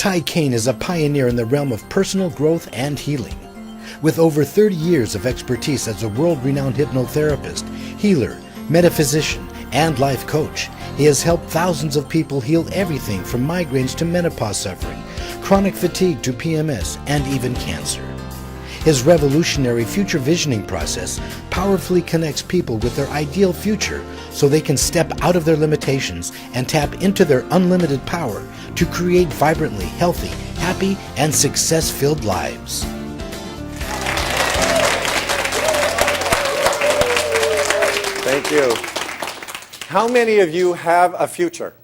Caine is a pioneer in the realm of personal growth and healing. With over 30 years of expertise as a world-renowned hypnotherapist, healer, metaphysician, and life coach, he has helped thousands of people heal everything from migraines to menopause suffering, chronic fatigue to PMS, and even cancer. His revolutionary future visioning process powerfully connects people with their ideal future so they can step out of their limitations and tap into their unlimited power to create vibrantly healthy, happy, and success-filled lives. Thank you. How many of you have a future?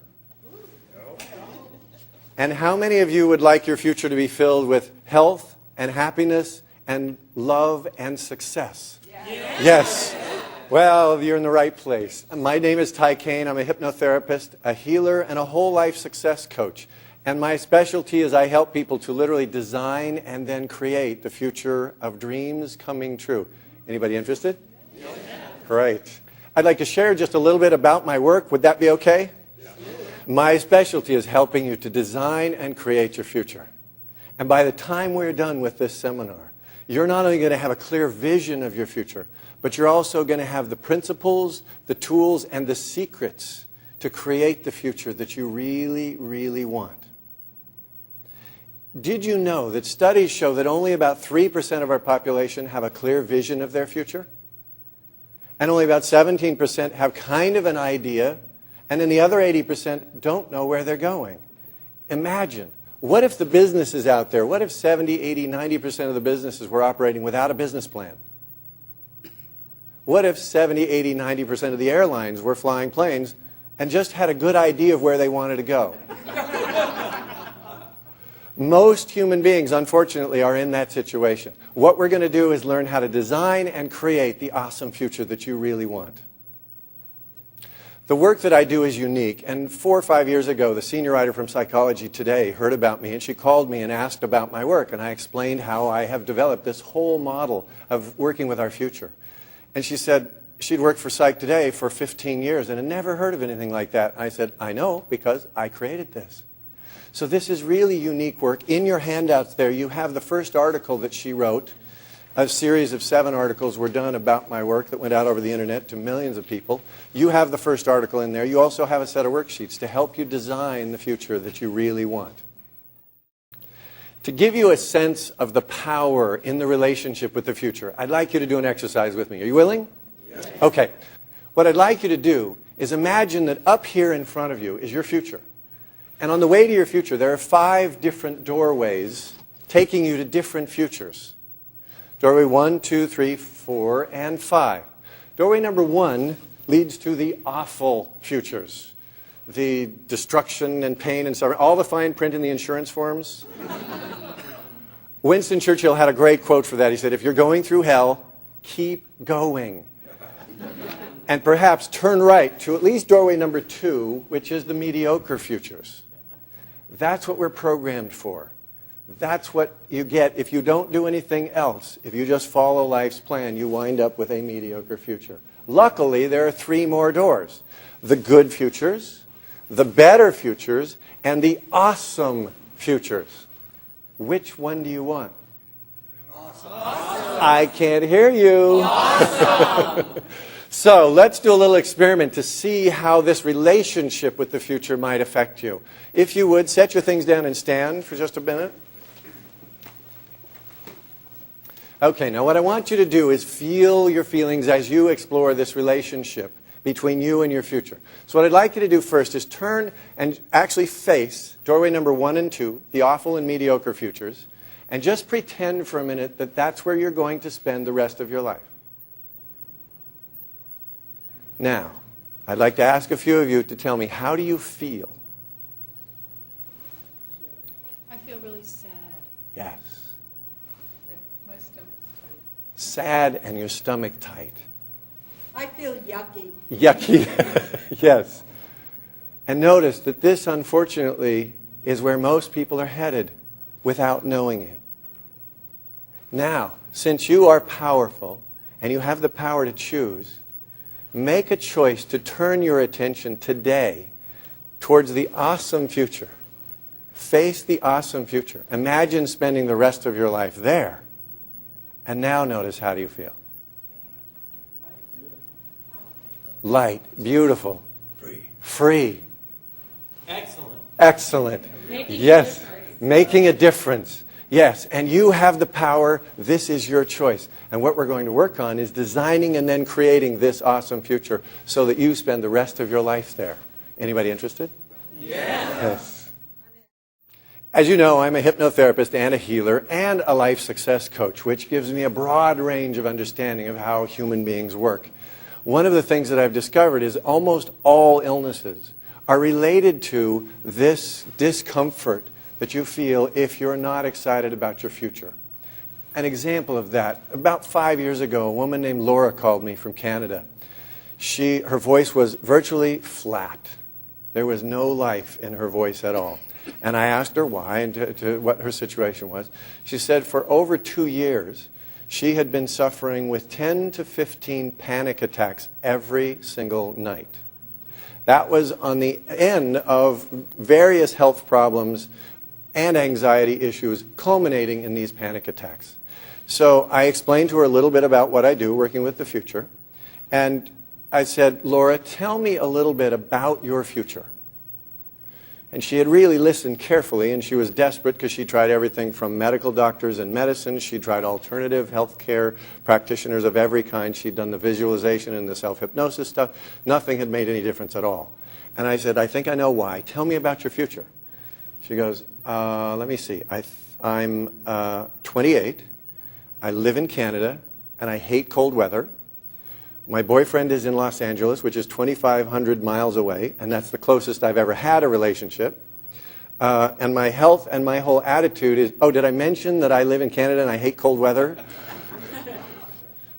And how many of you would like your future to be filled with health and happiness and love and success? Yes. Well, you're in the right place. My name is Caine. I'm a hypnotherapist, a healer, and a whole life success coach. And my specialty is I help people to literally design and then create the future of dreams coming true. Anybody interested? Yeah. Great. I'd like to share just a little bit about my work. Would that be okay? Yeah. My specialty is helping you to design and create your future. And by the time we're done with this seminar, you're not only going to have a clear vision of your future, but you're also going to have the principles, the tools, and the secrets to create the future that you really, really want. Did you know that studies show that only about 3% of our population have a clear vision of their future? And only about 17% have kind of an idea, and then the other 80% don't know where they're going. Imagine, what if the businesses out there, what if 70, 80, 90% of the businesses were operating without a business plan? What if 70, 80, 90% of the airlines were flying planes and just had a good idea of where they wanted to go? Most human beings, unfortunately, are in that situation. What we're going to do is learn how to design and create the awesome future that you really want. The work that I do is unique, and 4 or 5 years ago, the senior writer from Psychology Today heard about me, and she called me and asked about my work, and I explained how I have developed this whole model of working with our future. And she said she'd worked for Psych Today for 15 years and had never heard of anything like that. I said, I know, because I created this. So this is really unique work. In your handouts there, you have the first article that she wrote. A series of 7 articles were done about my work that went out over the internet to millions of people. You have the first article in there. You also have a set of worksheets to help you design the future that you really want. To give you a sense of the power in the relationship with the future, I'd like you to do an exercise with me. Are you willing? Yes. Okay. What I'd like you to do is imagine that up here in front of you is your future. And on the way to your future, there are 5 different doorways taking you to different futures. Doorway 1, 2, 3, 4, and 5. Doorway number 1 leads to the awful futures. The destruction and pain and suffering, all the fine print in the insurance forms. Winston Churchill had a great quote for that. He said, if you're going through hell, keep going. And perhaps turn right to at least doorway number 2, which is the mediocre futures. That's what we're programmed for. That's what you get if you don't do anything else. If you just follow life's plan, you wind up with a mediocre future. Luckily, there are 3 more doors. The good futures, the better futures, and the awesome futures. Which one do you want? Awesome. I can't hear you. Awesome. So let's do a little experiment to see how this relationship with the future might affect you. If you would, set your things down and stand for just a minute. Okay, now what I want you to do is feel your feelings as you explore this relationship between you and your future. So what I'd like you to do first is turn and actually face doorway number 1 and 2, the awful and mediocre futures, and just pretend for a minute that that's where you're going to spend the rest of your life. Now, I'd like to ask a few of you to tell me, how do you feel? I feel really sad. Yes. My stomach's tight. Sad and your stomach tight. I feel yucky. Yucky, yes. And notice that this, unfortunately, is where most people are headed without knowing it. Now, since you are powerful and you have the power to choose, make a choice to turn your attention today towards the awesome future. Face the awesome future. Imagine spending the rest of your life there. And now notice, how do you feel? Light, beautiful, free. Excellent. Yes. Making a difference. Yes. And you have the power. This is your choice. And what we're going to work on is designing and then creating this awesome future so that you spend the rest of your life there. Anybody interested? Yes. As you know, I'm a hypnotherapist and a healer and a life success coach, which gives me a broad range of understanding of how human beings work. One of the things that I've discovered is almost all illnesses are related to this discomfort that you feel if you're not excited about your future. An example of that, about 5 years ago, a woman named Laura called me from Canada. Her voice was virtually flat. There was no life in her voice at all. And I asked her why and what her situation was. She said for over 2 years, she had been suffering with 10 to 15 panic attacks every single night. That was on the end of various health problems and anxiety issues culminating in these panic attacks. So I explained to her a little bit about what I do working with the future. And I said, Laura, tell me a little bit about your future. And she had really listened carefully, and she was desperate because she tried everything from medical doctors and medicine. She tried alternative health care practitioners of every kind. She'd done the visualization and the self-hypnosis stuff. Nothing had made any difference at all. And I said, I think I know why. Tell me about your future. She goes, let me see. I'm 28. I live in Canada, and I hate cold weather. My boyfriend is in Los Angeles, which is 2,500 miles away, and that's the closest I've ever had a relationship. And my health and my whole attitude is, oh, did I mention that I live in Canada and I hate cold weather?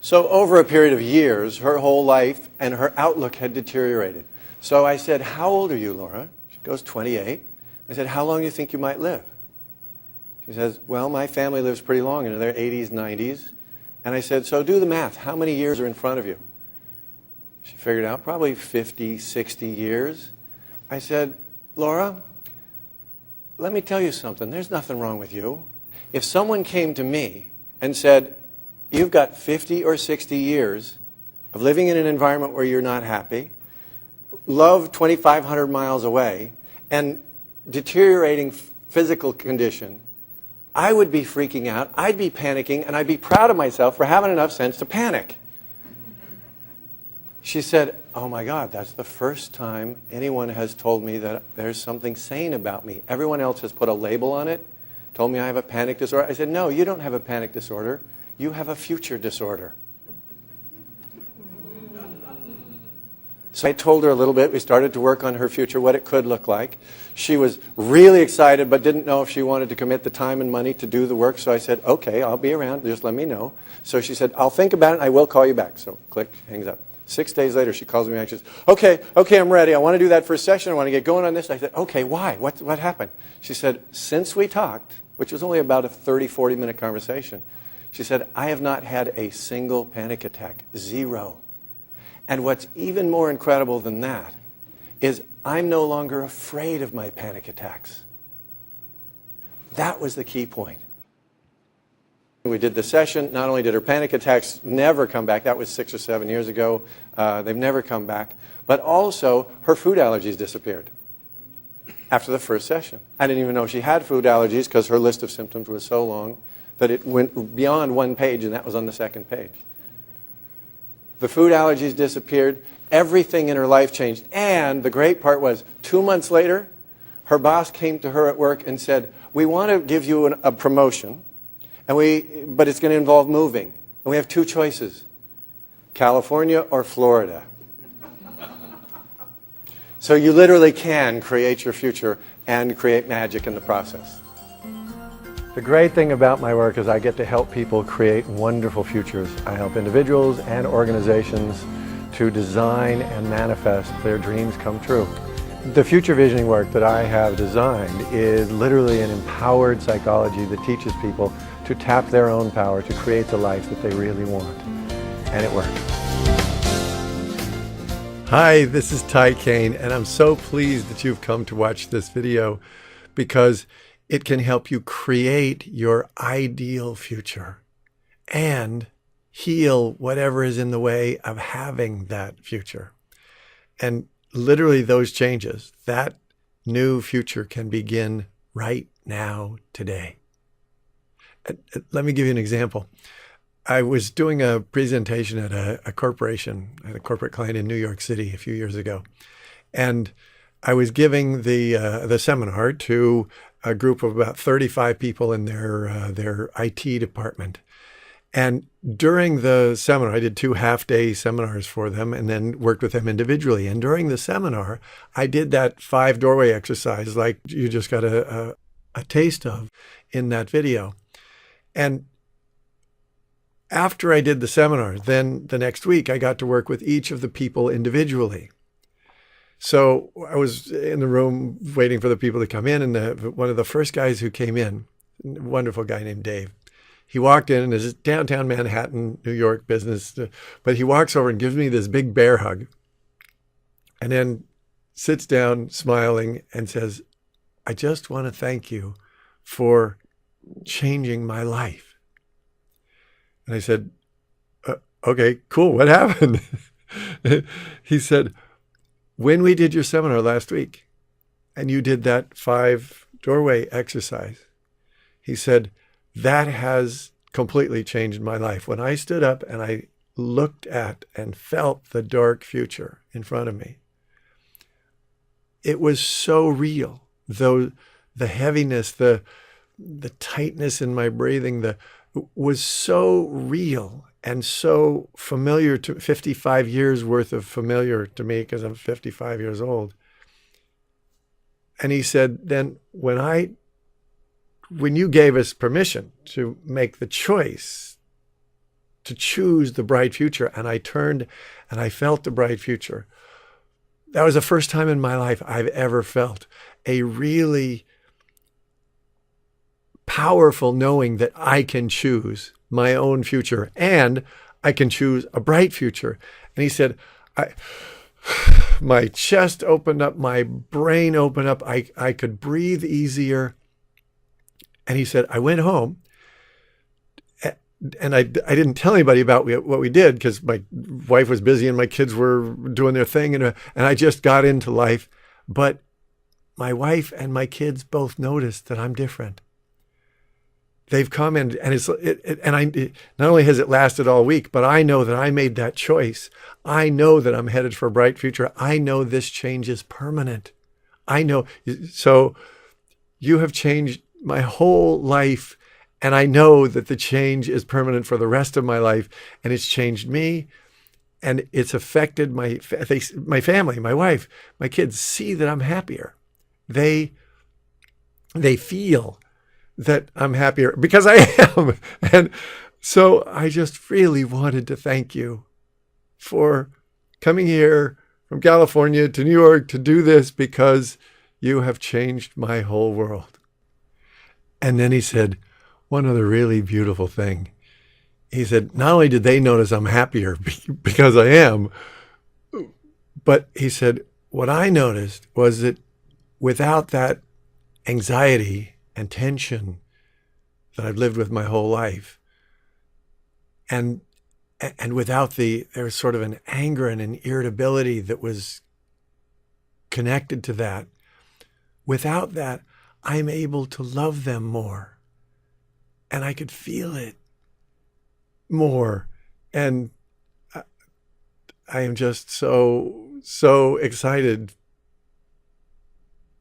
So over a period of years, her whole life and her outlook had deteriorated. So I said, how old are you, Laura? She goes, 28. I said, how long do you think you might live? She says, well, my family lives pretty long, in their 80s, 90s. And I said, so do the math. How many years are in front of you? She figured out probably 50, 60 years. I said, Laura, let me tell you something. There's nothing wrong with you. If someone came to me and said, you've got 50 or 60 years of living in an environment where you're not happy, love 2,500 miles away, and deteriorating physical condition, I would be freaking out, I'd be panicking, and I'd be proud of myself for having enough sense to panic. She said, oh my God, that's the first time anyone has told me that there's something sane about me. Everyone else has put a label on it, told me I have a panic disorder. I said, no, you don't have a panic disorder. You have a future disorder. So I told her a little bit. We started to work on her future, what it could look like. She was really excited, but didn't know if she wanted to commit the time and money to do the work. So I said, okay, I'll be around. Just let me know. So she said, I'll think about it, and I will call you back. So click, hangs up. 6 days later, she calls me back. She says, okay, I'm ready. I want to do that first session. I want to get going on this. I said, okay, why? What happened? She said, since we talked, which was only about a 30, 40-minute conversation, she said, I have not had a single panic attack. 0. And what's even more incredible than that is I'm no longer afraid of my panic attacks. That was the key point. We did the session. Not only did her panic attacks never come back, that was 6 or 7 years ago, they've never come back, but also her food allergies disappeared after the first session. I didn't even know she had food allergies because her list of symptoms was so long that it went beyond 1 page, and that was on the 2nd page. The food allergies disappeared. Everything in her life changed. And the great part was, 2 months later, her boss came to her at work and said, we want to give you a promotion, but it's going to involve moving. And we have 2 choices, California or Florida. So you literally can create your future and create magic in the process. The great thing about my work is I get to help people create wonderful futures. I help individuals and organizations to design and manifest their dreams come true. The future visioning work that I have designed is literally an empowered psychology that teaches people to tap their own power to create the life that they really want. And it works. Hi, this is Caine, and I'm so pleased that you've come to watch this video. because it can help you create your ideal future and heal whatever is in the way of having that future. And literally those changes, that new future can begin right now, today. Let me give you an example. I was doing a presentation at a corporation, at a corporate client in New York City a few years ago. And I was giving the seminar to a group of about 35 people in their IT department. And during the seminar, I did 2 half-day seminars for them and then worked with them individually. And during the seminar, I did that 5 doorway exercise like you just got a taste of in that video. And after I did the seminar, then the next week, I got to work with each of the people individually. So I was in the room waiting for the people to come in, and one of the first guys who came in, a wonderful guy named Dave, he walked in, and it's downtown Manhattan, New York business, but he walks over and gives me this big bear hug, and then sits down smiling and says, "I just want to thank you for changing my life." And I said, "Okay, cool. What happened?" He said, "When we did your seminar last week and you did that 5 doorway exercise," he said, "that has completely changed my life. When I stood up and I looked at and felt the dark future in front of me, it was so real. Though the heaviness, the tightness in my breathing, was so real and so familiar to 55 years worth of familiar to me because I'm 55 years old." And he said, "Then when you gave us permission to make the choice to choose the bright future, and I turned and I felt the bright future, that was the first time in my life I've ever felt a really powerful knowing that I can choose my own future and I can choose a bright future." And he said, my chest opened up, my brain opened up, I could breathe easier. And he said, I went home and I didn't tell anybody about what we did because my wife was busy and my kids were doing their thing and I just got into life. But my wife and my kids both noticed that I'm different. They've come and not only has it lasted all week, but I know that I made that choice. I know that I'm headed for a bright future. I know this change is permanent. I know. So you have changed my whole life, and I know that the change is permanent for the rest of my life, and it's changed me, and it's affected my family, my wife, my kids see that I'm happier. They feel that I'm happier because I am. And so I just really wanted to thank you for coming here from California to New York to do this because you have changed my whole world. And then he said, one other really beautiful thing. He said, not only did they notice I'm happier because I am, but he said, what I noticed was that without that anxiety and tension that I've lived with my whole life, and without there was sort of an anger and an irritability that was connected to that. Without that, I'm able to love them more, and I could feel it more, and I am just so excited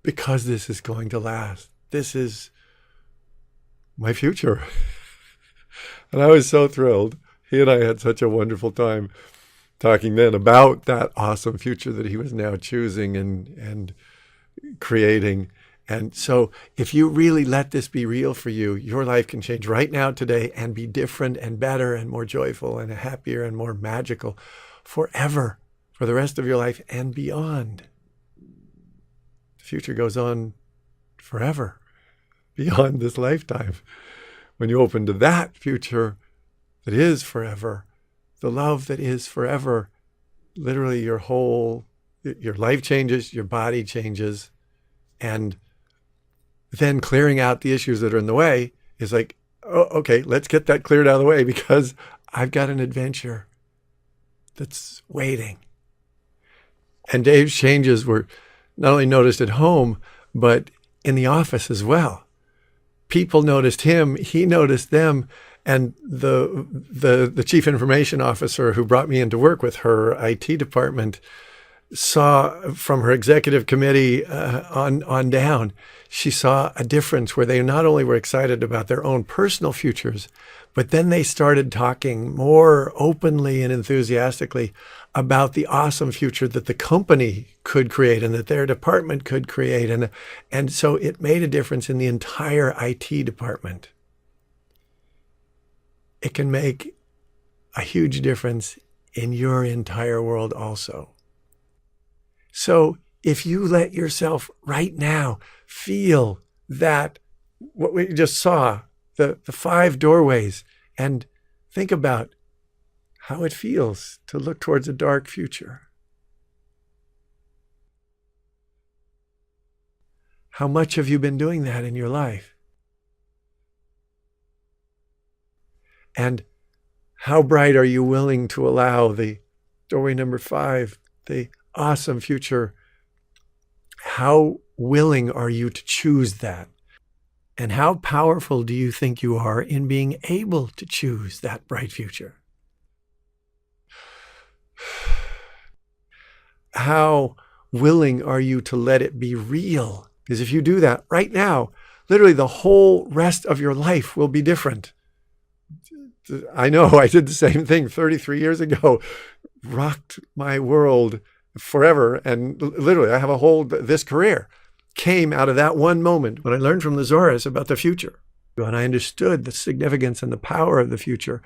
because this is going to last. This is my future. And I was so thrilled. He and I had such a wonderful time talking then about that awesome future that he was now choosing and creating. And so if you really let this be real for you, your life can change right now, today, and be different and better and more joyful and happier and more magical forever, for the rest of your life and beyond. The future goes on forever, beyond this lifetime. When you open to that future that is forever, the love that is forever, literally your life changes, your body changes, and then clearing out the issues that are in the way is like, oh, okay, let's get that cleared out of the way because I've got an adventure that's waiting. And Dave's changes were not only noticed at home, but in the office as well. People noticed him, he noticed them, and the chief information officer who brought me into work with her IT department saw from her executive committee on down, she saw a difference where they not only were excited about their own personal futures, but then they started talking more openly and enthusiastically about the awesome future that the company could create and that their department could create. And so it made a difference in the entire IT department. It can make a huge difference in your entire world also. So if you let yourself right now feel that what we just saw, the 5 doorways, and think about how it feels to look towards a dark future. How much have you been doing that in your life? And how bright are you willing to allow the doorway number 5, the awesome future? How willing are you to choose that? And how powerful do you think you are in being able to choose that bright future? How willing are you to let it be real? Because if you do that right now, literally the whole rest of your life will be different. I know I did the same thing 33 years ago, rocked my world forever. And literally I have this career came out of that one moment when I learned from Lazarus about the future. When I understood the significance and the power of the future,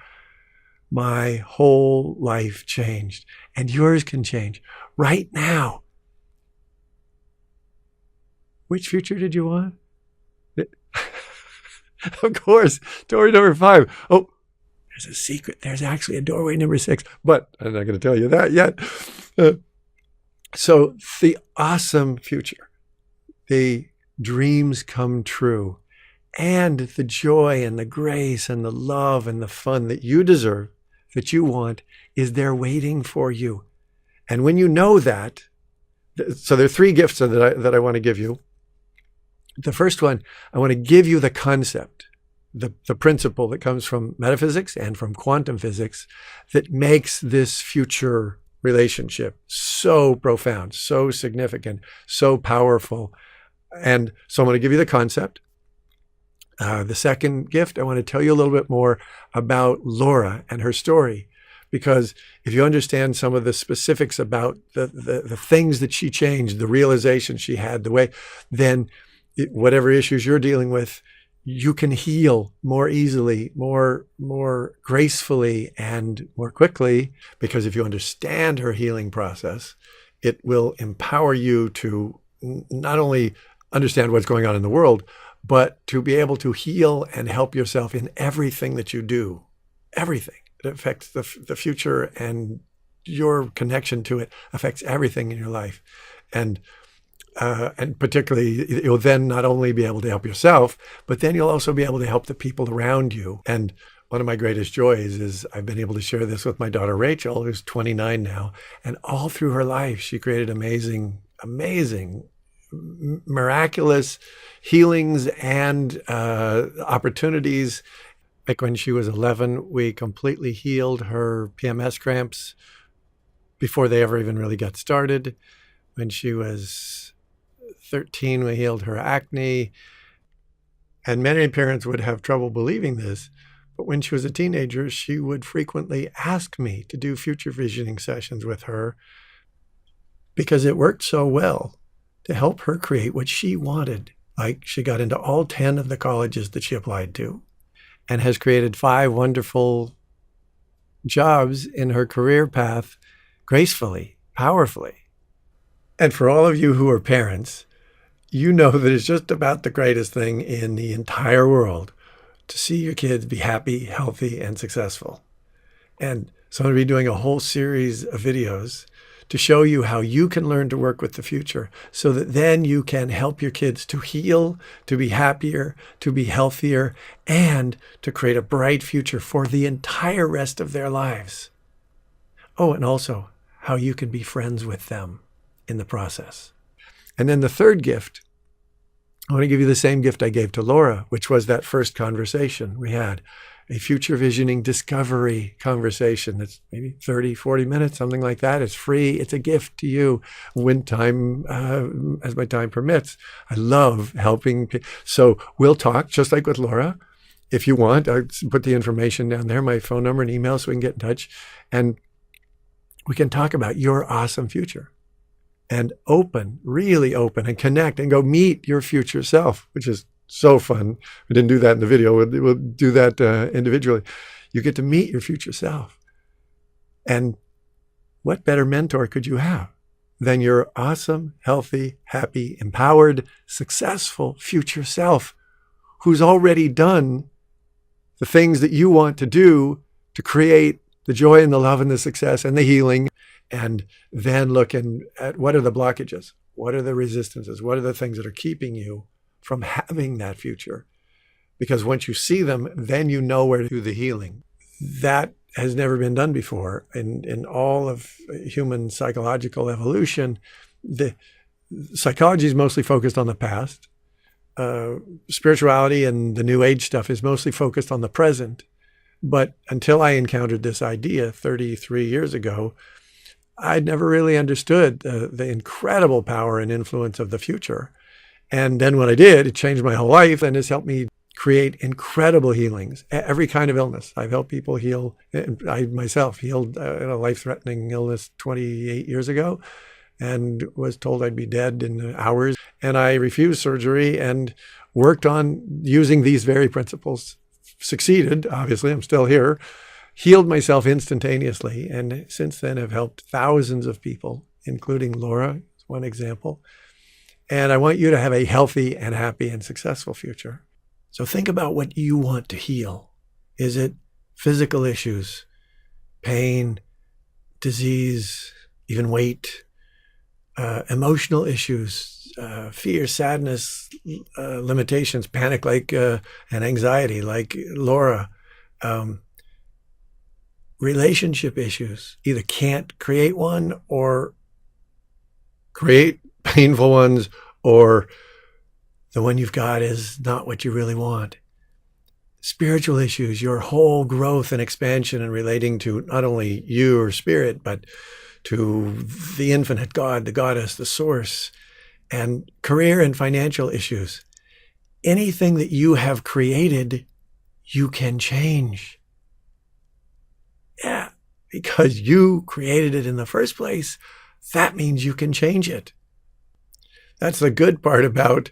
my whole life changed. And yours can change right now. Which future did you want? Of course, doorway number 5. Oh, there's a secret. There's actually a doorway number 6, but I'm not going to tell you that yet. So the awesome future, the dreams come true, and the joy and the grace and the love and the fun that you deserve, that you want, is there waiting for you. And when you know that, so there are 3 gifts that I want to give you. The first one, I want to give you the concept, the principle that comes from metaphysics and from quantum physics that makes this future relationship so profound, so significant, so powerful. And so I'm going to give you the concept. The second gift, I want to tell you a little bit more about Laura and her story, because if you understand some of the specifics about the things that she changed, the realization she had, the way, then whatever issues you're dealing with, you can heal more easily, more gracefully, and more quickly, because if you understand her healing process, it will empower you to not only understand what's going on in the world, but to be able to heal and help yourself in everything that you do. Everything. It affects the future, and your connection to it affects everything in your life. And particularly, you'll then not only be able to help yourself, but then you'll also be able to help the people around you. And one of my greatest joys is I've been able to share this with my daughter, Rachel, who's 29 now. And all through her life, she created amazing, miraculous healings and opportunities. Like when she was 11, we completely healed her PMS cramps before they ever even really got started. When she was 13, we healed her acne. And many parents would have trouble believing this. But when she was a teenager, she would frequently ask me to do future visioning sessions with her because it worked so well to help her create what she wanted. Like, she got into all 10 of the colleges that she applied to and has created 5 wonderful jobs in her career path gracefully, powerfully. And for all of you who are parents, you know that it's just about the greatest thing in the entire world to see your kids be happy, healthy, and successful. And so I'm going to be doing a whole series of videos to show you how you can learn to work with the future so that then you can help your kids to heal, to be happier, to be healthier, and to create a bright future for the entire rest of their lives. Oh, and also how you can be friends with them in the process. And then the third gift, I want to give you the same gift I gave to Laura, which was that first conversation we had. A future visioning discovery conversation that's maybe 30, 40 minutes, something like that. It's free. It's a gift to you when time, as my time permits. I love helping. So we'll talk just like with Laura. If you want, I'll put the information down there, my phone number and email, so we can get in touch. And we can talk about your awesome future and really open and connect and go meet your future self, which is so fun. We didn't do that in the video. We'll do that individually. You get to meet your future self. And what better mentor could you have than your awesome, healthy, happy, empowered, successful future self who's already done the things that you want to do to create the joy and the love and the success and the healing, and then looking at what are the blockages? What are the resistances? What are the things that are keeping you from having that future? Because once you see them, then you know where to do the healing. That has never been done before. In all of human psychological evolution, the psychology is mostly focused on the past. Spirituality and the New Age stuff is mostly focused on the present. But until I encountered this idea 33 years ago, I'd never really understood the incredible power and influence of the future. And then when I did, it changed my whole life and has helped me create incredible healings, every kind of illness. I've helped people heal. I myself healed a life-threatening illness 28 years ago and was told I'd be dead in hours. And I refused surgery and worked on using these very principles. Succeeded, obviously, I'm still here. Healed myself instantaneously. And since then have helped thousands of people, including Laura, one example. And I want you to have a healthy and happy and successful future. So think about what you want to heal. Is it physical issues, pain, disease, even weight, emotional issues, fear, sadness, limitations, panic and anxiety like Laura, relationship issues, either can't create one or create painful ones, or the one you've got is not what you really want. Spiritual issues, your whole growth and expansion and relating to not only you or spirit, but to the infinite God, the goddess, the source, and career and financial issues. Anything that you have created, you can change. Yeah, because you created it in the first place, that means you can change it. That's the good part about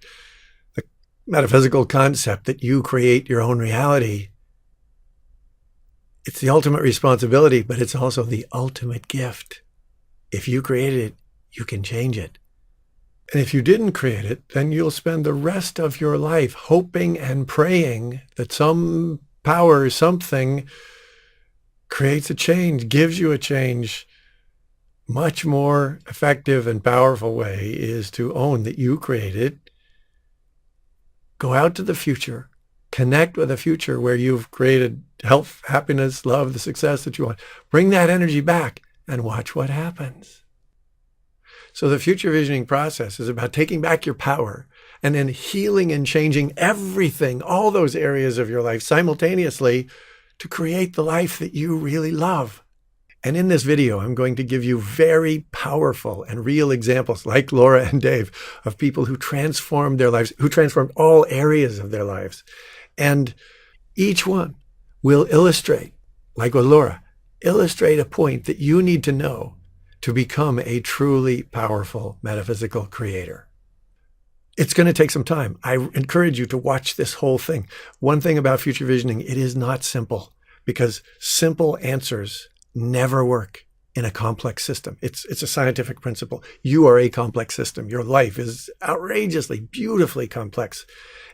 the metaphysical concept that you create your own reality. It's the ultimate responsibility, but it's also the ultimate gift. If you created it, you can change it. And if you didn't create it, then you'll spend the rest of your life hoping and praying that some power, something creates a change, gives you a change. Much more effective and powerful way is to own that you created. Go out to the future, connect with a future where you've created health, happiness, love, the success that you want. Bring that energy back and watch what happens. So the future visioning process is about taking back your power and then healing and changing everything, all those areas of your life simultaneously to create the life that you really love. And in this video, I'm going to give you very powerful and real examples, like Laura and Dave, of people who transformed their lives, who transformed all areas of their lives. And each one will illustrate, like with Laura, illustrate a point that you need to know to become a truly powerful metaphysical creator. It's going to take some time. I encourage you to watch this whole thing. One thing about future visioning, it is not simple, because simple answers never work in a complex system. It's a scientific principle. You are a complex system. Your life is outrageously, beautifully complex.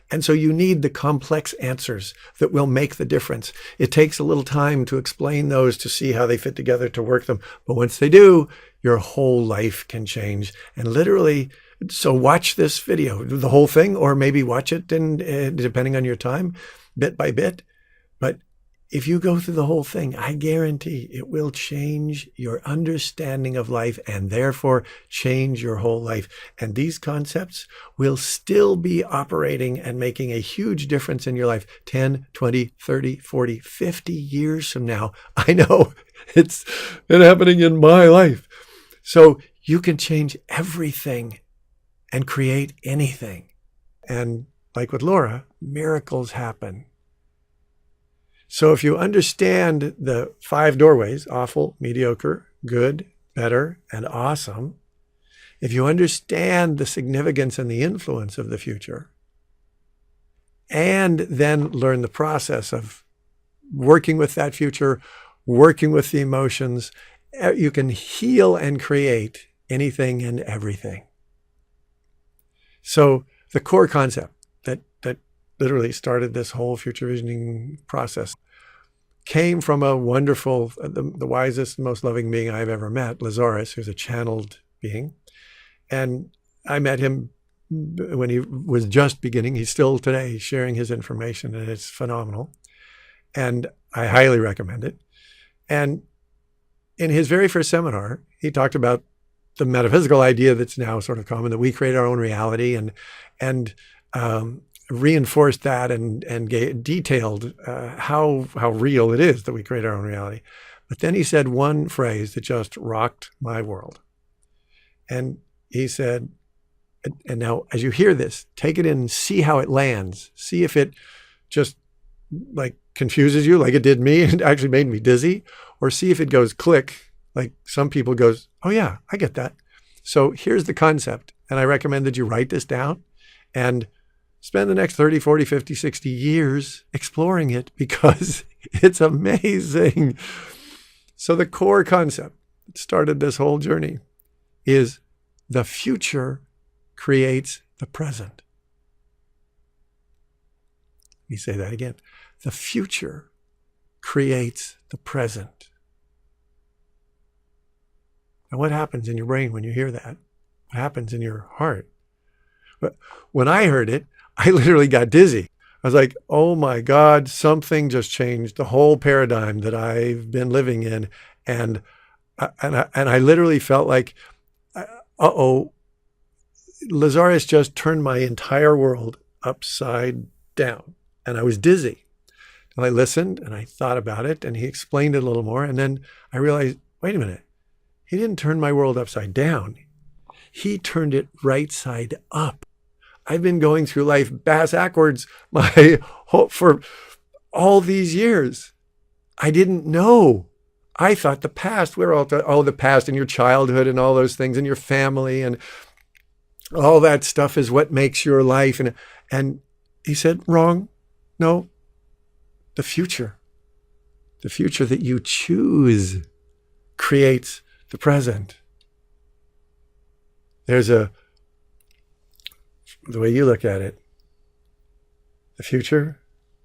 And so you need the complex answers that will make the difference. It takes a little time to explain those, to see how they fit together, to work them. But once they do, your whole life can change. And literally, so watch this video, the whole thing, or maybe watch it depending on your time, bit by bit. But if you go through the whole thing, I guarantee it will change your understanding of life and therefore change your whole life. And these concepts will still be operating and making a huge difference in your life 10, 20, 30, 40, 50 years from now. I know it's been happening in my life. So you can change everything and create anything. And like with Laura, miracles happen. So if you understand the 5 doorways, awful, mediocre, good, better, and awesome, if you understand the significance and the influence of the future, and then learn the process of working with that future, working with the emotions, you can heal and create anything and everything. So the core concept that literally started this whole future visioning process came from a wonderful, the wisest, most loving being I've ever met, Lazarus, who's a channeled being. And I met him when he was just beginning. He's still today sharing his information, and it's phenomenal. And I highly recommend it. And in his very first seminar, he talked about the metaphysical idea that's now sort of common, that we create our own reality, and reinforced that and detailed how real it is that we create our own reality. But then he said one phrase that just rocked my world. And he said, and now as you hear this, take it in and see how it lands. See if it just like confuses you like it did me and actually made me dizzy, or see if it goes click, like some people goes, oh yeah, I get that. So here's the concept. And I recommend that you write this down and spend the next 30, 40, 50, 60 years exploring it, because it's amazing. So the core concept that started this whole journey is the future creates the present. Let me say that again. The future creates the present. And what happens in your brain when you hear that? What happens in your heart? But when I heard it, I literally got dizzy. I was like, oh my God, something just changed the whole paradigm that I've been living in. And I literally felt like, uh-oh, Lazarus just turned my entire world upside down. And I was dizzy. And I listened and I thought about it, and he explained it a little more. And then I realized, wait a minute, he didn't turn my world upside down. He turned it right side up. I've been going through life backwards for all these years. I didn't know. I thought the past, we're all the past and your childhood and all those things and your family and all that stuff is what makes your life. And he said, wrong. No, the future that you choose creates the present. There's the way you look at it, the future,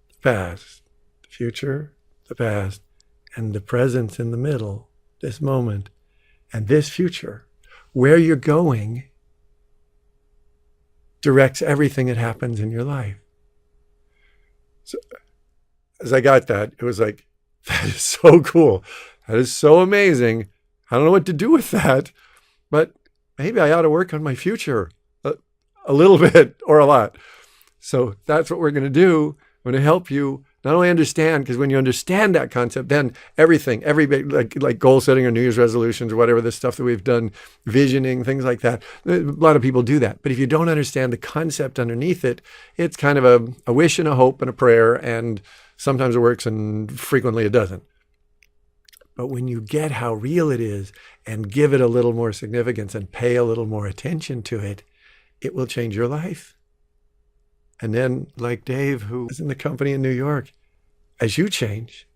the past, the future, the past, and the present in the middle, this moment, and this future, where you're going, directs everything that happens in your life. So as I got that, it was like, that is so cool. That is so amazing. I don't know what to do with that, but maybe I ought to work on my future a little bit or a lot. So that's what we're going to do. I'm going to help you not only understand, because when you understand that concept, then everything, like goal setting or New Year's resolutions or whatever, the stuff that we've done, visioning, things like that. A lot of people do that. But if you don't understand the concept underneath it, it's kind of a wish and a hope and a prayer. And sometimes it works and frequently it doesn't. But when you get how real it is and give it a little more significance and pay a little more attention to it, it will change your life. And then, like Dave, who is in the company in New York, as you change,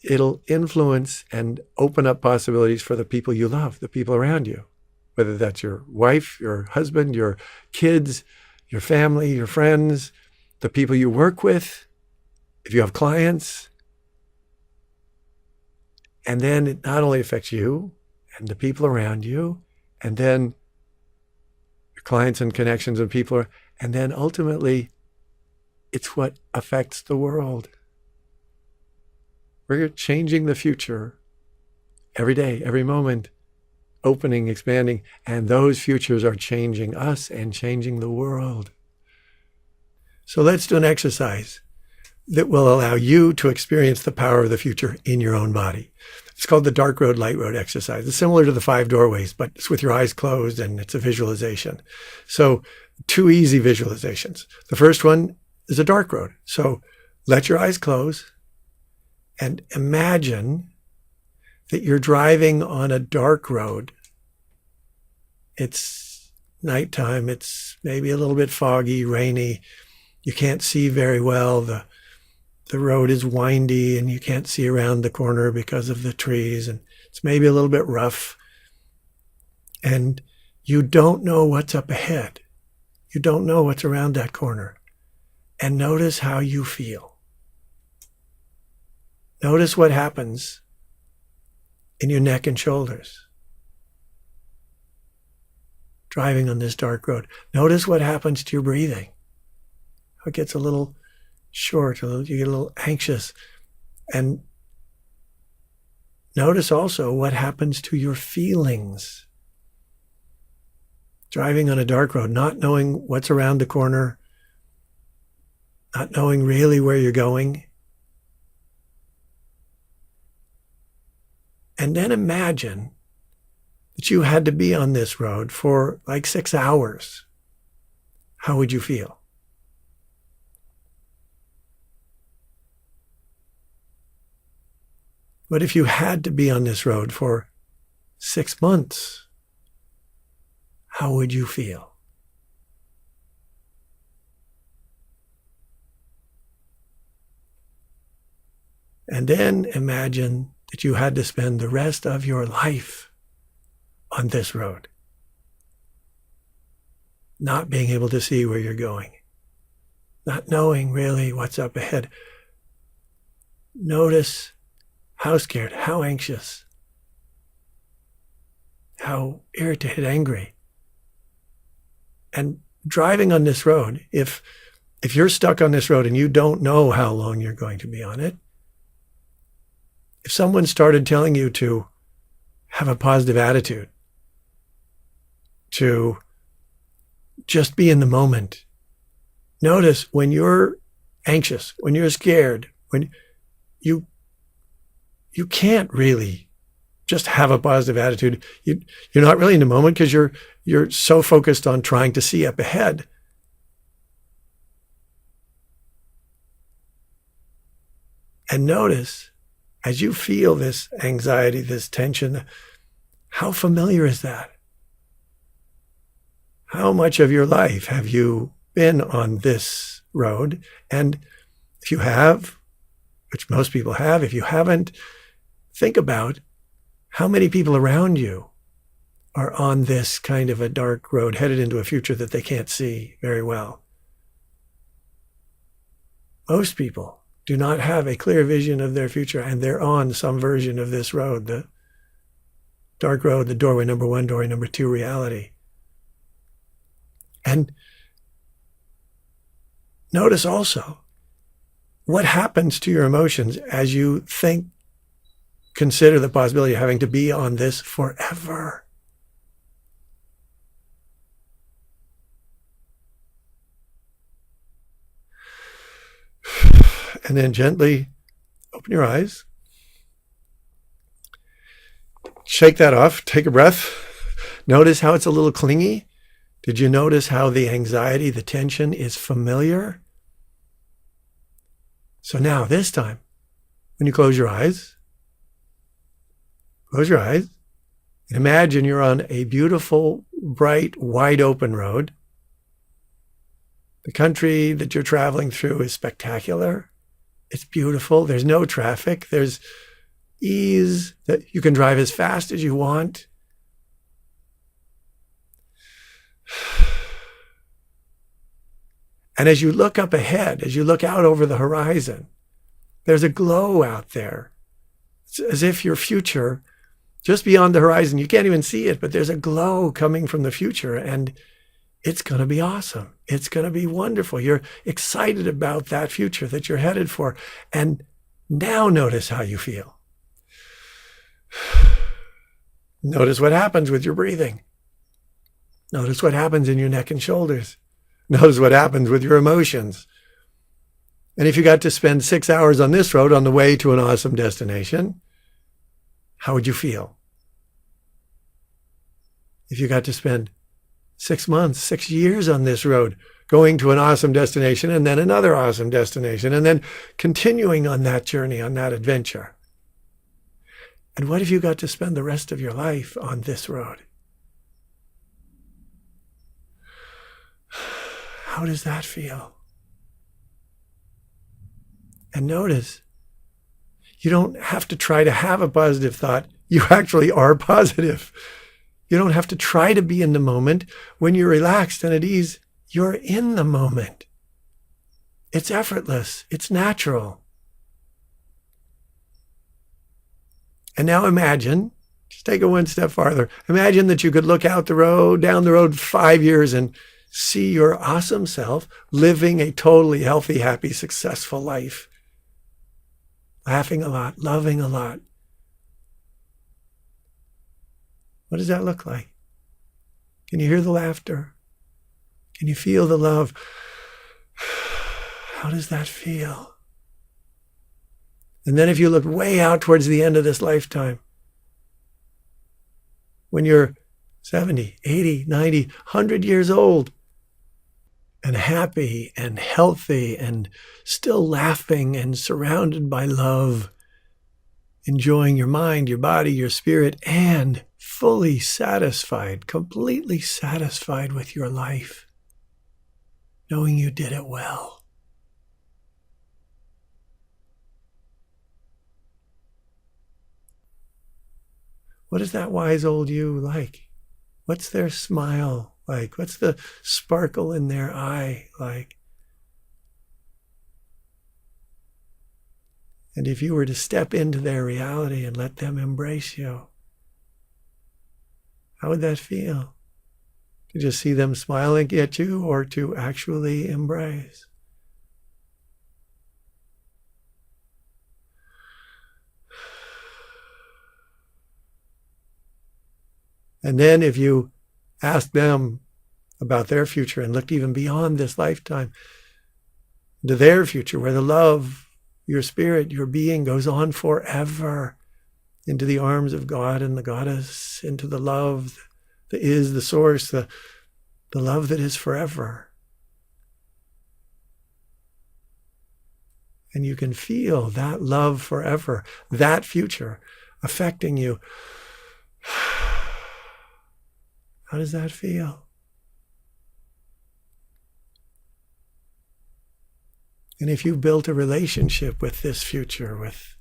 it'll influence and open up possibilities for the people you love, the people around you, whether that's your wife, your husband, your kids, your family, your friends, the people you work with, if you have clients. And then it not only affects you and the people around you, and then your clients and connections and people, and then ultimately it's what affects the world. We're changing the future every day, every moment, opening, expanding, and those futures are changing us and changing the world. So let's do an exercise that will allow you to experience the power of the future in your own body. It's called the dark road, light road exercise. It's similar to the 5 doorways, but it's with your eyes closed and it's a visualization. So 2 easy visualizations. The first one is a dark road. So let your eyes close and imagine that you're driving on a dark road. It's nighttime. It's maybe a little bit foggy, rainy. You can't see very well. The road is windy and you can't see around the corner because of the trees, and it's maybe a little bit rough. And you don't know what's up ahead. You don't know what's around that corner. And notice how you feel. Notice what happens in your neck and shoulders. Driving on this dark road. Notice what happens to your breathing. It gets a little short, you get a little anxious. And notice also what happens to your feelings. Driving on a dark road, not knowing what's around the corner, not knowing really where you're going. And then imagine that you had to be on this road for like 6 hours. How would you feel? What if you had to be on this road for 6 months? How would you feel? And then imagine that you had to spend the rest of your life on this road, not being able to see where you're going, not knowing really what's up ahead. Notice how scared, how anxious, how irritated, angry. And driving on this road, if you're stuck on this road and you don't know how long you're going to be on it, if someone started telling you to have a positive attitude, to just be in the moment, notice when you're anxious, when you're scared, when you can't really just have a positive attitude. You're not really in the moment because you're so focused on trying to see up ahead. And notice, as you feel this anxiety, this tension, how familiar is that? How much of your life have you been on this road? And if you have, which most people have, if you haven't, think about how many people around you are on this kind of a dark road headed into a future that they can't see very well. Most people do not have a clear vision of their future, and they're on some version of this road, the dark road, the doorway number 1, doorway number 2 reality. And notice also what happens to your emotions as you consider the possibility of having to be on this forever. And then gently open your eyes. Shake that off. Take a breath. Notice how it's a little clingy. Did you notice how the anxiety, the tension is familiar? So now, this time, when you close your eyes, and imagine you're on a beautiful, bright, wide open road. The country that you're traveling through is spectacular. It's beautiful. There's no traffic. There's ease that you can drive as fast as you want. And as you look up ahead, as you look out over the horizon, there's a glow out there. It's as if your future just beyond the horizon. You can't even see it, but there's a glow coming from the future, and it's going to be awesome. It's going to be wonderful. You're excited about that future that you're headed for. And now notice how you feel. Notice what happens with your breathing. Notice what happens in your neck and shoulders. Notice what happens with your emotions. And if you got to spend 6 hours on this road on the way to an awesome destination, how would you feel? If you got to spend 6 months, 6 years on this road, going to an awesome destination and then another awesome destination, and then continuing on that journey, on that adventure. And what if you got to spend the rest of your life on this road? How does that feel? And notice, you don't have to try to have a positive thought. You actually are positive. You don't have to try to be in the moment. When you're relaxed and at ease, you're in the moment. It's effortless. It's natural. And now imagine, just take it one step farther. Imagine that you could look out the road, down the road 5 years and see your awesome self living a totally healthy, happy, successful life. Laughing a lot, loving a lot. What does that look like? Can you hear the laughter? Can you feel the love? How does that feel? And then if you look way out towards the end of this lifetime, when you're 70, 80, 90, 100 years old, and happy and healthy and still laughing and surrounded by love, enjoying your mind, your body, your spirit, and fully satisfied, completely satisfied with your life, knowing you did it well. What is that wise old you like? What's their smile like? What's the sparkle in their eye like? And if you were to step into their reality and let them embrace you, how would that feel? To just see them smiling at you or to actually embrace? And then if you ask them about their future and looked even beyond this lifetime to their future, where the love, your spirit, your being goes on forever into the arms of God and the Goddess, into the love that is the source, the love that is forever. And you can feel that love forever, that future affecting you. How does that feel? And if you built a relationship with this future, with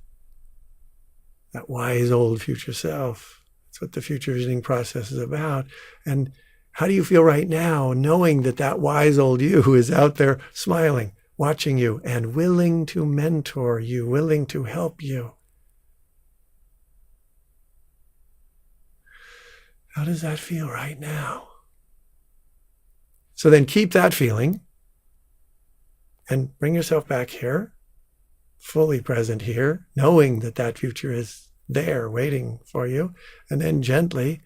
that wise old future self, that's what the future visioning process is about. And how do you feel right now, knowing that that wise old you is out there smiling, watching you, and willing to mentor you, willing to help you? How does that feel right now? So then keep that feeling and bring yourself back here, fully present here, knowing that that future is there waiting for you. And then gently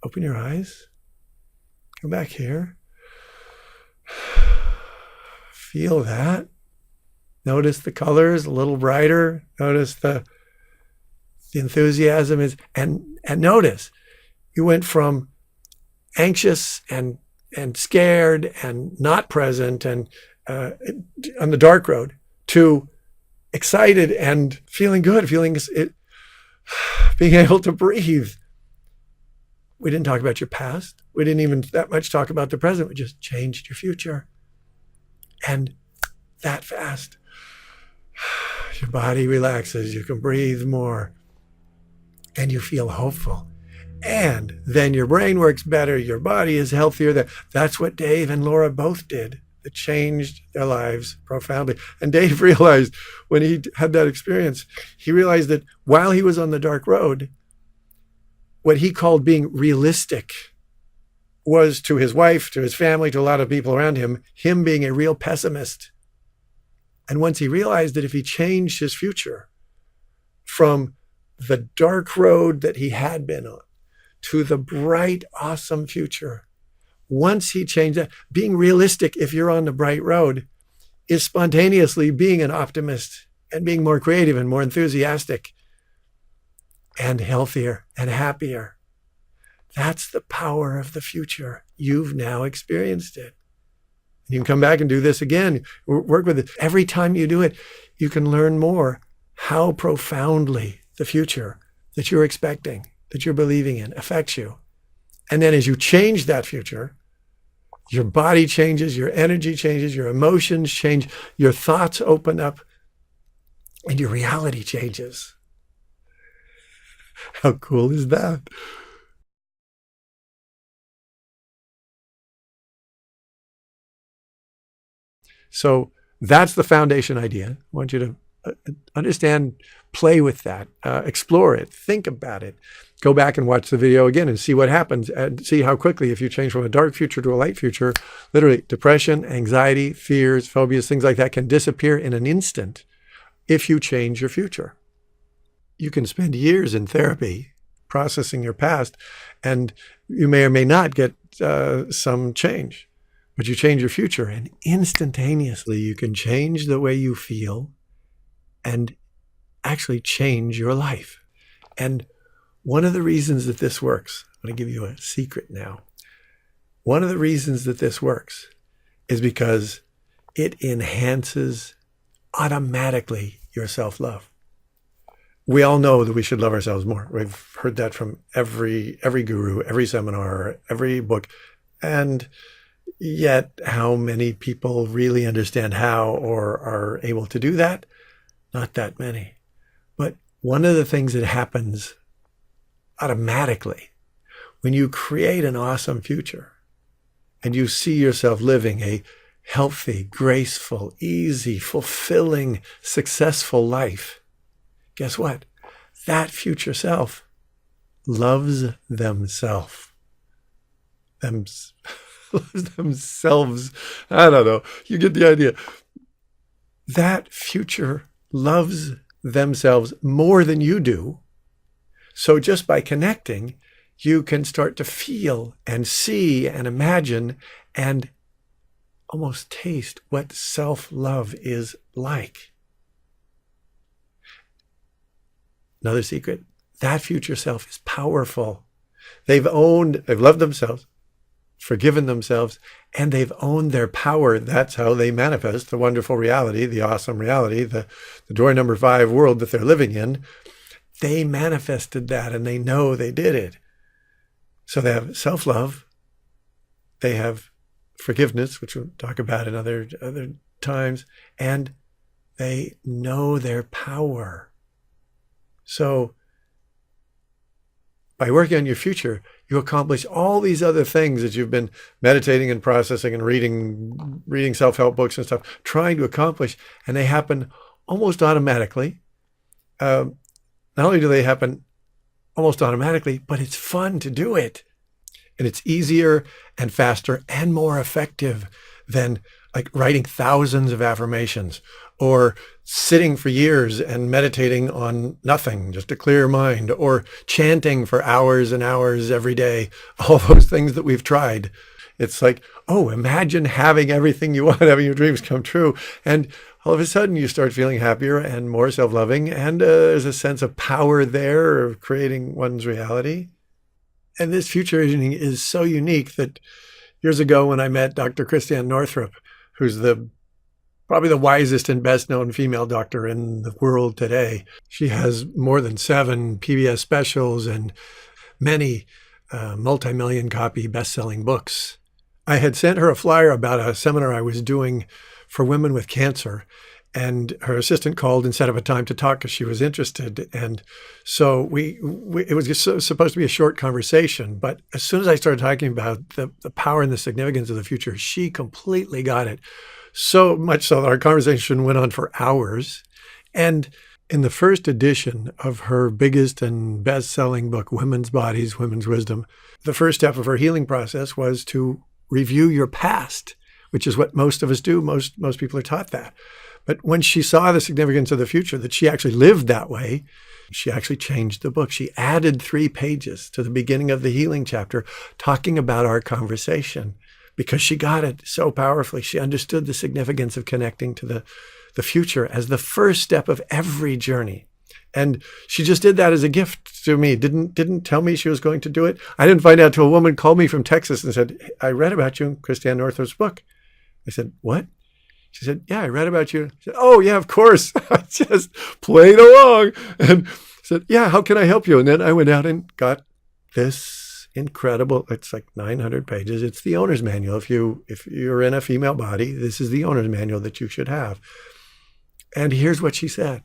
open your eyes, come back here. Feel that. Notice the colors a little brighter. Notice the enthusiasm is, and notice you went from anxious and scared and not present and on the dark road to excited and feeling good, feeling it, being able to breathe. We didn't talk about your past. We didn't even that much talk about the present. We just changed your future. And that fast, your body relaxes, you can breathe more, and you feel hopeful. And then your brain works better, your body is healthier. That's what Dave and Laura both did. It changed their lives profoundly. And Dave realized when he had that experience, he realized that while he was on the dark road, what he called being realistic was, to his wife, to his family, to a lot of people around him being a real pessimist. And once he realized that if he changed his future from the dark road that he had been on to the bright, awesome future, once he changed that, being realistic, if you're on the bright road, is spontaneously being an optimist and being more creative and more enthusiastic and healthier and happier. That's the power of the future. You've now experienced it. You can come back and do this again, work with it. Every time you do it, you can learn more how profoundly the future that you're expecting, that you're believing in, affects you. And then as you change that future, your body changes, your energy changes, your emotions change, your thoughts open up, and your reality changes. How cool is that? So that's the foundation idea. I want you to understand, play with that, explore it, think about it. Go back and watch the video again and see what happens, and see how quickly, if you change from a dark future to a light future, literally depression, anxiety, fears, phobias, things like that can disappear in an instant if you change your future. You can spend years in therapy processing your past, and you may or may not get some change. But you change your future, and instantaneously you can change the way you feel and actually change your life. And one of the reasons that this works, I'm going to give you a secret now. One of the reasons that this works is because it enhances automatically your self-love. We all know that we should love ourselves more. We've heard that from every guru, every seminar, every book. And yet, how many people really understand how or are able to do that? Not that many. But one of the things that happens automatically when you create an awesome future and you see yourself living a healthy, graceful, easy, fulfilling, successful life, guess what? That future self loves themselves. Themselves. I don't know. You get the idea. That future loves themselves more than you do. So just by connecting, you can start to feel and see and imagine and almost taste what self-love is like. Another secret, that future self is powerful. They've loved themselves, forgiven themselves, and they've owned their power. That's how they manifest the wonderful reality, the awesome reality, the door number 5 world that they're living in. They manifested that, and they know they did it. So they have self-love, they have forgiveness, which we'll talk about in other times, and they know their power. So by working on your future, you accomplish all these other things that you've been meditating and processing and reading self-help books and stuff, trying to accomplish, and they happen almost automatically. Not only do they happen almost automatically, but it's fun to do it. And it's easier and faster and more effective than like writing thousands of affirmations or sitting for years and meditating on nothing, just a clear mind, or chanting for hours and hours every day, all those things that we've tried. It's like, oh, imagine having everything you want, having your dreams come true. And all of a sudden you start feeling happier and more self-loving, and there's a sense of power there of creating one's reality. And this future visioning is so unique that years ago when I met Dr. Christiane Northrup, who's probably the wisest and best known female doctor in the world today. She has more than 7 PBS specials and many multi-million copy best-selling books. I had sent her a flyer about a seminar I was doing for women with cancer, and her assistant called and set up a time to talk because she was interested. And so it was just supposed to be a short conversation. But as soon as I started talking about the power and the significance of the future, she completely got it. So much so that our conversation went on for hours. And In the first edition of her biggest and best-selling book, Women's Bodies, Women's Wisdom, the first step of her healing process was to review your past, which is what most of us do. Most people are taught that. But when she saw the significance of the future, that she actually lived that way, she actually changed the book. She added 3 pages to the beginning of the healing chapter talking about our conversation because she got it so powerfully. She understood the significance of connecting to the future as the first step of every journey. And she just did that as a gift to me. Didn't tell me she was going to do it. I didn't find out till a woman called me from Texas and said, I read about you in Christiane Northrup's book. I said, what? She said, yeah, I read about you. I said, oh, yeah, of course. I just played along and said, yeah, how can I help you? And then I went out and got this incredible, it's like 900 pages. It's the owner's manual. If you're in a female body, this is the owner's manual that you should have. And here's what she said.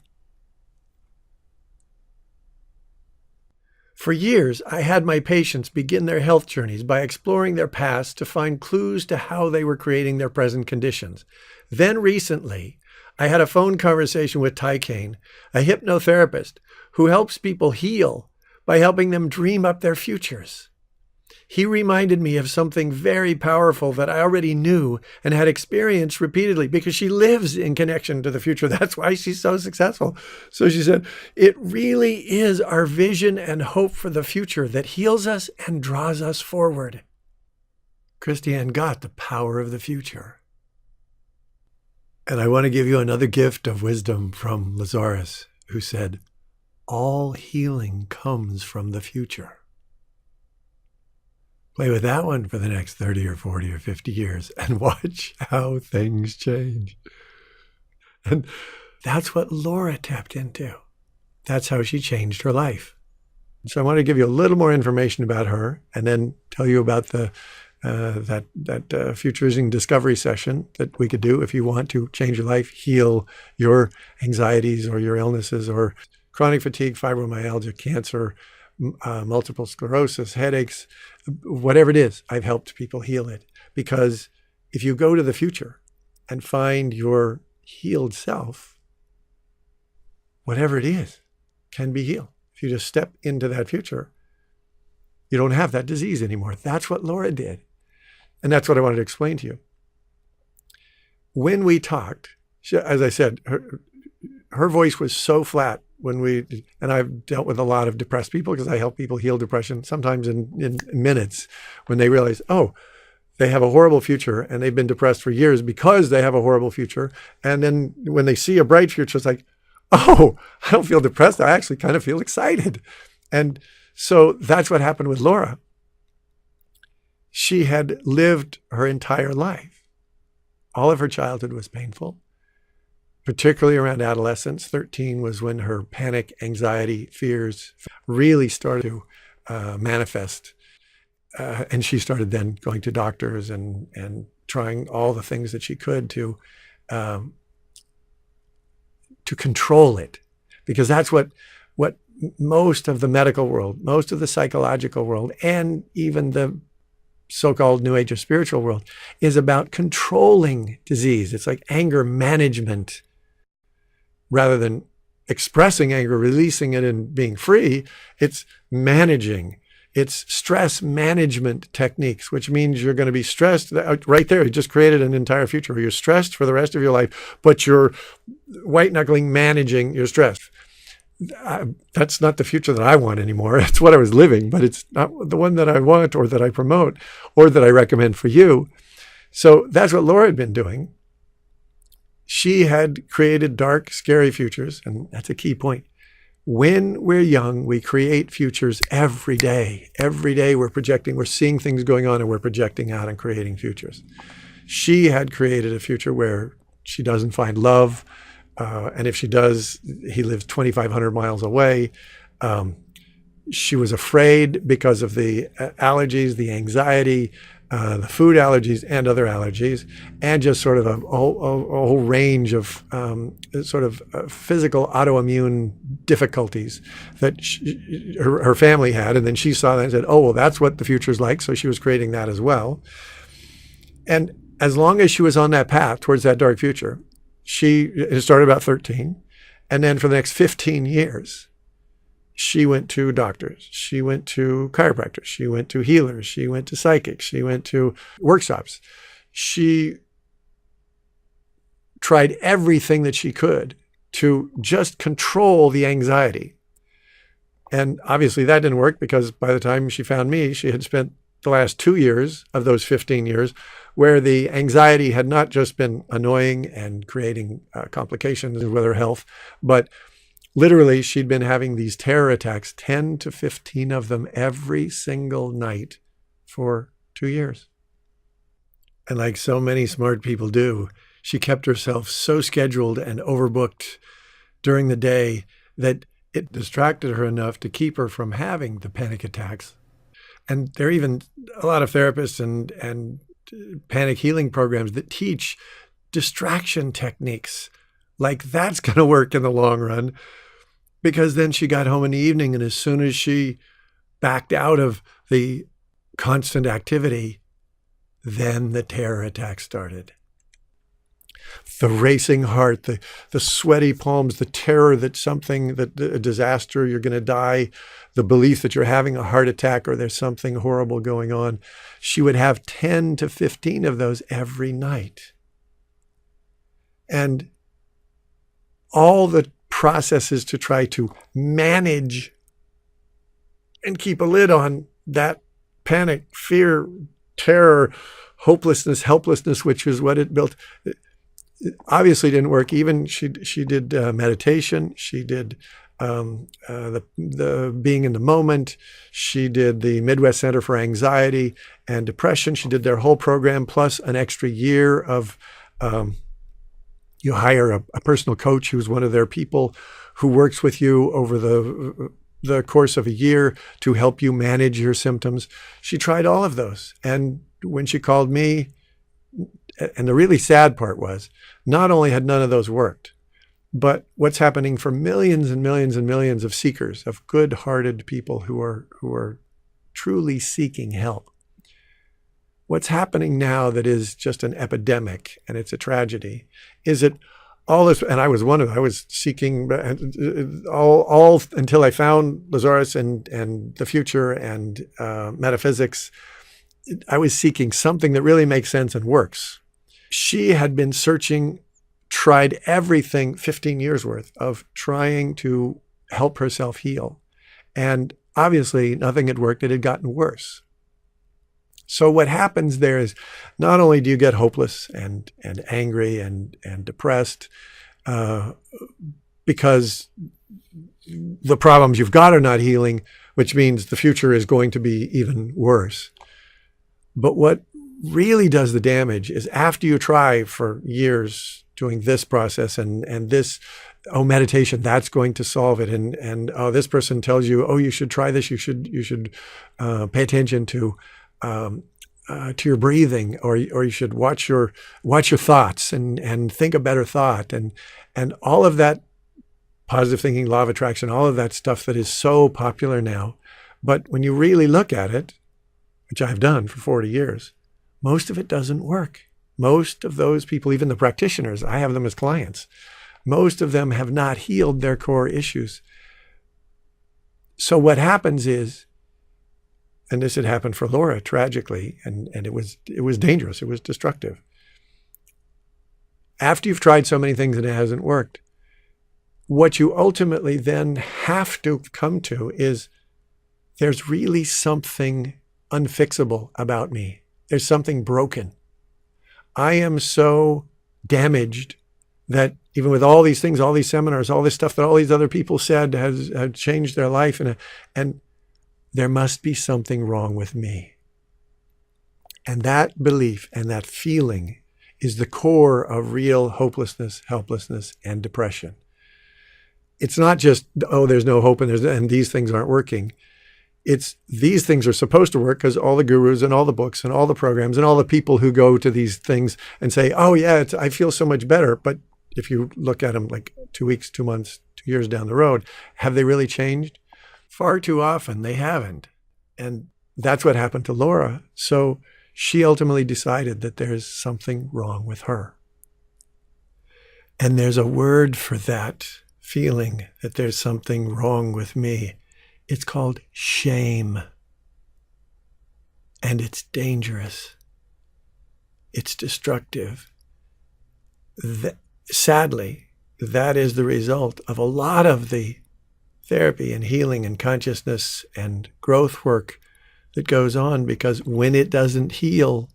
For years, I had my patients begin their health journeys by exploring their past to find clues to how they were creating their present conditions. Then recently, I had a phone conversation with Caine, a hypnotherapist who helps people heal by helping them dream up their futures. He reminded me of something very powerful that I already knew and had experienced repeatedly because she lives in connection to the future. That's why she's so successful. So she said, it really is our vision and hope for the future that heals us and draws us forward. Christiane got the power of the future. And I want to give you another gift of wisdom from Lazarus, who said, all healing comes from the future. Play with that one for the next 30 or 40 or 50 years and watch how things change. And that's what Laura tapped into. That's how she changed her life. So I want to give you a little more information about her and then tell you about the FutureVisioning discovery session that we could do if you want to change your life, heal your anxieties or your illnesses or chronic fatigue, fibromyalgia, cancer, multiple sclerosis, headaches, whatever it is. I've helped people heal it because if you go to the future and find your healed self, whatever it is can be healed. If you just step into that future, you don't have that disease anymore. That's what Laura did. And that's what I wanted to explain to you. When we talked, as I said, her voice was so flat and I've dealt with a lot of depressed people because I help people heal depression sometimes in minutes when they realize, oh, they have a horrible future and they've been depressed for years because they have a horrible future. And then when they see a bright future, it's like, oh, I don't feel depressed. I actually kind of feel excited. And so that's what happened with Laura. She had lived her entire life. All of her childhood was painful, particularly around adolescence. 13 was when her panic, anxiety, fears really started to manifest. And she started then going to doctors and trying all the things that she could to control it. Because that's what most of the medical world, most of the psychological world, and even the so-called New Age or spiritual world is about controlling disease. It's like anger management. Rather than expressing anger, releasing it and being free, it's managing. It's stress management techniques, which means you're going to be stressed. Right there, you just created an entire future where you're stressed for the rest of your life, but you're white-knuckling managing your stress. That's not the future that I want anymore. It's what I was living, but it's not the one that I want or that I promote or that I recommend for you. So that's what Laura had been doing. She had created dark, scary futures, and that's a key point. When we're young, we create futures every day. Every day we're projecting, we're seeing things going on and we're projecting out and creating futures. She had created a future where she doesn't find love, and if she does, he lives 2,500 miles away. She was afraid because of the allergies, the anxiety, the food allergies and other allergies, and just sort of a whole range of physical autoimmune difficulties that her family had. And then she saw that and said, oh, well, that's what the future's like. So she was creating that as well. And as long as she was on that path towards that dark future, it started about 13. And then for the next 15 years, she went to doctors, she went to chiropractors, she went to healers, she went to psychics, she went to workshops. She tried everything that she could to just control the anxiety. And obviously that didn't work, because by the time she found me, she had spent the last 2 years of those 15 years where the anxiety had not just been annoying and creating complications with her health, but literally she'd been having these terror attacks, 10 to 15 of them every single night for 2 years. And like so many smart people do, she kept herself so scheduled and overbooked during the day that it distracted her enough to keep her from having the panic attacks. And there are even a lot of therapists and panic healing programs that teach distraction techniques. Like that's going to work in the long run, because then she got home in the evening, and as soon as she backed out of the constant activity, then the terror attack started. The racing heart, the sweaty palms, the terror that a disaster, you're going to die, the belief that you're having a heart attack or there's something horrible going on. She would have 10 to 15 of those every night. And all the processes to try to manage and keep a lid on that panic, fear, terror, hopelessness, helplessness, which is what it built, obviously didn't work. Even she did meditation. She did the being in the moment. She did the Midwest Center for Anxiety and Depression. She did their whole program, plus an extra year of you hire a personal coach who's one of their people who works with you over the course of a year to help you manage your symptoms. She tried all of those. And when she called me, and the really sad part was, not only had none of those worked, but what's happening for millions and millions and millions of seekers, of good-hearted people who are truly seeking help. What's happening now that is just an epidemic, and it's a tragedy, is that all this, and I was one of them, I was seeking all until I found Lazarus and the future and metaphysics. I was seeking something that really makes sense and works. She had been searching, tried everything, 15 years worth of trying to help herself heal. And obviously nothing had worked. It had gotten worse. So what happens there is, not only do you get hopeless and angry and depressed because the problems you've got are not healing, which means the future is going to be even worse. But what really does the damage is, after you try for years doing this process and this, meditation, that's going to solve it. And this person tells you, you should try this. You should pay attention to your breathing, or you should watch your thoughts and think a better thought, and all of that positive thinking, law of attraction, all of that stuff that is so popular now. But when you really look at it, which I've done for 40 years, most of it doesn't work. Most of those people, even the practitioners, I have them as clients, most of them have not healed their core issues. So what happens is, and this had happened for Laura tragically, and it was dangerous, it was destructive. After you've tried so many things and it hasn't worked, what you ultimately then have to come to is, there's really something unfixable about me. There's something broken. I am so damaged that even with all these things, all these seminars, all this stuff that all these other people said has changed their life, and there must be something wrong with me. And that belief and that feeling is the core of real hopelessness, helplessness, and depression. It's not just, there's no hope and these things aren't working. It's these things are supposed to work because all the gurus and all the books and all the programs and all the people who go to these things and say, I feel so much better. But if you look at them like 2 weeks, 2 months, 2 years down the road, have they really changed? Far too often they haven't. And that's what happened to Laura. So she ultimately decided that there's something wrong with her. And there's a word for that feeling that there's something wrong with me. It's called shame. And it's dangerous. It's destructive. Sadly, that is the result of a lot of the therapy and healing and consciousness and growth work that goes on, because when it doesn't heal,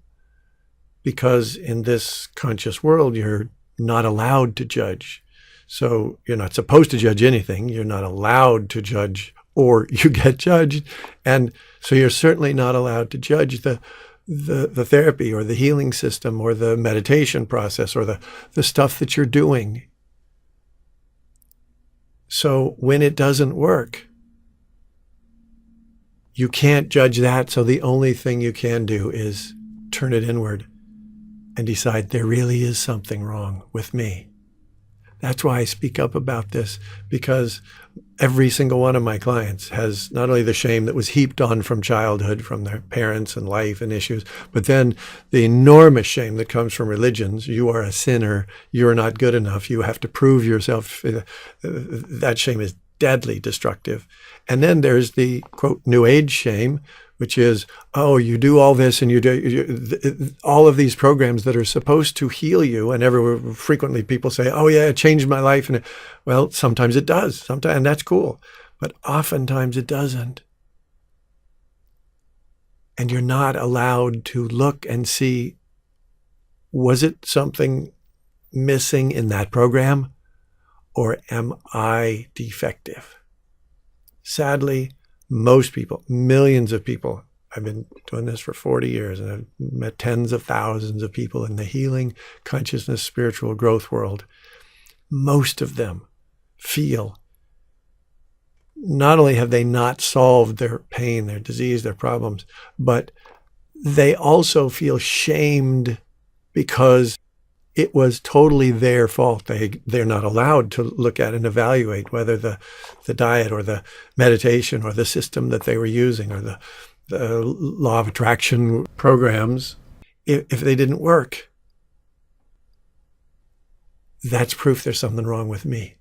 because in this conscious world, you're not allowed to judge. So you're not supposed to judge anything. You're not allowed to judge, or you get judged. And so you're certainly not allowed to judge the therapy or the healing system or the meditation process or the stuff that you're doing. So when it doesn't work, you can't judge that. So the only thing you can do is turn it inward and decide there really is something wrong with me. That's why I speak up about this, because every single one of my clients has not only the shame that was heaped on from childhood, from their parents and life and issues, but then the enormous shame that comes from religions. You are a sinner. You're not good enough. You have to prove yourself. That shame is deadly destructive. And then there's the, quote, New Age shame, which is, oh, you do all this and you do all of these programs that are supposed to heal you. And frequently people say, oh yeah, it changed my life. And well, sometimes it does, and that's cool. But oftentimes it doesn't. And you're not allowed to look and see, was it something missing in that program? Or am I defective? Sadly, most people, millions of people, I've been doing this for 40 years and I've met tens of thousands of people in the healing, consciousness, spiritual growth world. Most of them feel not only have they not solved their pain, their disease, their problems, but they also feel shamed because it was totally their fault. They're not allowed to look at and evaluate whether the diet or the meditation or the system that they were using or the law of attraction programs, if they didn't work, that's proof there's something wrong with me.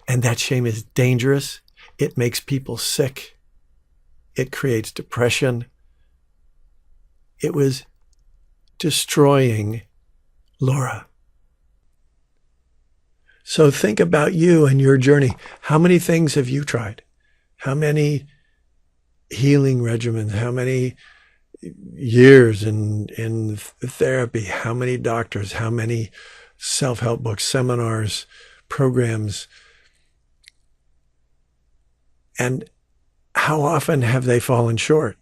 And that shame is dangerous. It makes people sick. It creates depression. It was destroying Laura. So think about you and your journey. How many things have you tried? How many healing regimens? How many years in therapy? How many doctors? How many self-help books, seminars, programs? And how often have they fallen short?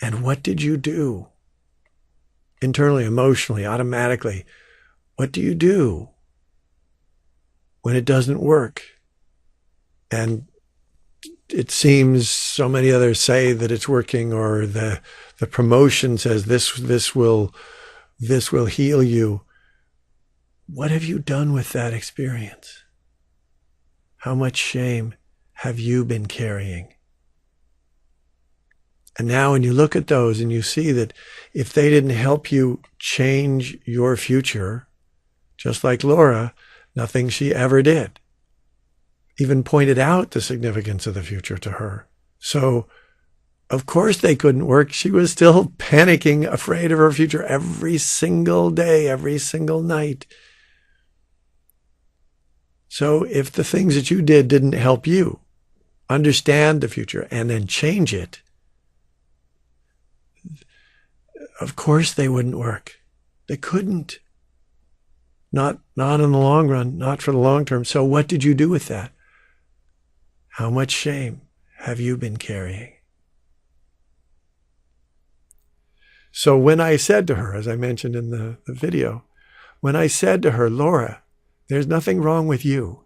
And what did you do? Internally, emotionally, automatically, what do you do when it doesn't work? And it seems so many others say that it's working, or the promotion says this will heal you. What have you done with that experience? How much shame have you been carrying? And now when you look at those and you see that if they didn't help you change your future, just like Laura, nothing she ever did even pointed out the significance of the future to her. So, of course they couldn't work. She was still panicking, afraid of her future every single day, every single night. So if the things that you did didn't help you understand the future and then change it, of course they wouldn't work. They couldn't. Not in the long run, not for the long term. So what did you do with that? How much shame have you been carrying? So when I said to her, as I mentioned in the video, when I said to her, Laura, there's nothing wrong with you.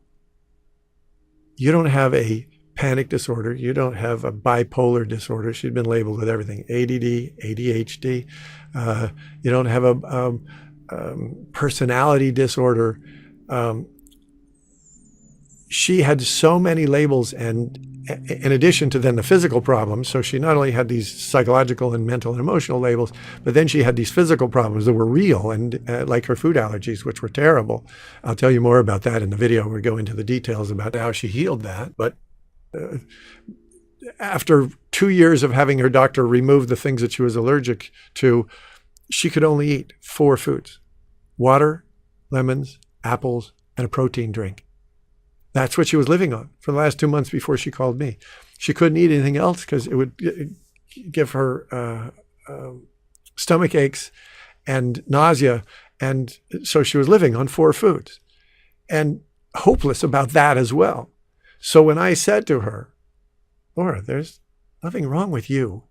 You don't have a panic disorder. You don't have a bipolar disorder. She'd been labeled with everything, ADD, ADHD. You don't have a personality disorder. she had so many labels, and in addition to then the physical problems, so she not only had these psychological and mental and emotional labels, but then she had these physical problems that were real, and like her food allergies, which were terrible. I'll tell you more about that in the video. We'll go into the details about how she healed that. But after 2 years of having her doctor remove the things that she was allergic to, she could only eat 4 foods: water, lemons, apples, and a protein drink. That's what she was living on for the last 2 months before she called me. She couldn't eat anything else because it would give her stomach aches and nausea. And so she was living on 4 foods and hopeless about that as well. So when I said to her, Laura, there's nothing wrong with you.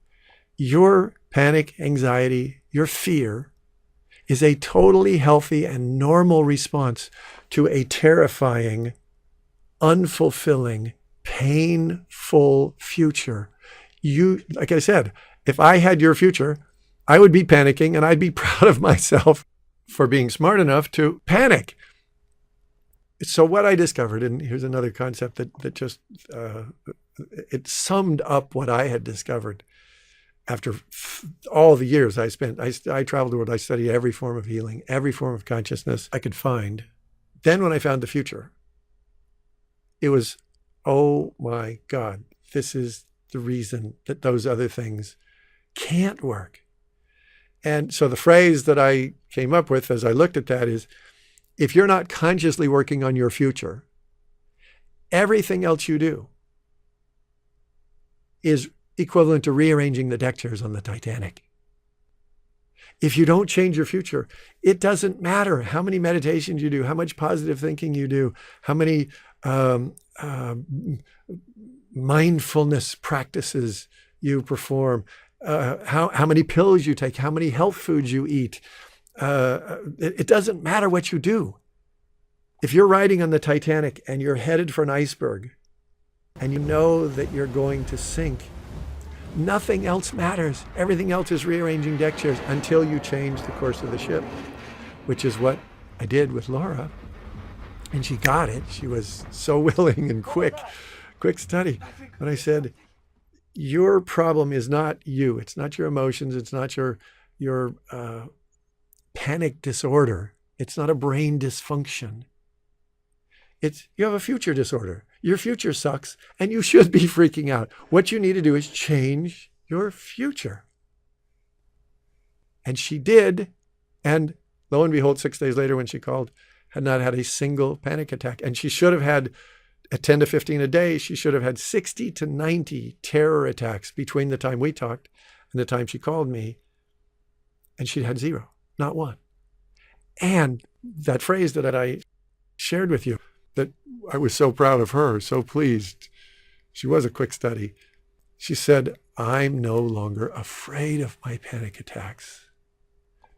Your panic, anxiety, your fear is a totally healthy and normal response to a terrifying, unfulfilling, painful future. You, like I said, if I had your future, I would be panicking, and I'd be proud of myself for being smart enough to panic. So what I discovered, and here's another concept that just, it summed up what I had discovered after all the years I spent. I traveled the world. I studied every form of healing, every form of consciousness I could find. Then when I found the future, it was, oh my God, this is the reason that those other things can't work. And so the phrase that I came up with as I looked at that is, if you're not consciously working on your future, everything else you do is equivalent to rearranging the deck chairs on the Titanic. If you don't change your future, it doesn't matter how many meditations you do, how much positive thinking you do, how many mindfulness practices you perform, how many pills you take, how many health foods you eat. It doesn't matter what you do. If you're riding on the Titanic and you're headed for an iceberg and you know that you're going to sink, nothing else matters. Everything else is rearranging deck chairs until you change the course of the ship, which is what I did with Laura. And she got it. She was so willing and quick study. But I said, your problem is not you. It's not your emotions. It's not your panic disorder. It's not a brain dysfunction. You have a future disorder. Your future sucks, and you should be freaking out. What you need to do is change your future. And she did. And lo and behold, 6 days later when she called, had not had a single panic attack. And she should have had at 10 to 15 a day. She should have had 60 to 90 terror attacks between the time we talked and the time she called me. And she'd had 0, not 1. And that phrase that I shared with you, that I was so proud of her, so pleased. She was a quick study. She said, I'm no longer afraid of my panic attacks.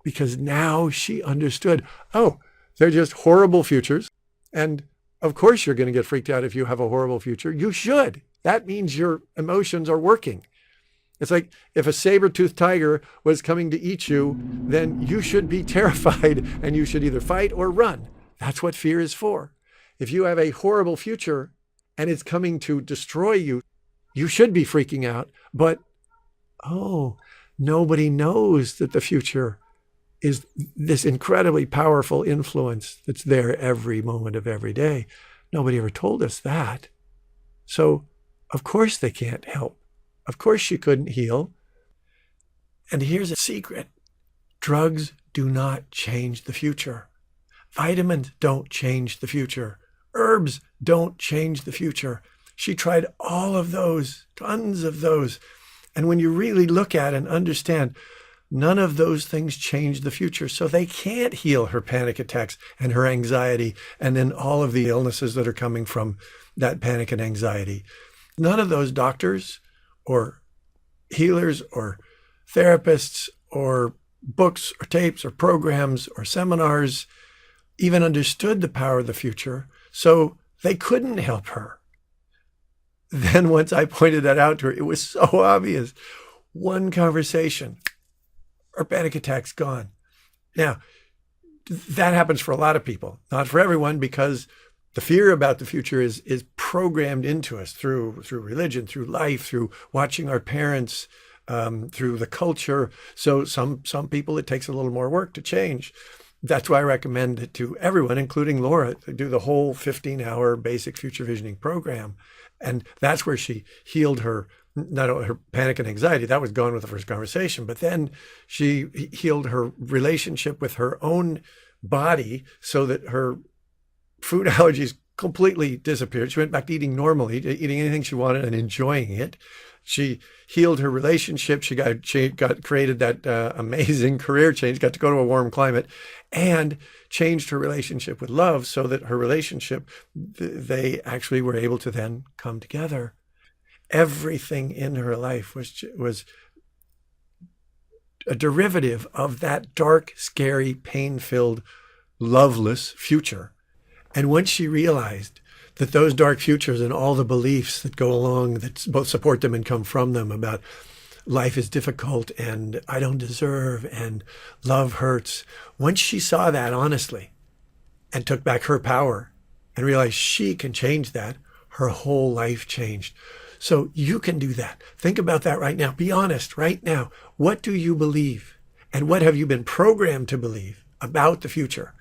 Because now she understood, oh, they're just horrible futures. And of course you're going to get freaked out if you have a horrible future. You should. That means your emotions are working. It's like if a saber-toothed tiger was coming to eat you, then you should be terrified and you should either fight or run. That's what fear is for. If you have a horrible future and it's coming to destroy you, you should be freaking out. But, oh, nobody knows that the future is this incredibly powerful influence that's there every moment of every day. Nobody ever told us that. So, of course they can't help. Of course she couldn't heal. And here's a secret. Drugs do not change the future. Vitamins don't change the future. Herbs don't change the future. She tried all of those, tons of those. And when you really look at and understand, none of those things change the future. So they can't heal her panic attacks and her anxiety and then all of the illnesses that are coming from that panic and anxiety. None of those doctors or healers or therapists or books or tapes or programs or seminars even understood the power of the future. So they couldn't help her. Then once I pointed that out to her, it was so obvious. One conversation, her panic attack's gone. Now, that happens for a lot of people, not for everyone, because The fear about the future is programmed into us through religion, through life, through watching our parents, through the culture. So some people, it takes a little more work to change. That's why I recommend it to everyone, including Laura, to do the whole 15-hour basic future visioning program. And that's where she healed her, not only her panic and anxiety, that was gone with the first conversation, but then she healed her relationship with her own body so that her food allergies completely disappeared. She went back to eating normally, to eating anything she wanted and enjoying it. She healed her relationship. She got created that amazing career change, got to go to a warm climate, and changed her relationship with love so that her relationship, they actually were able to then come together. Everything in her life was a derivative of that dark, scary, pain-filled, loveless future. And once she realized that those dark futures and all the beliefs that go along, that both support them and come from them, about life is difficult and I don't deserve and love hurts, once she saw that honestly and took back her power and realized she can change that, her whole life changed. So you can do that. Think about that right now. Be honest right now. What do you believe? And what have you been programmed to believe about the future?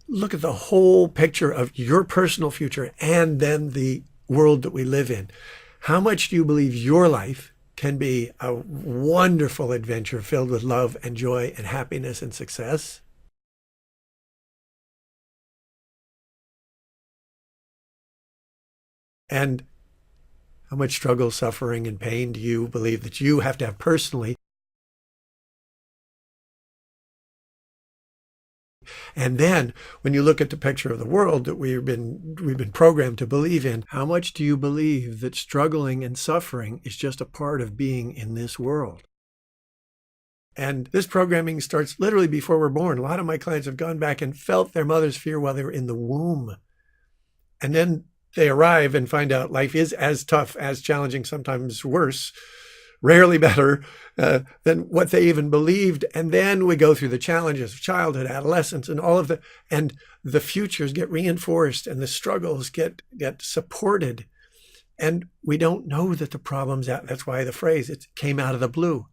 Look at the whole picture of your personal future and then the world that we live in. How much do you believe your life can be a wonderful adventure filled with love and joy and happiness and success? And how much struggle, suffering, and pain do you believe that you have to have personally? And then when you look at the picture of the world that we've been programmed to believe in, how much do you believe that struggling and suffering is just a part of being in this world? And this programming starts literally before we're born. A lot of my clients have gone back and felt their mother's fear while they were in the womb. And then they arrive and find out life is as tough, as challenging, sometimes worse, rarely better than what they even believed. And then we go through the challenges of childhood, adolescence, and all of and the futures get reinforced and the struggles get supported. And we don't know that the problems, that's why the phrase, it came out of the blue,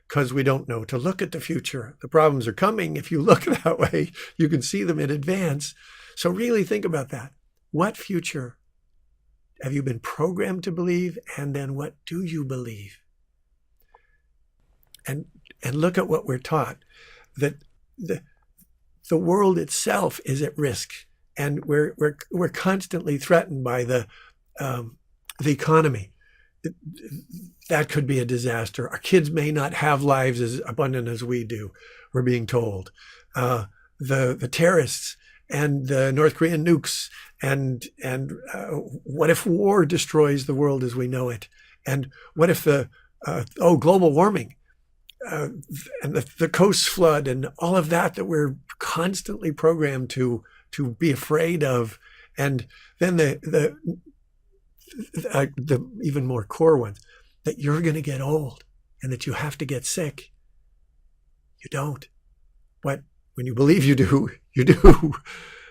because we don't know to look at the future. The problems are coming. If you look that way, you can see them in advance. So really think about that. What future have you been programmed to believe? And then what do you believe? And look at what we're taught, that the world itself is at risk, and we're constantly threatened by the economy. That could be a disaster. Our kids may not have lives as abundant as we do, we're being told. The terrorists and the North Korean nukes, and what if war destroys the world as we know it? And what if global warming? And the coast flood and all of that we're constantly programmed to be afraid of. And then the even more core ones, that you're going to get old and that you have to get sick. You don't. But when you believe you do, you do.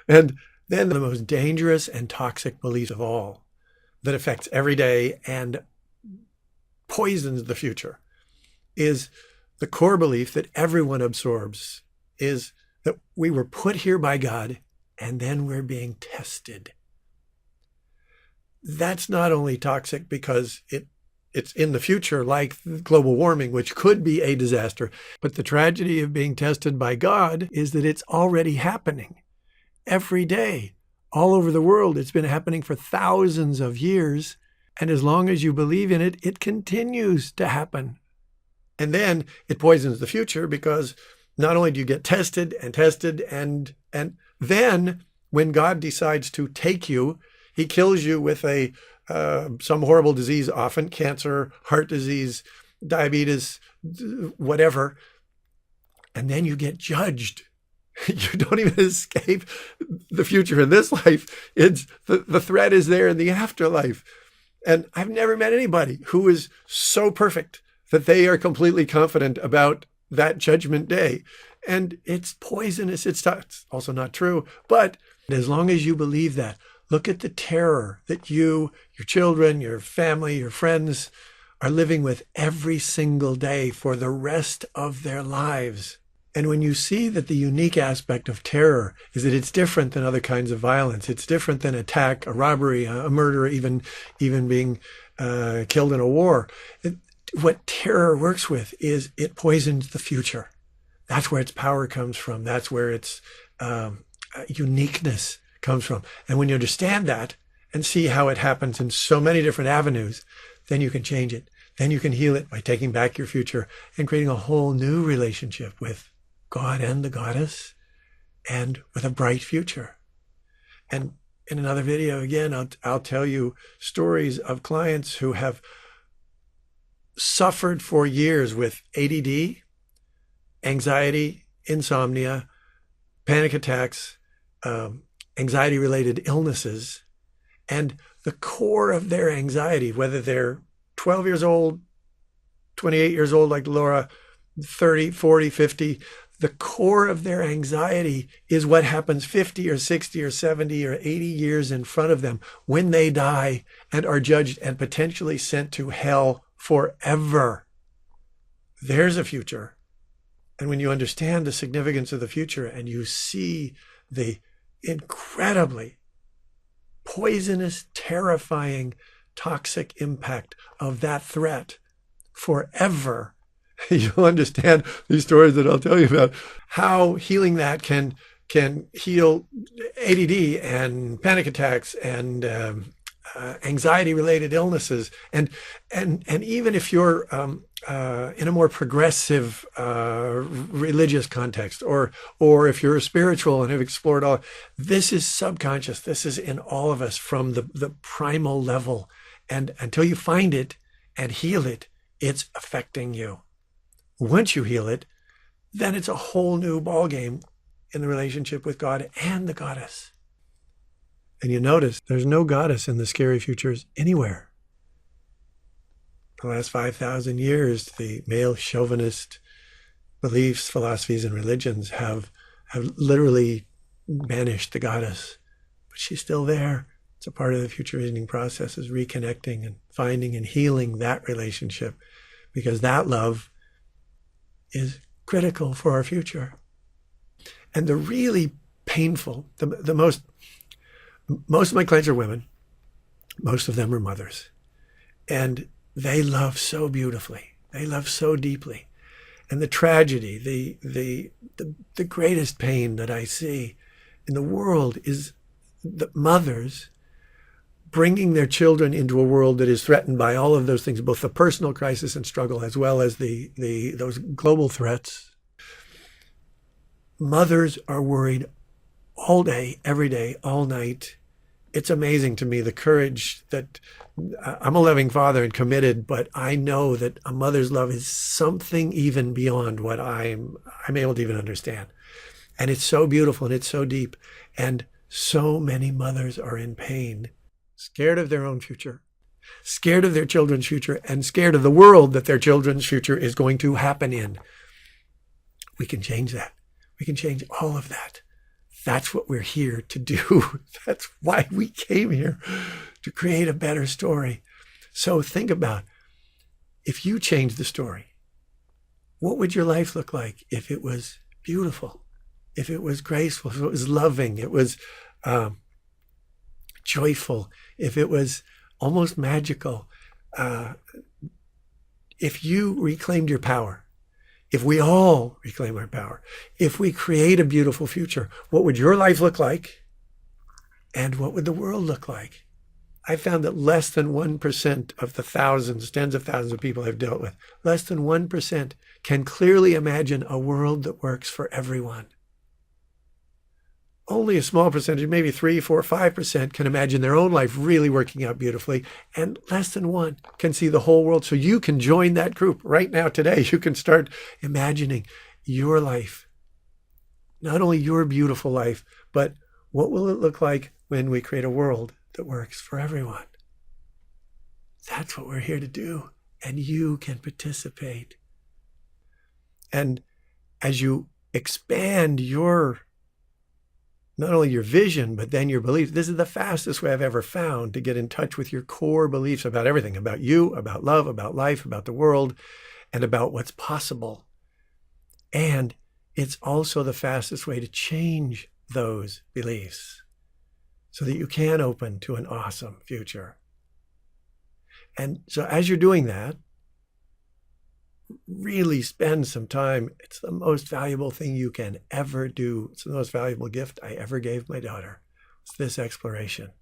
And then the most dangerous and toxic belief of all that affects every day and poisons the future is the core belief that everyone absorbs, is that we were put here by God and then we're being tested. That's not only toxic because it's in the future, like global warming, which could be a disaster, but the tragedy of being tested by God is that it's already happening every day all over the world. It's been happening for thousands of years. And as long as you believe in it, it continues to happen. And then it poisons the future, because not only do you get tested, and then when God decides to take you, he kills you with some horrible disease, often cancer, heart disease, diabetes, whatever. And then you get judged. You don't even escape the future in this life. It's the threat is there in the afterlife. And I've never met anybody who is so perfect that they are completely confident about that judgment day. and it's poisonous. It's also not true. But as long as you believe that, look at the terror that you, your children, your family, your friends are living with every single day for the rest of their lives. And when you see that the unique aspect of terror is that it's different than other kinds of violence, it's different than attack, a robbery, a murder, even being killed in a war. What terror works with is it poisons the future. That's where its power comes from. That's where its uniqueness comes from. And when you understand that and see how it happens in so many different avenues, then you can change it. Then you can heal it by taking back your future and creating a whole new relationship with God and the goddess, and with a bright future. And in another video, again, I'll tell you stories of clients who have suffered for years with ADD, anxiety, insomnia, panic attacks, anxiety-related illnesses, and the core of their anxiety, whether they're 12 years old, 28 years old like Laura, 30, 40, 50, the core of their anxiety is what happens 50 or 60 or 70 or 80 years in front of them when they die and are judged and potentially sent to hell forever. There's a future. And when you understand the significance of the future and you see the incredibly poisonous, terrifying, toxic impact of that threat forever, you'll understand these stories that I'll tell you about, how healing that can heal ADD and panic attacks and anxiety-related illnesses, and even if you're in a more progressive religious context, or if you're spiritual and have explored all, this is subconscious. This is in all of us from the primal level, and until you find it and heal it, it's affecting you. Once you heal it, then it's a whole new ballgame in the relationship with God and the goddess. And you notice there's no goddess in the scary futures anywhere. For the last 5,000 years, the male chauvinist beliefs, philosophies, and religions have literally banished the goddess. But she's still there. It's a part of the FutureVisioning process, is reconnecting and finding and healing that relationship, because that love is critical for our future. And the really painful, most of my clients are women. Most of them are mothers. And they love so beautifully. They love so deeply. And the tragedy, the greatest pain that I see in the world is the mothers bringing their children into a world that is threatened by all of those things, both the personal crisis and struggle, as well as those global threats. Mothers are worried all day, every day, all night. It's amazing to me the courage that I'm a loving father and committed, but I know that a mother's love is something even beyond what I'm able to even understand. And it's so beautiful and it's so deep. And so many mothers are in pain, scared of their own future, scared of their children's future, and scared of the world that their children's future is going to happen in. We can change that. We can change all of that. That's what we're here to do. That's why we came here, to create a better story. So think about, if you change the story, what would your life look like if it was beautiful, if it was graceful, if it was loving, it was joyful, if it was almost magical? If you reclaimed your power, if we all reclaim our power, if we create a beautiful future, what would your life look like? And what would the world look like? I found that less than 1% of the thousands, tens of thousands of people I've dealt with, less than 1% can clearly imagine a world that works for everyone. Only a small percentage, maybe 3, 4, 5% can imagine their own life really working out beautifully, and less than 1 can see the whole world. So you can join that group right now today. You can start imagining your life, not only your beautiful life, but what will it look like when we create a world that works for everyone? That's what we're here to do, and you can participate. And as you expand not only your vision, but then your beliefs. This is the fastest way I've ever found to get in touch with your core beliefs about everything, about you, about love, about life, about the world, and about what's possible. And it's also the fastest way to change those beliefs so that you can open to an awesome future. And so as you're doing that, really spend some time. It's the most valuable thing you can ever do. It's the most valuable gift I ever gave my daughter. It's this exploration.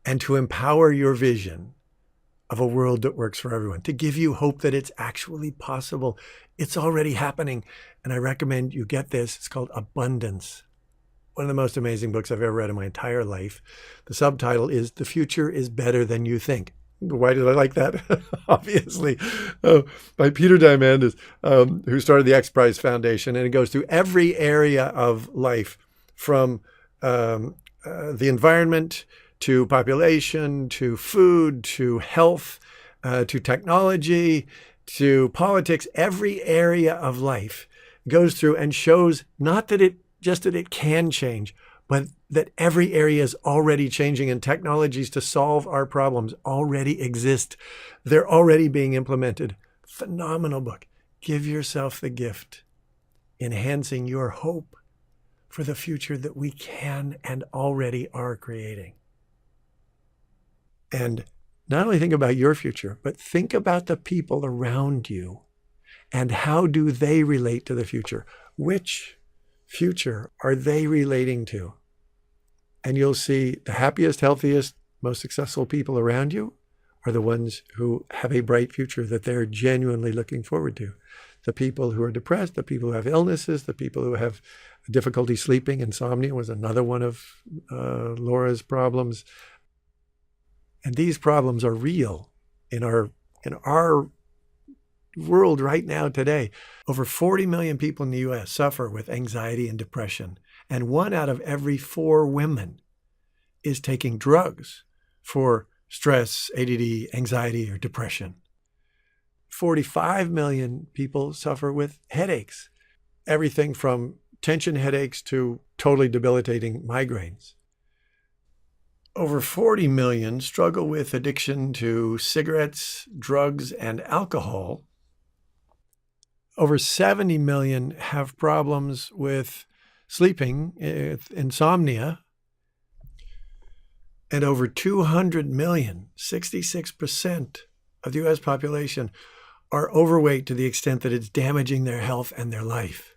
And to empower your vision of a world that works for everyone, to give you hope that it's actually possible. It's already happening. And I recommend you get this. It's called Abundance. One of the most amazing books I've ever read in my entire life. The subtitle is The Future is Better Than You Think. Why did I like that? Obviously, by Peter Diamandis, who started the X Prize Foundation. And it goes through every area of life, from the environment to population, to food, to health, to technology, to politics. Every area of life goes through and shows not that it can change, but that every area is already changing, and technologies to solve our problems already exist. They're already being implemented. Phenomenal book. Give yourself the gift, enhancing your hope for the future that we can and already are creating. And not only think about your future, but think about the people around you and how do they relate to the future? Which future are they relating to? And you'll see the happiest, healthiest, most successful people around you are the ones who have a bright future that they're genuinely looking forward to. The people who are depressed, the people who have illnesses, the people who have difficulty sleeping, insomnia was another one of Laura's problems. And these problems are real in our world right now today. Over 40 million people in the US suffer with anxiety and depression. And 1 out of every 4 women is taking drugs for stress, ADD, anxiety, or depression. 45 million people suffer with headaches, everything from tension headaches to totally debilitating migraines. Over 40 million struggle with addiction to cigarettes, drugs, and alcohol. Over 70 million have problems with sleeping, insomnia, and over 200 million, 66% of the US population, are overweight to the extent that it's damaging their health and their life.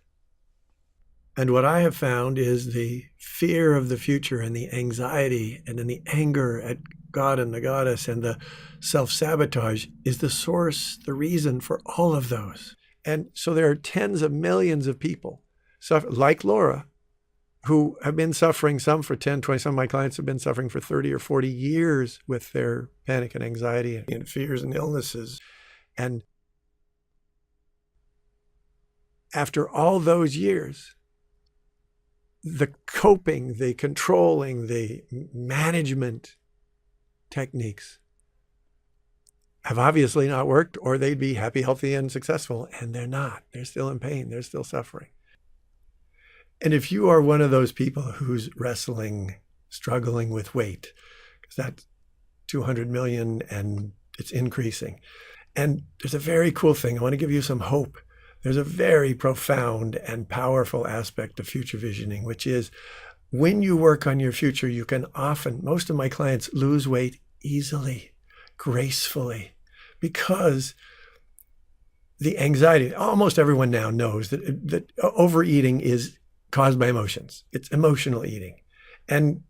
And what I have found is the fear of the future and the anxiety and then the anger at God and the goddess and the self-sabotage is the source, the reason for all of those. And so there are tens of millions of people, like Laura, who have been suffering, some for 10, 20, some of my clients have been suffering for 30 or 40 years with their panic and anxiety and fears and illnesses. And after all those years, the coping, the controlling, the management techniques have obviously not worked, or they'd be happy, healthy, and successful. And they're not. They're still in pain. They're still suffering. And if you are one of those people who's wrestling, struggling with weight, because that's 200 million and it's increasing. And there's a very cool thing. I want to give you some hope. There's a very profound and powerful aspect of future visioning, which is when you work on your future, you can often, most of my clients lose weight easily, gracefully, because the anxiety, almost everyone now knows that overeating is caused by emotions. It's emotional eating. And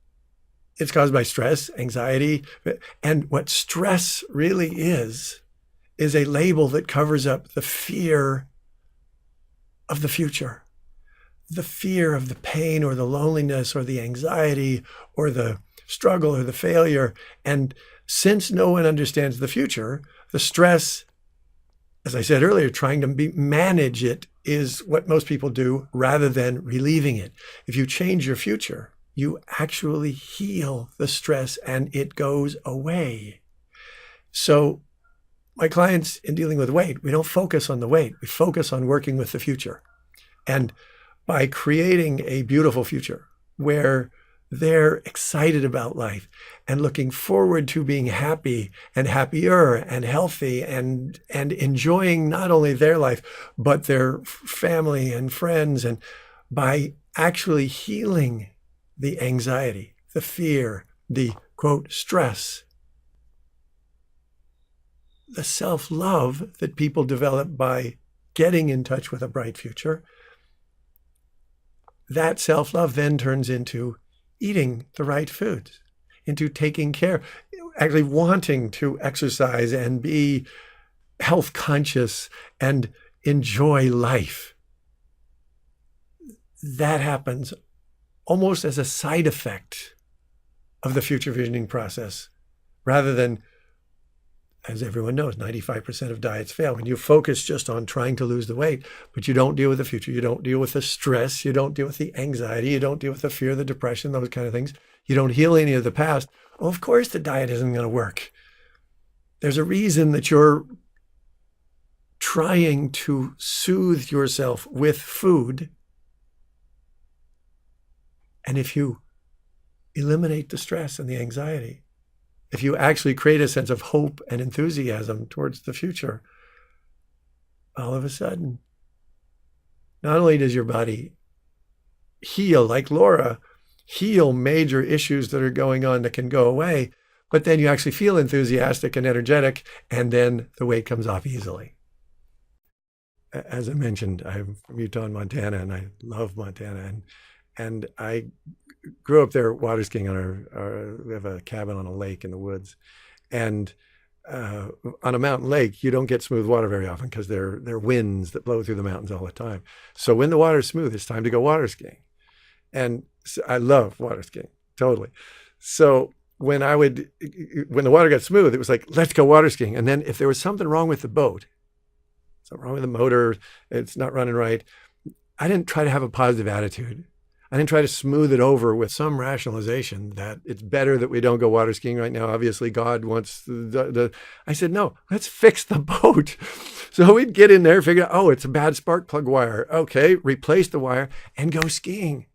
it's caused by stress, anxiety. And what stress really is a label that covers up the fear of the future, the fear of the pain or the loneliness or the anxiety or the struggle or the failure. And since no one understands the future, the stress, as I said earlier, trying to manage it is what most people do rather than relieving it. If you change your future, you actually heal the stress and it goes away. So my clients in dealing with weight, we don't focus on the weight. We focus on working with the future. And by creating a beautiful future where they're excited about life and looking forward to being happy and happier and healthy and enjoying not only their life, but their family and friends. And by actually healing the anxiety, the fear, the quote, stress, the self-love that people develop by getting in touch with a bright future, that self-love then turns into eating the right foods, into taking care, actually wanting to exercise and be health conscious and enjoy life. That happens almost as a side effect of the future visioning process, rather than, as everyone knows, 95% of diets fail. When you focus just on trying to lose the weight, but you don't deal with the future, you don't deal with the stress, you don't deal with the anxiety, you don't deal with the fear, the depression, those kind of things, you don't heal any of the past, well, of course the diet isn't going to work. There's a reason that you're trying to soothe yourself with food. And if you eliminate the stress and the anxiety, if you actually create a sense of hope and enthusiasm towards the future, all of a sudden, not only does your body heal, like Laura, heal major issues that are going on that can go away, but then you actually feel enthusiastic and energetic, and then the weight comes off easily. As I mentioned, I'm from Utah and Montana, and I love Montana, and I grew up there water skiing on we have a cabin on a lake in the woods, and on a mountain lake, you don't get smooth water very often because there are winds that blow through the mountains all the time. So when the water's smooth, it's time to go water skiing. And so I love water skiing, totally. So when the water got smooth, it was like, let's go water skiing. And then if there was something wrong with the boat, something wrong with the motor, it's not running right, I didn't try to have a positive attitude. I didn't try to smooth it over with some rationalization that it's better that we don't go water skiing right now. Obviously, God wants I said, no, let's fix the boat. So we'd get in there, figure out, oh, it's a bad spark plug wire. Okay, replace the wire and go skiing.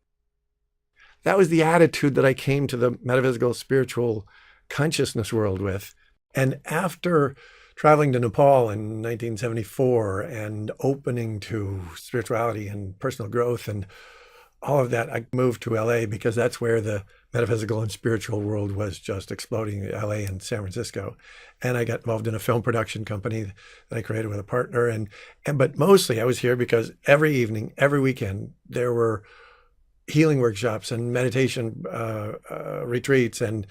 That was the attitude that I came to the metaphysical, spiritual consciousness world with. And after traveling to Nepal in 1974 and opening to spirituality and personal growth and all of that, I moved to LA because that's where the metaphysical and spiritual world was just exploding, LA and San Francisco. And I got involved in a film production company that I created with a partner. But mostly I was here because every evening, every weekend, there were healing workshops and meditation retreats and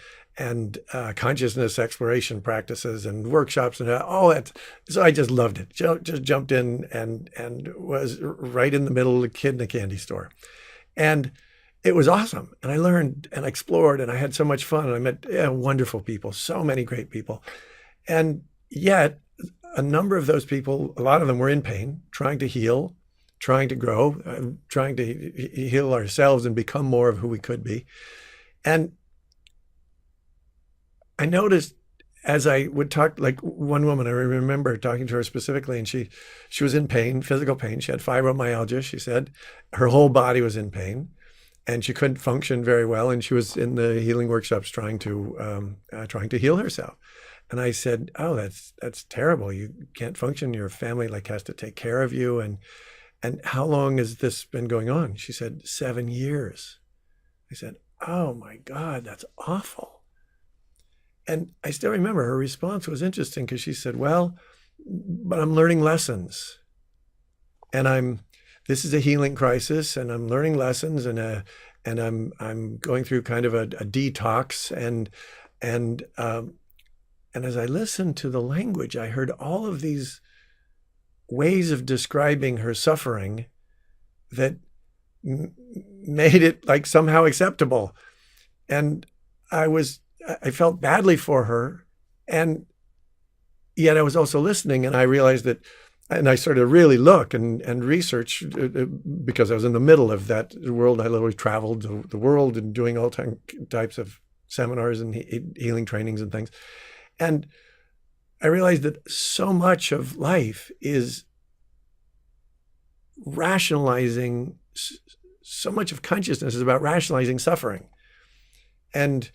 consciousness exploration practices and workshops and all that. So I just loved it. Just jumped in and was right in the middle of the kid in a candy store. And it was awesome. And I learned and explored and I had so much fun. And I met wonderful people, so many great people. And yet a number of those people, a lot of them were in pain, trying to heal, trying to grow, trying to heal ourselves and become more of who we could be. And I noticed as I would talk, like one woman, I remember talking to her specifically, and she was in pain, physical pain. She had fibromyalgia, she said. Her whole body was in pain, and she couldn't function very well. And she was in the healing workshops trying to heal herself. And I said, "Oh, that's terrible. You can't function. Your family has to take care of you. And how long has this been going on?" She said, 7 years. I said, "Oh my God, that's awful." And I still remember her response was interesting because she said, "Well, but I'm learning lessons, and this is a healing crisis, and I'm learning lessons, and I'm going through kind of a detox, and as I listened to the language, I heard all of these ways of describing her suffering that made it like somehow acceptable, and I felt badly for her, and yet I was also listening, and I realized that, and I started to really look and research because I was in the middle of that world. I literally traveled the world and doing all types of seminars and healing trainings and things. And I realized that so much of life is rationalizing. So much of consciousness is about rationalizing suffering and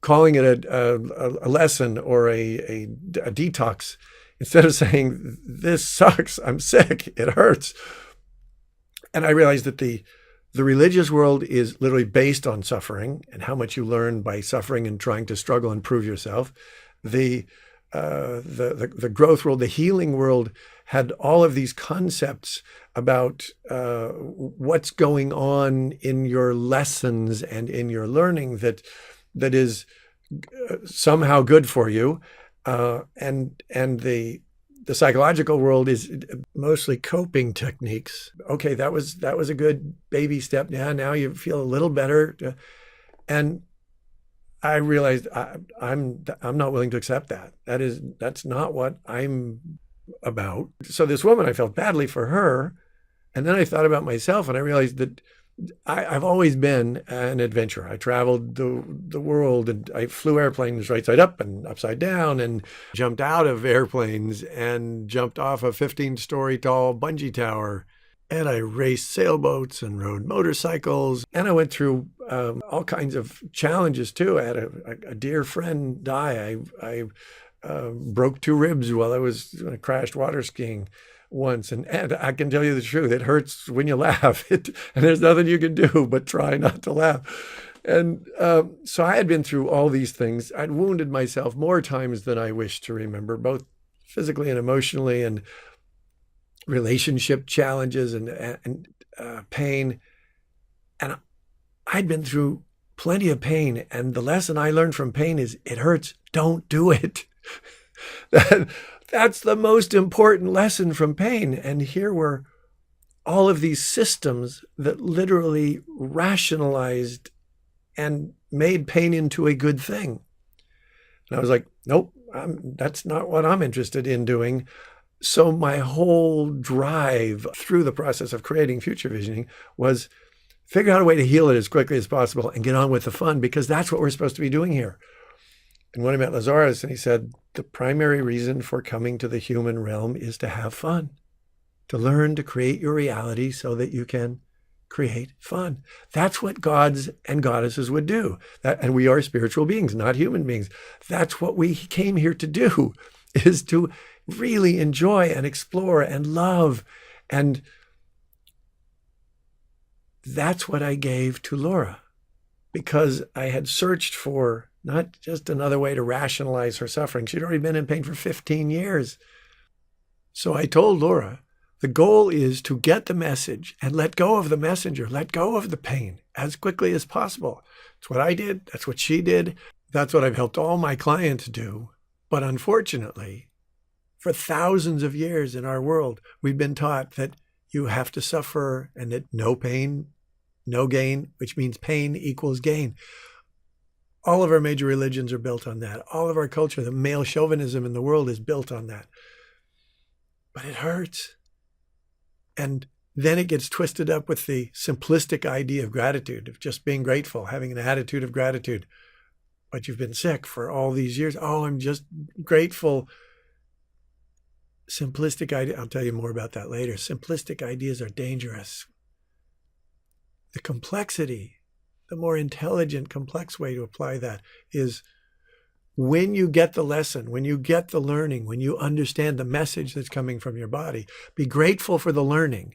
calling it a lesson or a detox, instead of saying, this sucks, I'm sick, it hurts. And I realized that the religious world is literally based on suffering and how much you learn by suffering and trying to struggle and prove yourself. The growth world, the healing world, had all of these concepts about what's going on in your lessons and in your learning that is somehow good for you, and the psychological world is mostly coping techniques. Okay, that was a good baby step. Yeah, now you feel a little better, and I realized I'm not willing to accept that. That's not what I'm about. So this woman, I felt badly for her, and then I thought about myself, and I realized that I've always been an adventurer. I traveled the world, and I flew airplanes right side up and upside down, and jumped out of airplanes and jumped off a 15-story tall bungee tower. And I raced sailboats and rode motorcycles. And I went through all kinds of challenges too. I had a dear friend die. I broke 2 ribs while I crashed water skiing once. And I can tell you the truth, it hurts when you laugh. And there's nothing you can do but try not to laugh. And so I had been through all these things. I'd wounded myself more times than I wish to remember, both physically and emotionally, and relationship challenges and pain. And I'd been through plenty of pain. And the lesson I learned from pain is, it hurts, don't do it. That's the most important lesson from pain. And here were all of these systems that literally rationalized and made pain into a good thing. And I was like, nope, that's not what I'm interested in doing. So my whole drive through the process of creating FutureVisioning was figure out a way to heal it as quickly as possible and get on with the fun, because that's what we're supposed to be doing here. And when I met Lazarus, and he said, the primary reason for coming to the human realm is to have fun, to learn to create your reality so that you can create fun. That's what gods and goddesses would do. And we are spiritual beings, not human beings. That's what we came here to do, is to really enjoy and explore and love. And that's what I gave to Laura, because I had searched for not just another way to rationalize her suffering. She'd already been in pain for 15 years. So I told Laura, the goal is to get the message and let go of the messenger, let go of the pain as quickly as possible. That's what I did. That's what she did. That's what I've helped all my clients do. But unfortunately, for thousands of years in our world, we've been taught that you have to suffer and that no pain, no gain, which means pain equals gain. All of our major religions are built on that. All of our culture, the male chauvinism in the world, is built on that. But it hurts. And then it gets twisted up with the simplistic idea of gratitude, of just being grateful, having an attitude of gratitude. But you've been sick for all these years. Oh, I'm just grateful. Simplistic idea. I'll tell you more about that later. Simplistic ideas are dangerous. The complexity, the more intelligent, complex way to apply that is when you get the lesson, when you get the learning, when you understand the message that's coming from your body, be grateful for the learning,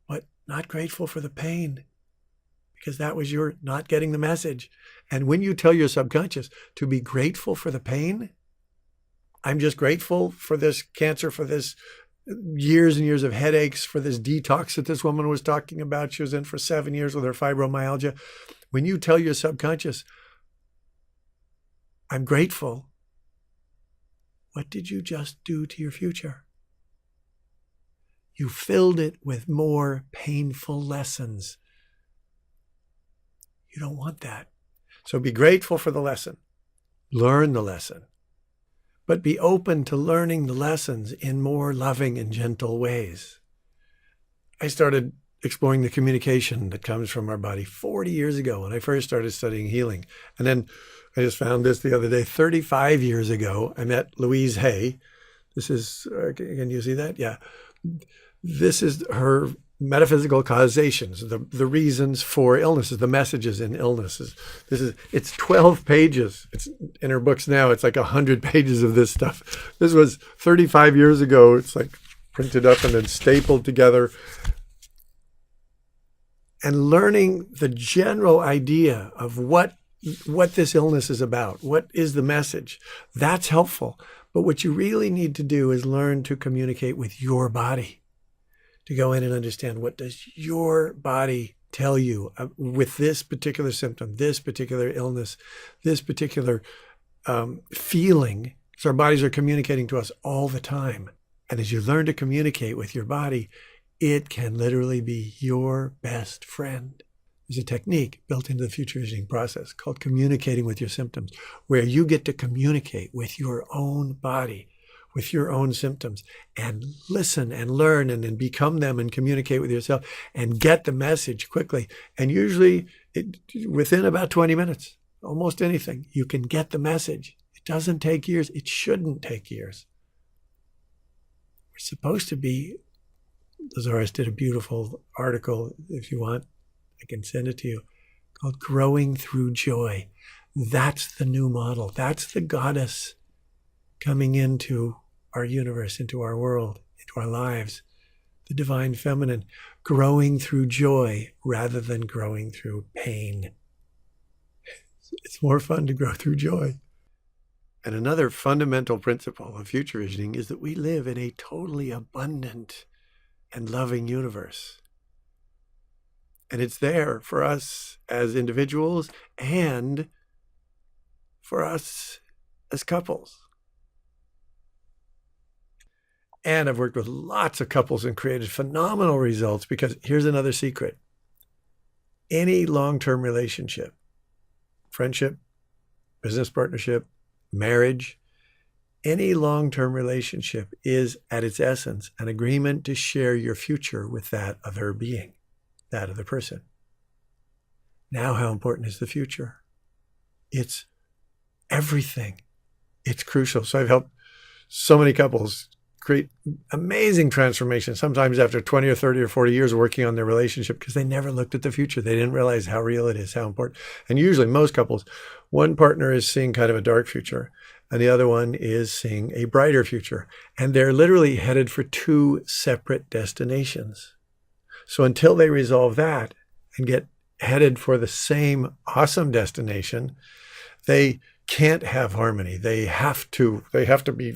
but not grateful for the pain, because that was your not getting the message. And when you tell your subconscious to be grateful for the pain, I'm just grateful for this cancer, for this years and years of headaches, for this detox that this woman was talking about. She was in for 7 years with her fibromyalgia. When you tell your subconscious, I'm grateful, what did you just do to your future? You filled it with more painful lessons. You don't want that. So be grateful for the lesson. Learn the lesson. But be open to learning the lessons in more loving and gentle ways. I started exploring the communication that comes from our body 40 years ago when I first started studying healing. And then I just found this the other day. 35 years ago, I met Louise Hay. This is, can you see that? Yeah. This is her metaphysical causations, the reasons for illnesses, the messages in illnesses. It's 12 pages. It's in her books now. It's like 100 pages of this stuff. This was 35 years ago. It's like printed up and then stapled together. And learning the general idea of what this illness is about, what is the message, that's helpful. But what you really need to do is learn to communicate with your body, to go in and understand what does your body tell you with this particular symptom, this particular illness, this particular feeling. So our bodies are communicating to us all the time. And as you learn to communicate with your body, it can literally be your best friend. There's a technique built into the FutureVisioning process called communicating with your symptoms, where you get to communicate with your own body, with your own symptoms, and listen and learn and then become them and communicate with yourself and get the message quickly. And usually within about 20 minutes, almost anything, you can get the message. It doesn't take years. It shouldn't take years. We're supposed to be, Lazarus did a beautiful article, if you want, I can send it to you, called Growing Through Joy. That's the new model. That's the goddess coming into our universe, into our world, into our lives. The divine feminine, growing through joy rather than growing through pain. It's more fun to grow through joy. And another fundamental principle of future visioning is that we live in a totally abundant and loving universe. And it's there for us as individuals and for us as couples. And I've worked with lots of couples and created phenomenal results, because here's another secret. Any long-term relationship, friendship, business partnership, marriage, any long-term relationship is at its essence an agreement to share your future with that other being, that other person. Now, how important is the future? It's everything. It's crucial. So I've helped so many couples create amazing transformation, sometimes after 20 or 30 or 40 years of working on their relationship, because they never looked at the future. They didn't realize how real it is, how important. And usually most couples, one partner is seeing kind of a dark future and the other one is seeing a brighter future. And they're literally headed for two separate destinations. So until they resolve that and get headed for the same awesome destination, they can't have harmony. They have to be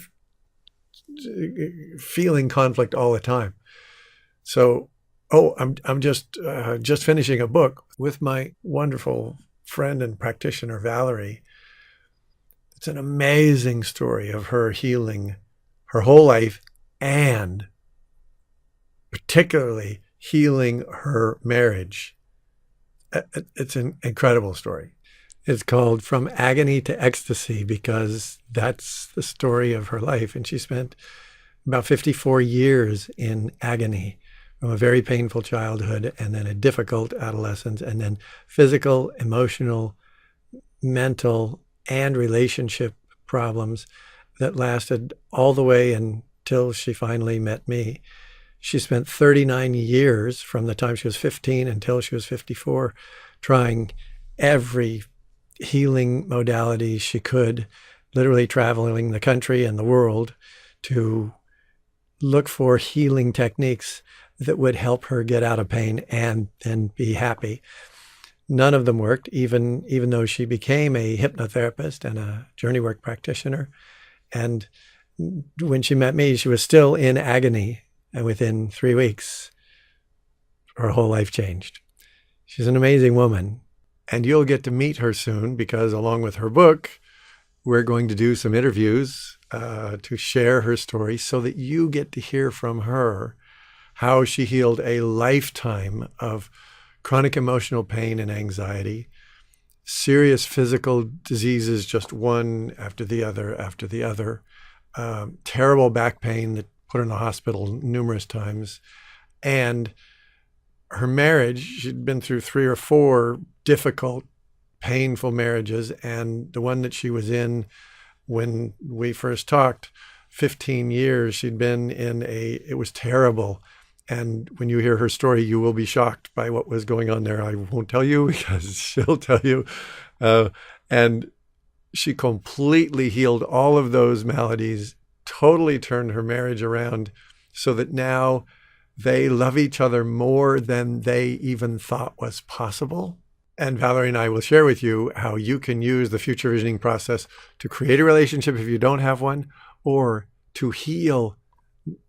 feeling conflict all the time. So, I'm just finishing a book with my wonderful friend and practitioner, Valerie. It's an amazing story of her healing her whole life and particularly healing her marriage. It's an incredible story. It's called From Agony to Ecstasy, because that's the story of her life. And she spent about 54 years in agony, from a very painful childhood and then a difficult adolescence, and then physical, emotional, mental, and relationship problems that lasted all the way until she finally met me. She spent 39 years from the time she was 15 until she was 54 trying every healing modality she could, literally traveling the country and the world to look for healing techniques that would help her get out of pain and then be happy. None of them worked, even though she became a hypnotherapist and a journey work practitioner. And when she met me, she was still in agony. And within 3 weeks, her whole life changed. She's an amazing woman. And you'll get to meet her soon, because along with her book, we're going to do some interviews to share her story so that you get to hear from her how she healed a lifetime of chronic emotional pain and anxiety, serious physical diseases, just one after the other, terrible back pain that put her in the hospital numerous times. And her marriage, she'd been through 3 or 4 difficult, painful marriages. And the one that she was in when we first talked, 15 years, she'd been in it was terrible. And when you hear her story, you will be shocked by what was going on there. I won't tell you because she'll tell you. And she completely healed all of those maladies, totally turned her marriage around so that now they love each other more than they even thought was possible. And Valerie and I will share with you how you can use the future visioning process to create a relationship if you don't have one, or to heal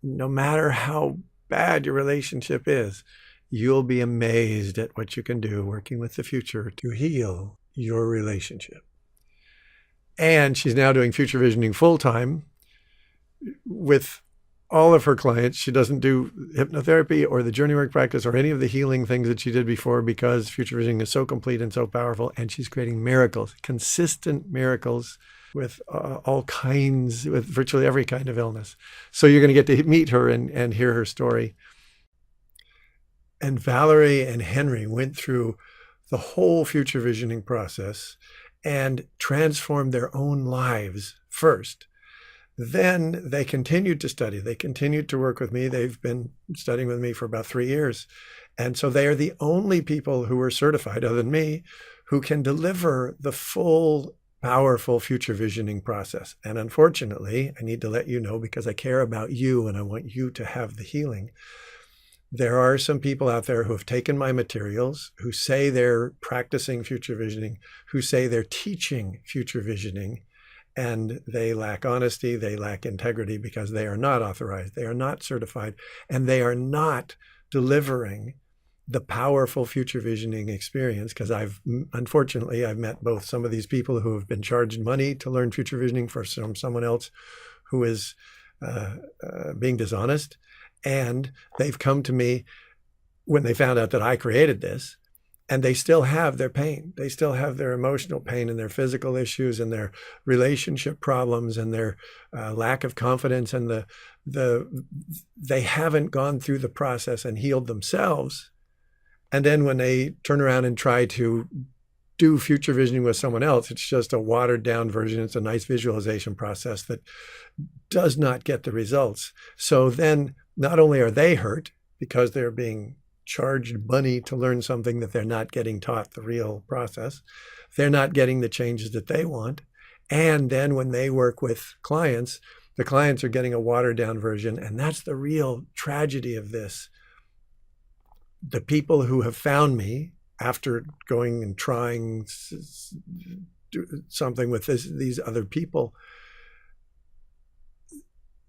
no matter how bad your relationship is. You'll be amazed at what you can do working with the future to heal your relationship. And she's now doing future visioning full-time with all of her clients. She doesn't do hypnotherapy or the journey work practice or any of the healing things that she did before, because future visioning is so complete and so powerful. And she's creating miracles, consistent miracles with all kinds, with virtually every kind of illness. So you're going to get to meet her and hear her story. And Valerie and Henry went through the whole future visioning process and transformed their own lives first. Then they continued to study. They continued to work with me. They've been studying with me for about 3 years. And so they are the only people who are certified, other than me, who can deliver the full, powerful future visioning process. And unfortunately, I need to let you know, because I care about you and I want you to have the healing. There are some people out there who have taken my materials, who say they're practicing future visioning, who say they're teaching future visioning, and they lack honesty, they lack integrity, because they are not authorized, they are not certified, and they are not delivering the powerful future visioning experience. Because unfortunately, I've met both some of these people who have been charged money to learn future visioning from someone else who is being dishonest. And they've come to me when they found out that I created this, and they still have their pain. They still have their emotional pain and their physical issues and their relationship problems and their lack of confidence. And they haven't gone through the process and healed themselves. And then when they turn around and try to do future visioning with someone else, it's just a watered down version. It's a nice visualization process that does not get the results. So then not only are they hurt because they're being charged money to learn something that they're not getting taught the real process, they're not getting the changes that they want. And then when they work with clients, the clients are getting a watered down version. And that's the real tragedy of this. The people who have found me after going and trying something with these other people,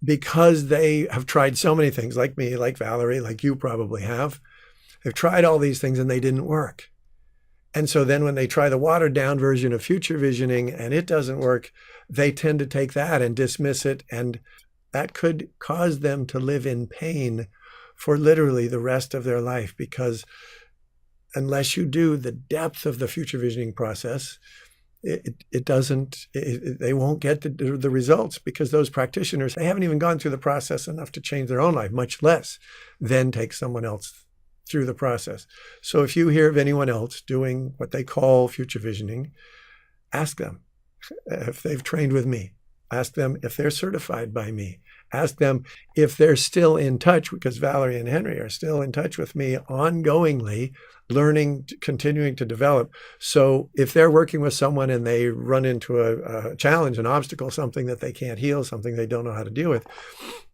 because they have tried so many things, like me, like Valerie, like you probably have, they've tried all these things and they didn't work. And so then when they try the watered down version of future visioning and it doesn't work, they tend to take that and dismiss it. And that could cause them to live in pain for literally the rest of their life, because unless you do the depth of the future visioning process, they won't get the results, because those practitioners, they haven't even gone through the process enough to change their own life, much less then take someone else through the process. So if you hear of anyone else doing what they call future visioning, ask them if they've trained with me. Ask them if they're certified by me. Ask them if they're still in touch, because Valerie and Henry are still in touch with me ongoingly, learning, continuing to develop. So if they're working with someone and they run into a challenge, an obstacle, something that they can't heal, something they don't know how to deal with,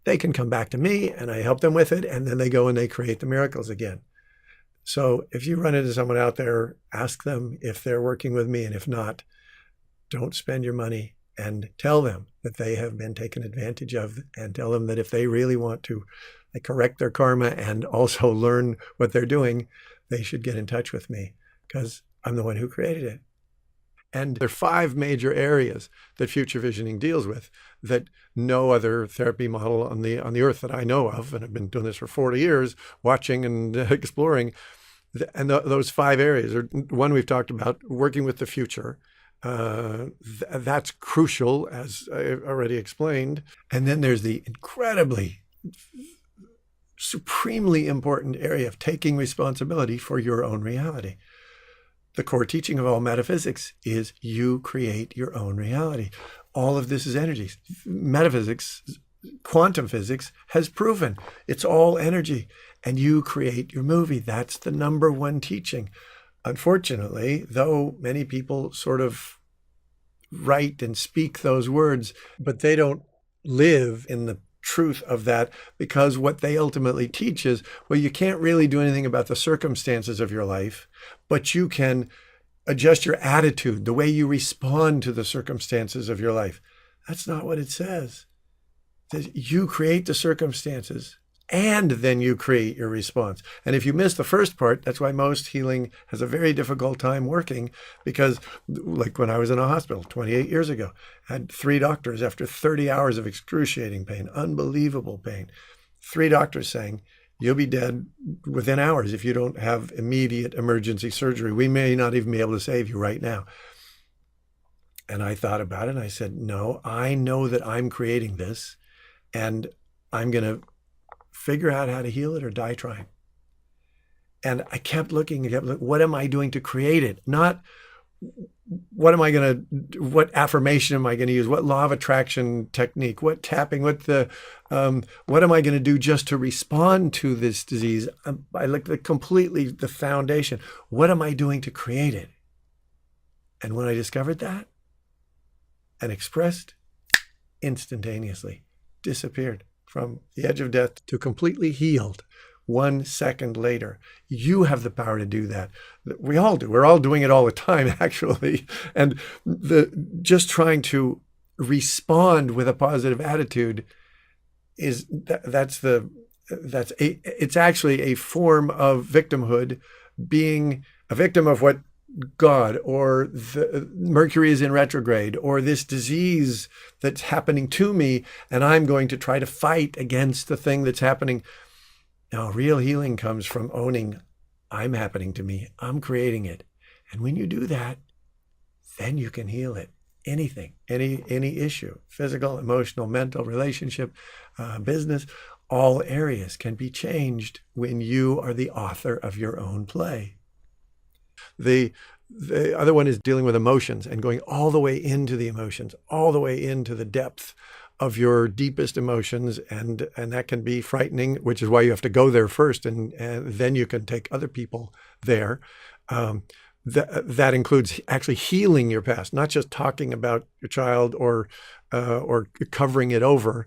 they can come back to me and I help them with it. And then they go and they create the miracles again. So if you run into someone out there, ask them if they're working with me. And if not, don't spend your money, and tell them that they have been taken advantage of, and tell them that if they really want to correct their karma and also learn what they're doing, they should get in touch with me, because I'm the one who created it. And there are 5 major areas that future visioning deals with that no other therapy model on the earth that I know of, and I've been doing this for 40 years, watching and exploring. And those 5 areas are: one, we've talked about working with the future. That's crucial, as I already explained. And then there's the incredibly, supremely important area of taking responsibility for your own reality. The core teaching of all metaphysics is you create your own reality. All of this is energy. Metaphysics quantum physics has proven. It's all energy, and you create your movie. That's the number one teaching. Unfortunately, though many people sort of write and speak those words, but they don't live in the truth of that, because what they ultimately teach is, well, you can't really do anything about the circumstances of your life, but you can adjust your attitude, the way you respond to the circumstances of your life. That's not what it says. It says you create the circumstances and then you create your response. And if you miss the first part, that's why most healing has a very difficult time working, because like when I was in a hospital 28 years ago, I had 3 doctors after 30 hours of excruciating pain, unbelievable pain. 3 doctors saying, you'll be dead within hours if you don't have immediate emergency surgery. We may not even be able to save you right now. And I thought about it and I said, no, I know that I'm creating this and I'm going to figure out how to heal it or die trying. And I kept looking, what am I doing to create it? Not what affirmation am I going to use? What law of attraction technique? What tapping? What am I going to do just to respond to this disease? I looked at completely the foundation. What am I doing to create it? And when I discovered that and expressed, instantaneously disappeared from the edge of death to completely healed 1 second later. You have the power to do that. We all do. We're all doing it all the time, actually. And just trying to respond with a positive attitude it's actually a form of victimhood, being a victim of what God or the Mercury is in retrograde or this disease that's happening to me, and I'm going to try to fight against the thing that's happening. Now, real healing comes from owning I'm happening to me. I'm creating it. And when you do that, then you can heal it. Anything, any issue, physical, emotional, mental, relationship, business, all areas can be changed when you are the author of your own play. The other one is dealing with emotions and going all the way into the emotions, all the way into the depth of your deepest emotions. And that can be frightening, which is why you have to go there first. And then you can take other people there. That includes actually healing your past, not just talking about your child or covering it over,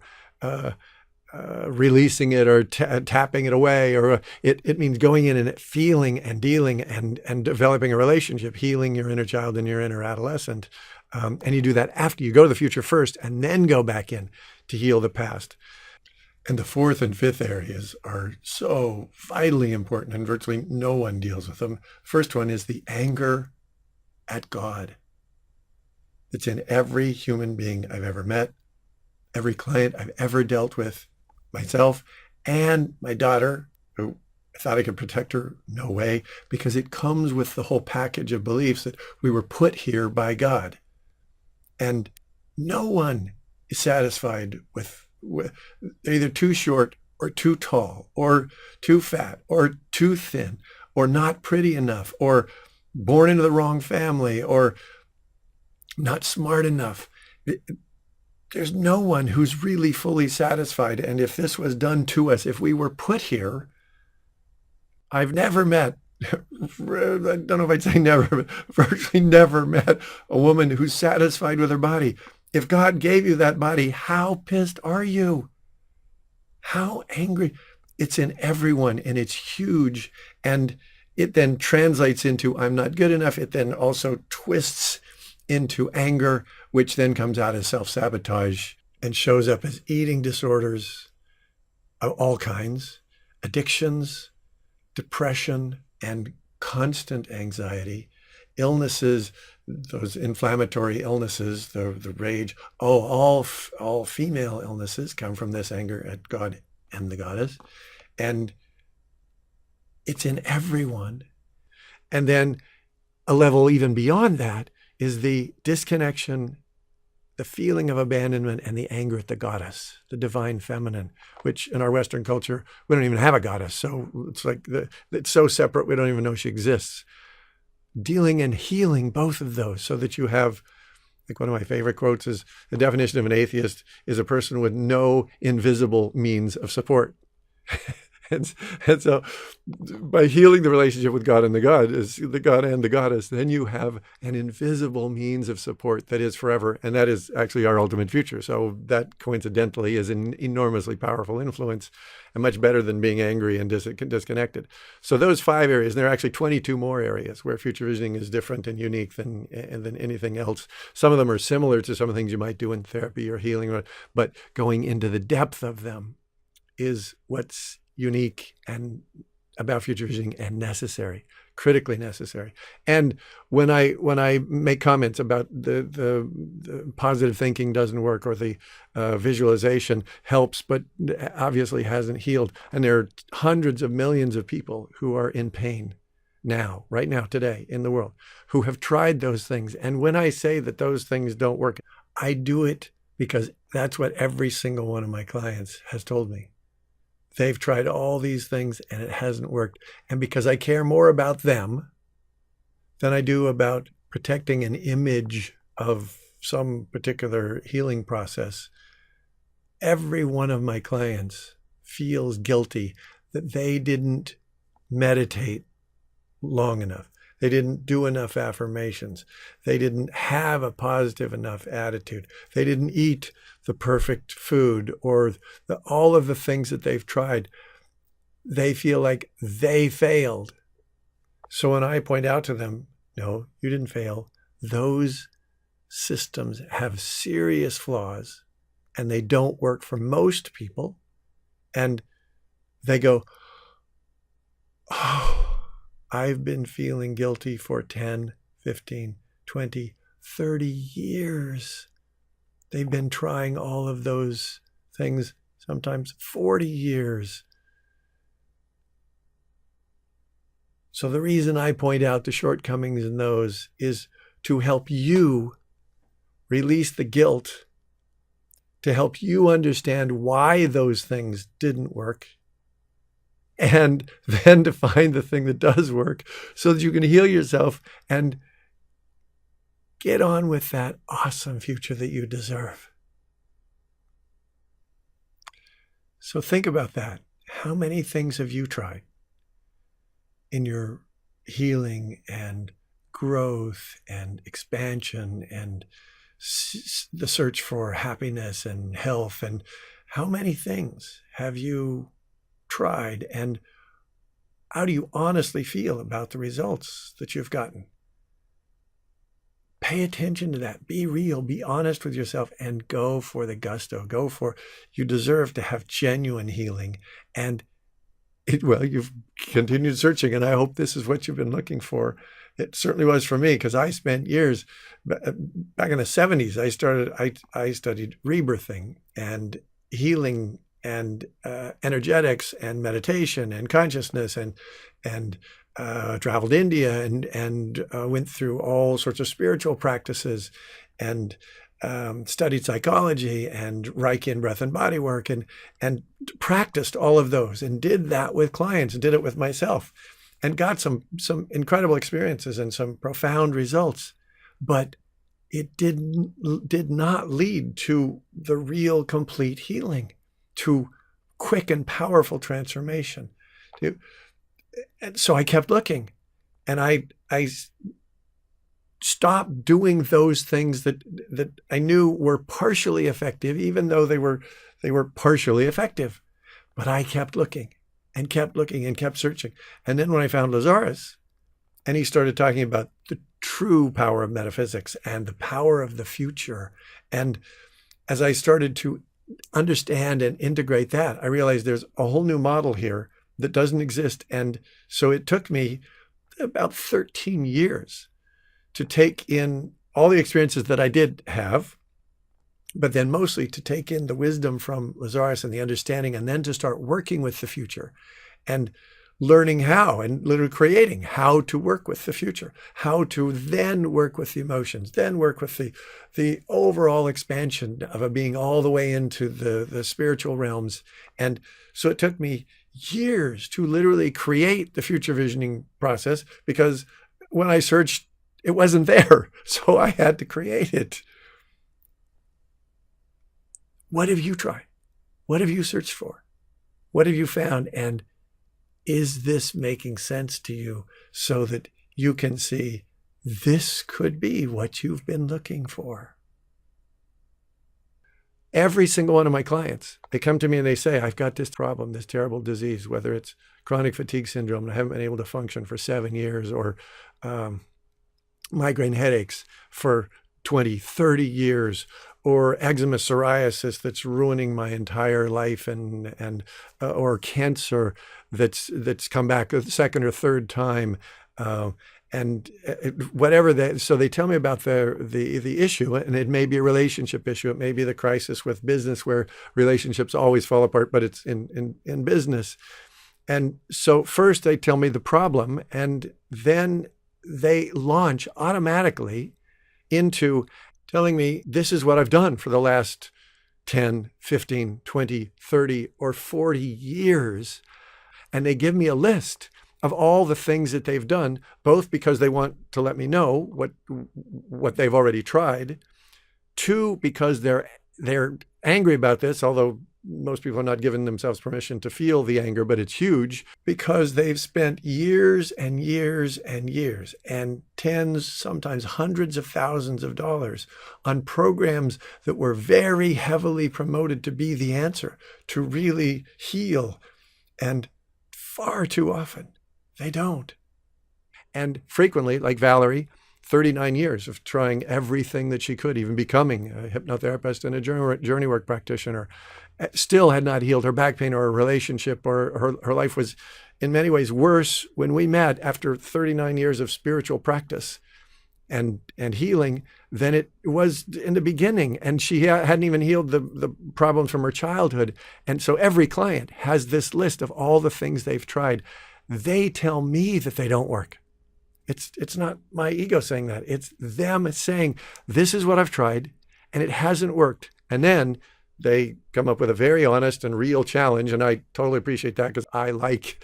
releasing it or tapping it away, or it means going in and feeling and dealing and developing a relationship, healing your inner child and your inner adolescent. And you do that after you go to the future first and then go back in to heal the past. And the 4th and 5th areas are so vitally important, and virtually no one deals with them. First one is the anger at God. It's in every human being I've ever met, every client I've ever dealt with, myself and my daughter, who I thought I could protect her. No way, because it comes with the whole package of beliefs that we were put here by God. And no one is satisfied with they're either too short or too tall or too fat or too thin or not pretty enough or born into the wrong family or not smart enough. There's no one who's really fully satisfied. And if this was done to us, if we were put here, I've never met, I don't know if I'd say never, but virtually never met a woman who's satisfied with her body. If God gave you that body, how pissed are you? How angry? It's in everyone and it's huge. And it then translates into I'm not good enough. It then also twists into anger, which then comes out as self-sabotage and shows up as eating disorders of all kinds, addictions, depression, and constant anxiety, illnesses, those inflammatory illnesses, the rage. All female illnesses come from this anger at God and the goddess. And it's in everyone. And then a level even beyond that is the disconnection, the feeling of abandonment, and the anger at the goddess, the divine feminine, which in our Western culture, we don't even have a goddess. So it's like it's so separate, we don't even know she exists. Dealing and healing both of those so that you have Like one of my favorite quotes is, the definition of an atheist is a person with no invisible means of support. And so by healing the relationship with God and the God is the God and the Goddess, then you have an invisible means of support that is forever. And that is actually our ultimate future. So that coincidentally is an enormously powerful influence and much better than being angry and disconnected. So those 5 areas, and there are actually 22 more areas where future visioning is different and unique than anything else. Some of them are similar to some of the things you might do in therapy or healing, but going into the depth of them is what's unique and about future visioning and necessary, critically necessary. And when I make comments about the positive thinking doesn't work, or the visualization helps but obviously hasn't healed, and there are hundreds of millions of people who are in pain now, right now, today in the world, who have tried those things. And when I say that those things don't work, I do it because that's what every single one of my clients has told me. They've tried all these things and it hasn't worked. And because I care more about them than I do about protecting an image of some particular healing process, every one of my clients feels guilty that they didn't meditate long enough. They didn't do enough affirmations. They didn't have a positive enough attitude. They didn't eat the perfect food, or all of the things that they've tried. They feel like they failed. So when I point out to them, no, you didn't fail. Those systems have serious flaws and they don't work for most people. And they go, oh, I've been feeling guilty for 10, 15, 20, 30 years. They've been trying all of those things, sometimes 40 years. So the reason I point out the shortcomings in those is to help you release the guilt, to help you understand why those things didn't work, and then to find the thing that does work so that you can heal yourself and get on with that awesome future that you deserve. So think about that. How many things have you tried in your healing and growth and expansion and the search for happiness and health? And how many things have you tried, and how do you honestly feel about the results that you've gotten? Pay attention to that. Be real, be honest with yourself, and go for the gusto. You deserve to have genuine healing. And you've continued searching, and I hope this is what you've been looking for. It certainly was for me, because I spent years back in the 70s. I studied rebirthing and healing and energetics and meditation and consciousness, and traveled to India and went through all sorts of spiritual practices, and studied psychology and Reiki and breath and body work, and practiced all of those, and did that with clients and did it with myself, and got some incredible experiences and some profound results. But it did not lead to the real complete healing, to quick and powerful transformation. And so I kept looking, and I stopped doing those things that I knew were partially effective, even though they were partially effective. But I kept looking and kept looking and kept searching. And then when I found Lazarus, and he started talking about the true power of metaphysics and the power of the future, and as I started to understand and integrate that, I realized there's a whole new model here that doesn't exist. And so it took me about 13 years to take in all the experiences that I did have, but then mostly to take in the wisdom from Lazarus and the understanding, and then to start working with the future and learning how, and literally creating how to work with the future, how to then work with the emotions, then work with the overall expansion of a being all the way into the spiritual realms. And so it took me years to literally create the future visioning process, because when I searched, it wasn't there. So I had to create it. What have you tried? What have you searched for? What have you found? And is this making sense to you so that you can see this could be what you've been looking for? Every single one of my clients, they come to me and they say, I've got this problem, this terrible disease, whether it's chronic fatigue syndrome, and I haven't been able to function for 7 years, or migraine headaches for 20, 30 years, or eczema psoriasis that's ruining my entire life, and or cancer that's come back a second or third time, and whatever. So they tell me about the issue, and it may be a relationship issue. It may be the crisis with business where relationships always fall apart, but it's in business. And so first they tell me the problem, and then they launch automatically into telling me this is what I've done for the last 10, 15, 20, 30, or 40 years. And they give me a list of all the things that they've done, both because they want to let me know what they've already tried, two, because they're angry about this, although most people are not giving themselves permission to feel the anger, but it's huge, because they've spent years and years and years and tens, sometimes hundreds of thousands of dollars on programs that were very heavily promoted to be the answer, to really heal. And far too often, they don't. And frequently, like Valerie, 39 years of trying everything that she could, even becoming a hypnotherapist and a journey work practitioner, still had not healed her back pain or her relationship, or her life was in many ways worse when we met after 39 years of spiritual practice and healing than it was in the beginning. And she hadn't even healed the problems from her childhood. And so every client has this list of all the things they've tried. They tell me that they don't work. It's not my ego saying that. It's them saying, this is what I've tried and it hasn't worked. And then they come up with a very honest and real challenge. And I totally appreciate that, because I like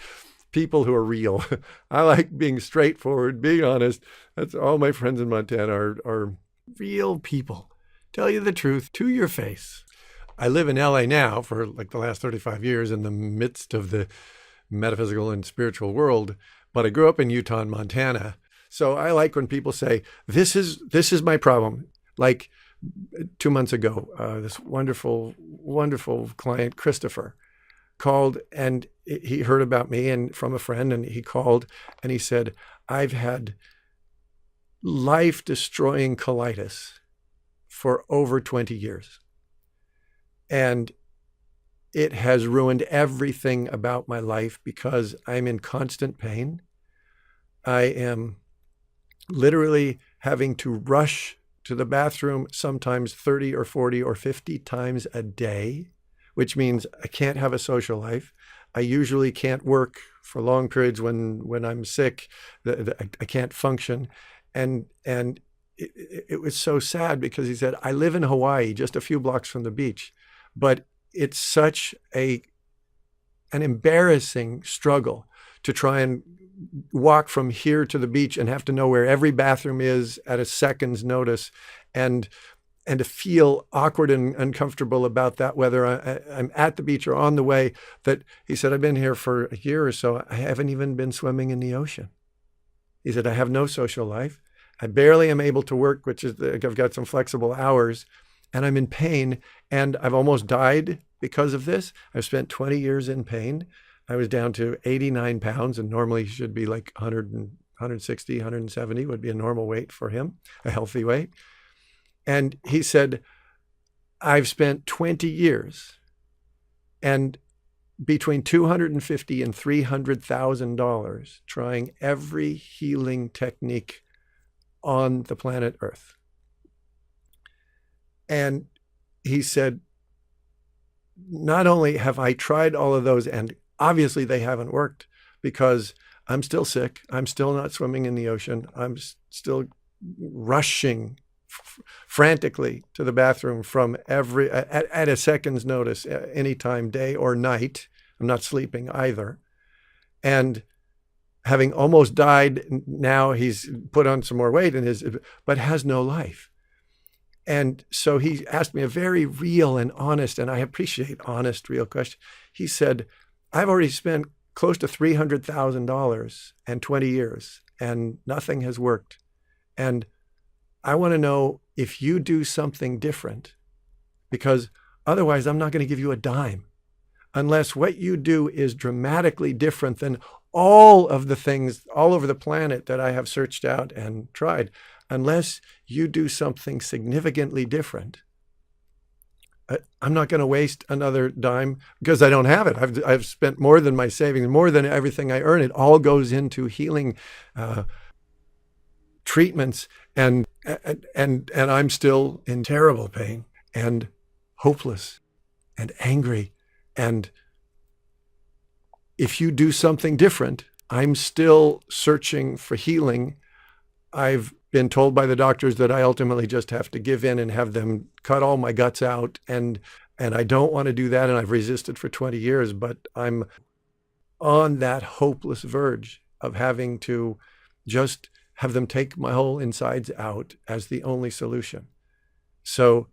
people who are real. I like being straightforward, being honest. That's all my friends in Montana are real people. Tell you the truth to your face. I live in LA now for like the last 35 years in the midst of the metaphysical and spiritual world, but I grew up in Utah and Montana. So I like when people say, this is my problem. Like 2 months ago, this wonderful, wonderful client, Christopher, called, and he heard about me and from a friend, and he called and he said, I've had life-destroying colitis for over 20 years. And it has ruined everything about my life because I'm in constant pain. I am literally having to rush to the bathroom sometimes 30 or 40 or 50 times a day, which means I can't have a social life. I usually can't work for long periods when I'm sick. I can't function. And it was so sad, because he said, I live in Hawaii, just a few blocks from the beach, but it's such an embarrassing struggle to try and walk from here to the beach and have to know where every bathroom is at a second's notice, and to feel awkward and uncomfortable about that, whether I'm at the beach or on the way. That he said, I've been here for a year or so. I haven't even been swimming in the ocean. He said, I have no social life. I barely am able to work, which is, I've got some flexible hours, and I'm in pain, and I've almost died because of this. I've spent 20 years in pain. I was down to 89 pounds, and normally should be like 100 and 160, 170 would be a normal weight for him, a healthy weight. And he said, I've spent 20 years and between $250,000 and $300,000 trying every healing technique on the planet Earth. And he said, not only have I tried all of those, and obviously they haven't worked, because I'm still sick. I'm still not swimming in the ocean. I'm still rushing frantically to the bathroom from at a second's notice, anytime, day or night. I'm not sleeping either. And having almost died, now he's put on some more weight but has no life. And so he asked me a very real and honest, and I appreciate honest, real question. He said, I've already spent close to $300,000 and 20 years, and nothing has worked. And I want to know if you do something different, because otherwise I'm not going to give you a dime unless what you do is dramatically different than all of the things all over the planet that I have searched out and tried. Unless you do something significantly different, I'm not going to waste another dime because I don't have it. I've spent more than my savings, more than everything I earn. It all goes into healing treatments, and I'm still in terrible pain and hopeless and angry. And if you do something different, I'm still searching for healing. I've been told by the doctors that I ultimately just have to give in and have them cut all my guts out. And I don't want to do that. And I've resisted for 20 years, but I'm on that hopeless verge of having to just have them take my whole insides out as the only solution. So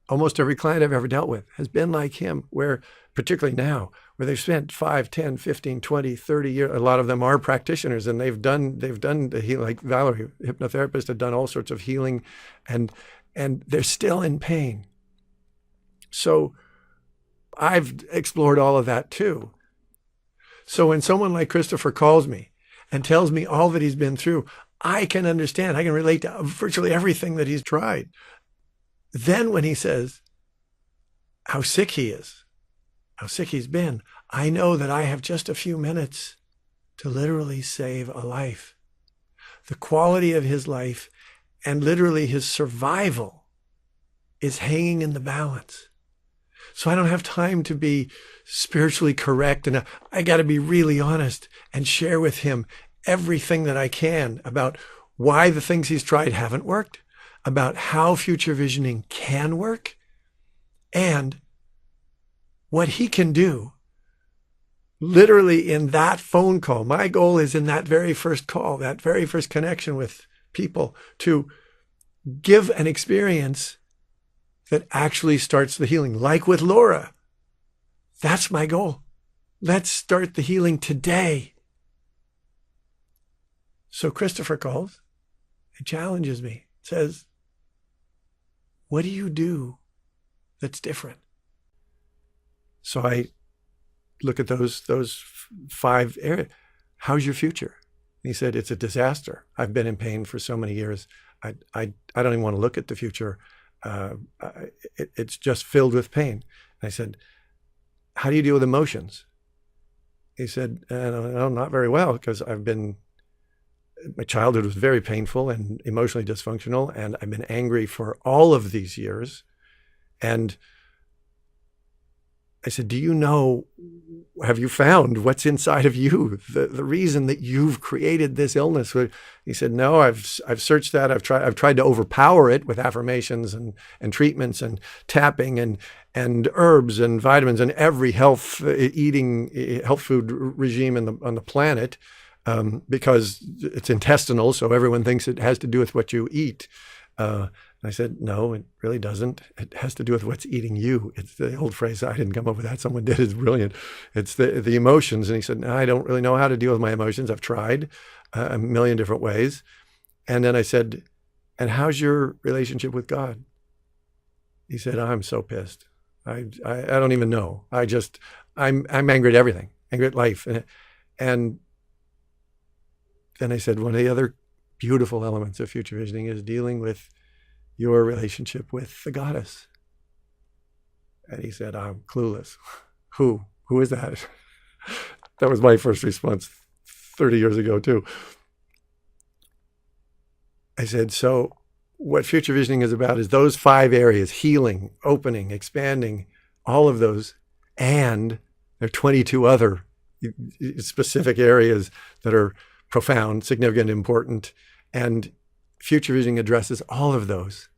almost every client I've ever dealt with has been like him, where particularly now, where they've spent 5, 10, 15, 20, 30 years. A lot of them are practitioners, and they've done the healing, like Valerie, hypnotherapist, have done all sorts of healing, and they're still in pain. So I've explored all of that too. So when someone like Christopher calls me and tells me all that he's been through, I can understand. I can relate to virtually everything that he's tried. Then when he says how sick he is, how sick he's been, I know that I have just a few minutes to literally save a life. The quality of his life and literally his survival is hanging in the balance. So I don't have time to be spiritually correct, and I got to be really honest and share with him everything that I can about why the things he's tried haven't worked, about how future visioning can work, and what he can do literally in that phone call. My goal is in that very first call, that very first connection with people, to give an experience that actually starts the healing, like with Laura. That's my goal. Let's start the healing today. So Christopher calls and challenges me, says, what do you do that's different? So I look at those 5 areas. How's your future? And he said, it's a disaster. I've been in pain for so many years. I don't even want to look at the future. It's just filled with pain. And I said, how do you deal with emotions? He said, no, not very well, because my childhood was very painful and emotionally dysfunctional, and I've been angry for all of these years. And I said, have you found what's inside of you? The reason that you've created this illness? He said, no, I've searched that. I've tried to overpower it with affirmations and treatments and tapping and herbs and vitamins and every health food regime on the planet, because it's intestinal. So everyone thinks it has to do with what you eat. I said, no, it really doesn't. It has to do with what's eating you. It's the old phrase. I didn't come up with that. Someone did. It's brilliant. It's the emotions. And he said, no, I don't really know how to deal with my emotions. I've tried a million different ways. And then I said, and how's your relationship with God? He said, I'm so pissed. I don't even know. I'm angry at everything, angry at life. And then I said, one of the other beautiful elements of future visioning is dealing with your relationship with the goddess. And he said, I'm clueless. Who is that? That was my first response 30 years ago too. I said, so what future visioning is about is those 5 areas: healing, opening, expanding, all of those. And there are 22 other specific areas that are profound, significant, important. And future visioning addresses all of those.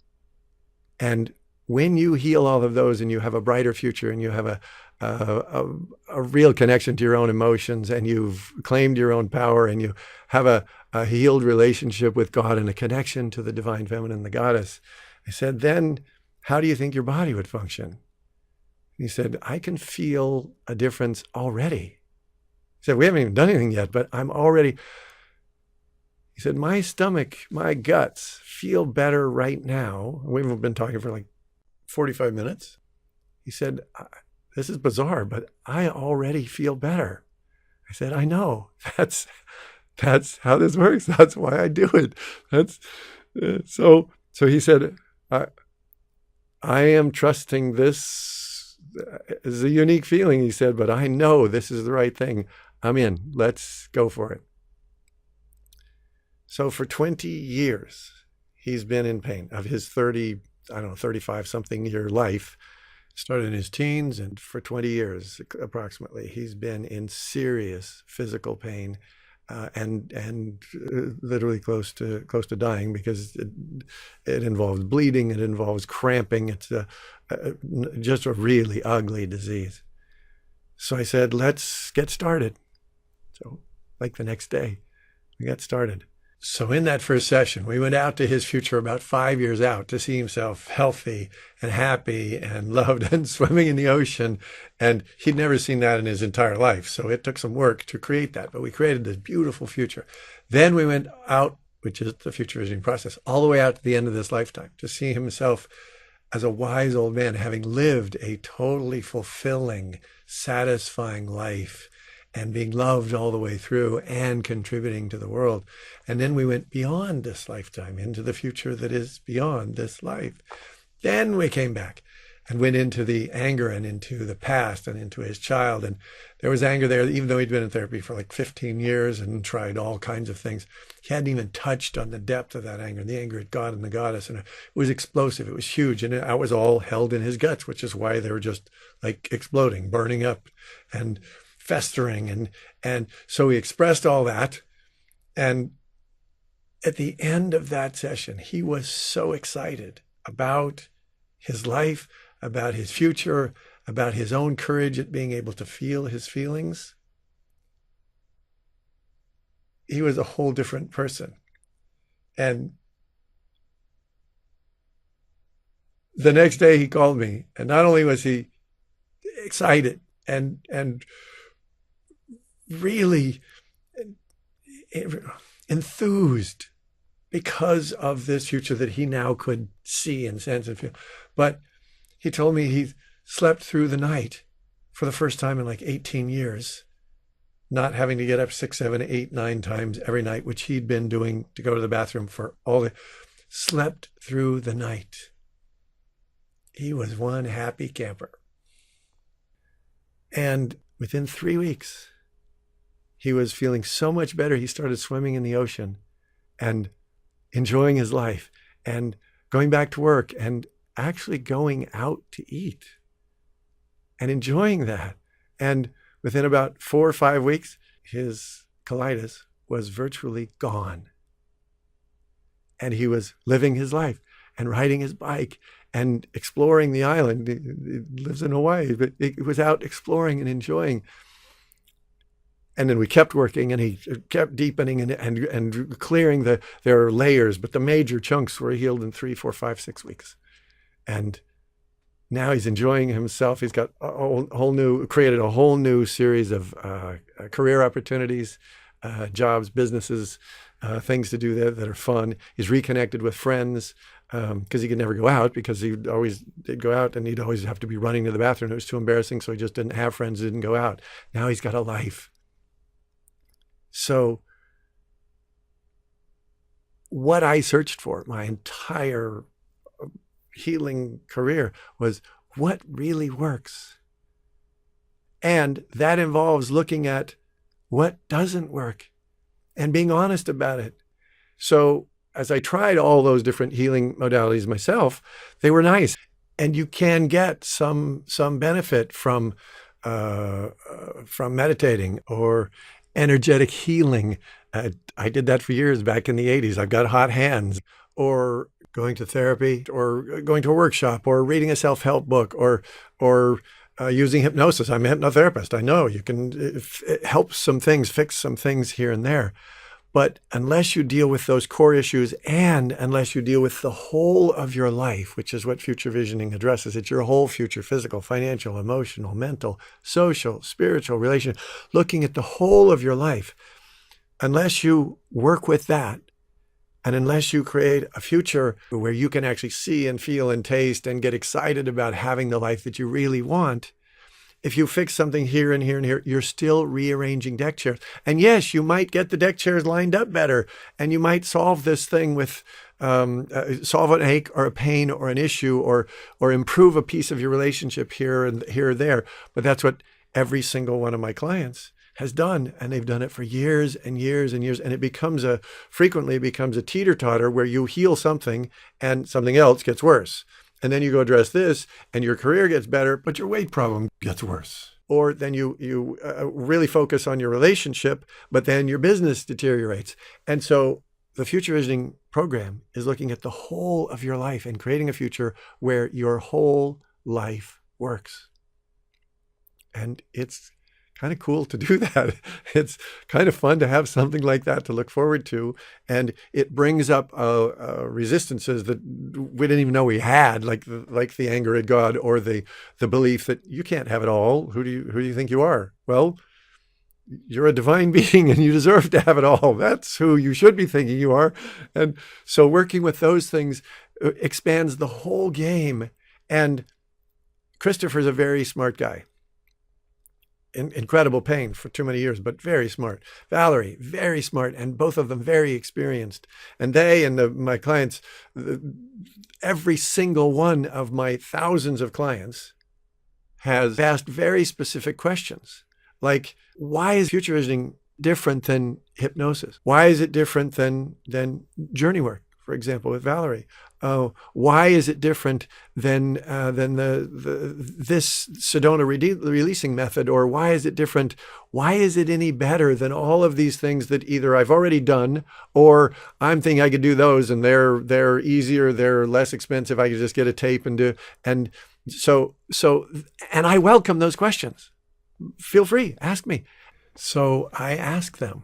And when you heal all of those and you have a brighter future and you have a real connection to your own emotions and you've claimed your own power and you have a healed relationship with God and a connection to the divine feminine, the goddess, I said, then how do you think your body would function? He said, I can feel a difference already. He said, we haven't even done anything yet, but I'm already. He said, my stomach, my guts feel better right now. We've been talking for like 45 minutes. He said, this is bizarre, but I already feel better. I said, I know. That's how this works. That's why I do it. So he said, I am trusting this is a unique feeling, he said, but I know this is the right thing. I'm in. Let's go for it. So for 20 years, he's been in pain. Of his 35 something year life, started in his teens, and for 20 years approximately, he's been in serious physical pain, and literally close to dying, because it involves bleeding, it involves cramping. It's just a really ugly disease. So I said, let's get started. So like the next day, we got started. So in that first session, we went out to his future about 5 years out to see himself healthy and happy and loved and swimming in the ocean. And he'd never seen that in his entire life. So it took some work to create that, but we created this beautiful future. Then we went out, which is the FutureVisioning process, all the way out to the end of this lifetime to see himself as a wise old man, having lived a totally fulfilling, satisfying life, and being loved all the way through and contributing to the world. And then we went beyond this lifetime into the future that is beyond this life. Then we came back and went into the anger and into the past and into his child. And there was anger there, even though he'd been in therapy for like 15 years and tried all kinds of things. He hadn't even touched on the depth of that anger, the anger at God and the goddess. And it was explosive. It was huge. And it was all held in his guts, which is why they were just like exploding, burning up and festering. And so he expressed all that. And at the end of that session, he was so excited about his life, about his future, about his own courage at being able to feel his feelings. He was a whole different person. And the next day he called me, and not only was he excited and really enthused because of this future that he now could see and sense and feel, but he told me he slept through the night for the first time in like 18 years, not having to get up 6, 7, 8, 9 times every night, which he'd been doing to go to the bathroom for slept through the night. He was one happy camper. And within 3 weeks, he was feeling so much better. He started swimming in the ocean and enjoying his life and going back to work and actually going out to eat and enjoying that. And within about 4 or 5 weeks, his colitis was virtually gone. And he was living his life and riding his bike and exploring the island. He lives in Hawaii, but he was out exploring and enjoying. And then we kept working, and he kept deepening and clearing their layers, but the major chunks were healed in 3, 4, 5, 6 weeks. And now he's enjoying himself. He's got created a whole new series of career opportunities, jobs, businesses, things to do there that are fun. He's reconnected with friends because he could never go out, because he always did go out and he'd always have to be running to the bathroom. It was too embarrassing, so he just didn't have friends, didn't go out. Now he's got a life. So what I searched for my entire healing career was what really works. And that involves looking at what doesn't work and being honest about it. So as I tried all those different healing modalities myself, they were nice. And you can get some benefit from meditating or energetic healing. I did that for years back in the 80s. I've got hot hands. Or going to therapy, or going to a workshop, or reading a self-help book, or using hypnosis. I'm a hypnotherapist. I know you can help some things, fix some things here and there. But unless you deal with those core issues and unless you deal with the whole of your life, which is what future visioning addresses, it's your whole future, physical, financial, emotional, mental, social, spiritual, relational, looking at the whole of your life. Unless you work with that, and unless you create a future where you can actually see and feel and taste and get excited about having the life that you really want, if you fix something here and here and here, you're still rearranging deck chairs. And yes, you might get the deck chairs lined up better, and you might solve this thing with solve an ache or a pain or an issue, or improve a piece of your relationship here or there. But that's what every single one of my clients has done, and they've done it for years and years and years. And it frequently becomes a teeter-totter where you heal something and something else gets worse. And then you go address this and your career gets better, but your weight problem gets worse. Or then you really focus on your relationship, but then your business deteriorates. And so the Future Visioning program is looking at the whole of your life and creating a future where your whole life works. And it's kind of cool to do that. It's kind of fun to have something like that to look forward to. And it brings up resistances that we didn't even know we had, like the anger at God, or the belief that you can't have it all. Who do you think you are? Well, you're a divine being and you deserve to have it all. That's who you should be thinking you are. And so working with those things expands the whole game. And Christopher's a very smart guy. Incredible pain for too many years, but very smart. Valerie, very smart, and both of them very experienced. And they and my clients, every single one of my thousands of clients has asked very specific questions, like, why is future visioning different than hypnosis? Why is it different than journey work, for example, with Valerie? Why is it different than this Sedona releasing method? Or why is it different? Why is it any better than all of these things that either I've already done, or I'm thinking I could do those and they're easier, they're less expensive, I could just get a tape and do. And so I welcome those questions. Feel free, ask me. So I ask them,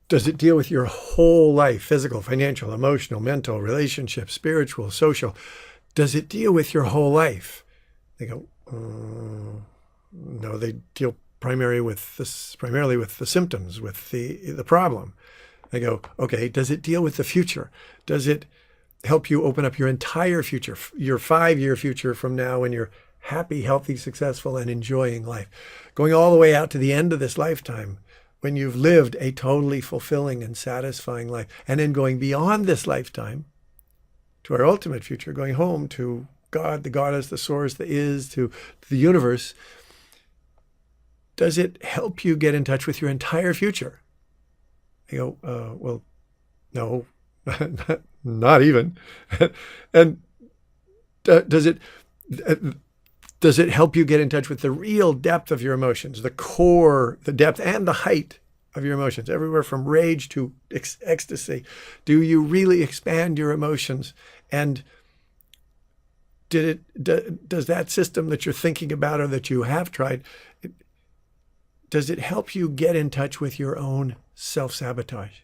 does it deal with your whole life, physical, financial, emotional, mental, relationship, spiritual, social? Does it deal with your whole life? They go, no, they deal primarily with the symptoms, with the problem. I go, okay, does it deal with the future? Does it help you open up your entire future, your 5-year future from now, when you're happy, healthy, successful, and enjoying life, going all the way out to the end of this lifetime, when you've lived a totally fulfilling and satisfying life, and then going beyond this lifetime to our ultimate future, going home to God, the Goddess, the Source, the Is, to the universe? Does it help you get in touch with your entire future? I go, well, no, not even. And does it help you get in touch with the real depth of your emotions, the core, the depth and the height of your emotions, everywhere from rage to ecstasy? Do you really expand your emotions? And does that system that you're thinking about or that you have tried, does it help you get in touch with your own self-sabotage,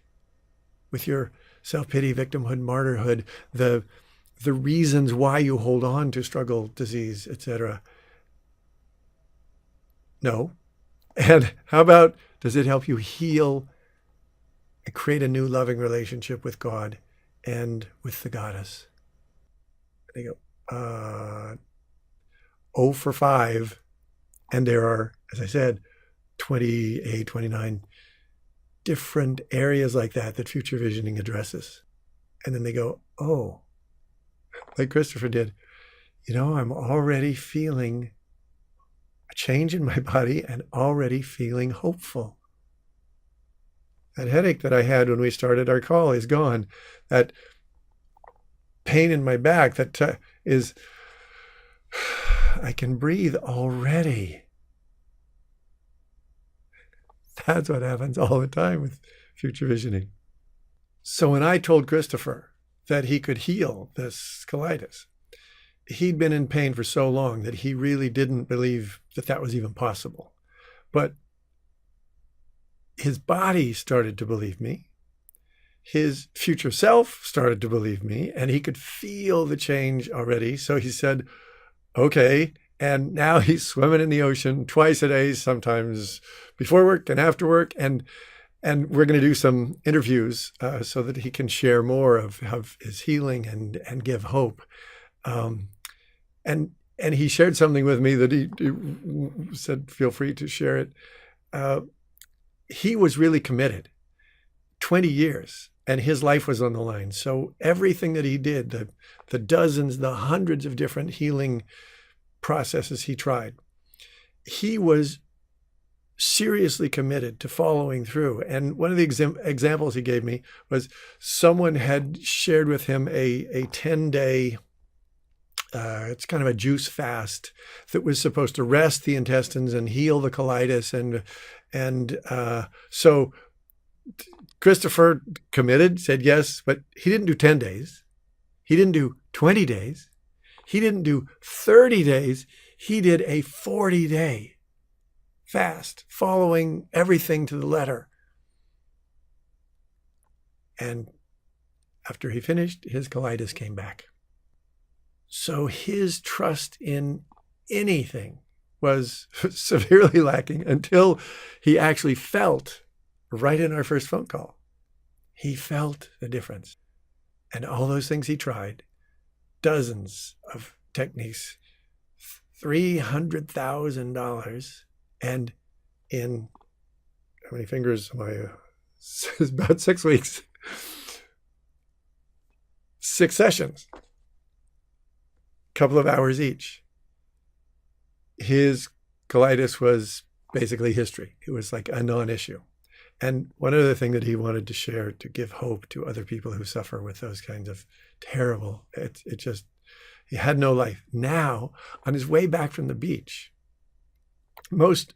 with your self-pity, victimhood, martyrhood, the reasons why you hold on to struggle, disease, etc.? No. And how about, does it help you heal and create a new loving relationship with God and with the Goddess? And they go, 0 for 5. And there are, as I said, 28, 29 different areas like that future visioning addresses. And then they go, oh, like Christopher did, I'm already feeling a change in my body and already feeling hopeful. That headache that I had when we started our call is gone. That pain in my back that is, I can breathe already. That's what happens all the time with future visioning. So when I told Christopher that he could heal this colitis, he'd been in pain for so long that he really didn't believe that was even possible. But His body started to believe me. His future self started to believe me, and he could feel the change already. So he said, okay. And now he's swimming in the ocean twice a day, sometimes before work and after work. And we're going to do some interviews so that he can share more of his healing and give hope. And he shared something with me that he said, feel free to share it. He was really committed, 20 years, and his life was on the line. So everything that he did, the dozens, the hundreds of different healing processes he tried, he was seriously committed to following through. And one of the examples he gave me was someone had shared with him a 10-day, it's kind of a juice fast that was supposed to rest the intestines and heal the colitis. And so Christopher committed, said yes, but he didn't do 10 days. He didn't do 20 days. He didn't do 30 days. He did a 40-day fast, following everything to the letter. And after he finished, his colitis came back. So his trust in anything was severely lacking until he actually felt, right in our first phone call, he felt the difference. And all those things he tried, dozens of techniques, $300,000, and in, how many fingers am I? About 6 weeks. 6 sessions, couple of hours each. His colitis was basically history. It was like a non-issue. And one other thing that he wanted to share to give hope to other people who suffer with those kinds of terrible, he had no life. Now, on his way back from the beach, most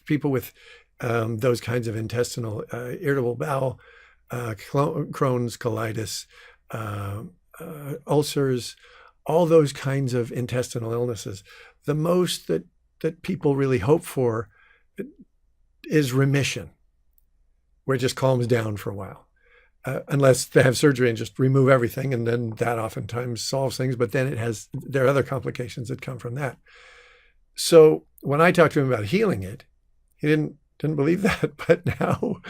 people with those kinds of intestinal, irritable bowel, Crohn's, colitis, ulcers, all those kinds of intestinal illnesses, the most that people really hope for is remission, where it just calms down for a while, unless they have surgery and just remove everything, and then that oftentimes solves things. But then there are other complications that come from that. So when I talked to him about healing it, he didn't believe that. But now,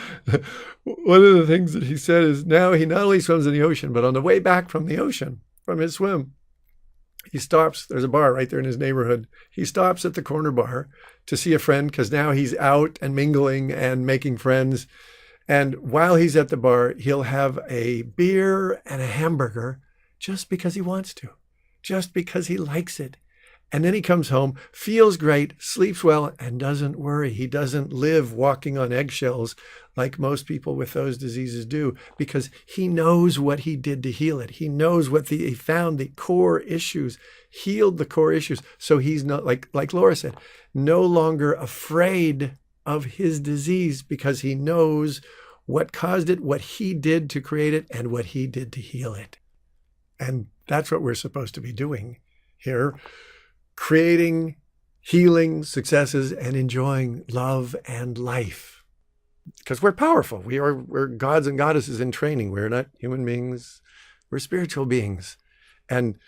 one of the things that he said is now he not only swims in the ocean, but on the way back from the ocean, from his swim, he stops. There's a bar right there in his neighborhood. He stops at the corner bar to see a friend, because now he's out and mingling and making friends. And while he's at the bar, he'll have a beer and a hamburger just because he wants to, just because he likes it. And then he comes home, feels great, sleeps well, and doesn't worry. He doesn't live walking on eggshells like most people with those diseases do, because he knows what he did to heal it. He knows he found the core issues, healed the core issues. So he's not, like Laura said, no longer afraid of his disease, because he knows what caused it, what he did to create it, and what he did to heal it. And that's what we're supposed to be doing here. Creating healing successes and enjoying love and life, because we're powerful. We're gods and goddesses in training. We're not human beings. We're spiritual beings. And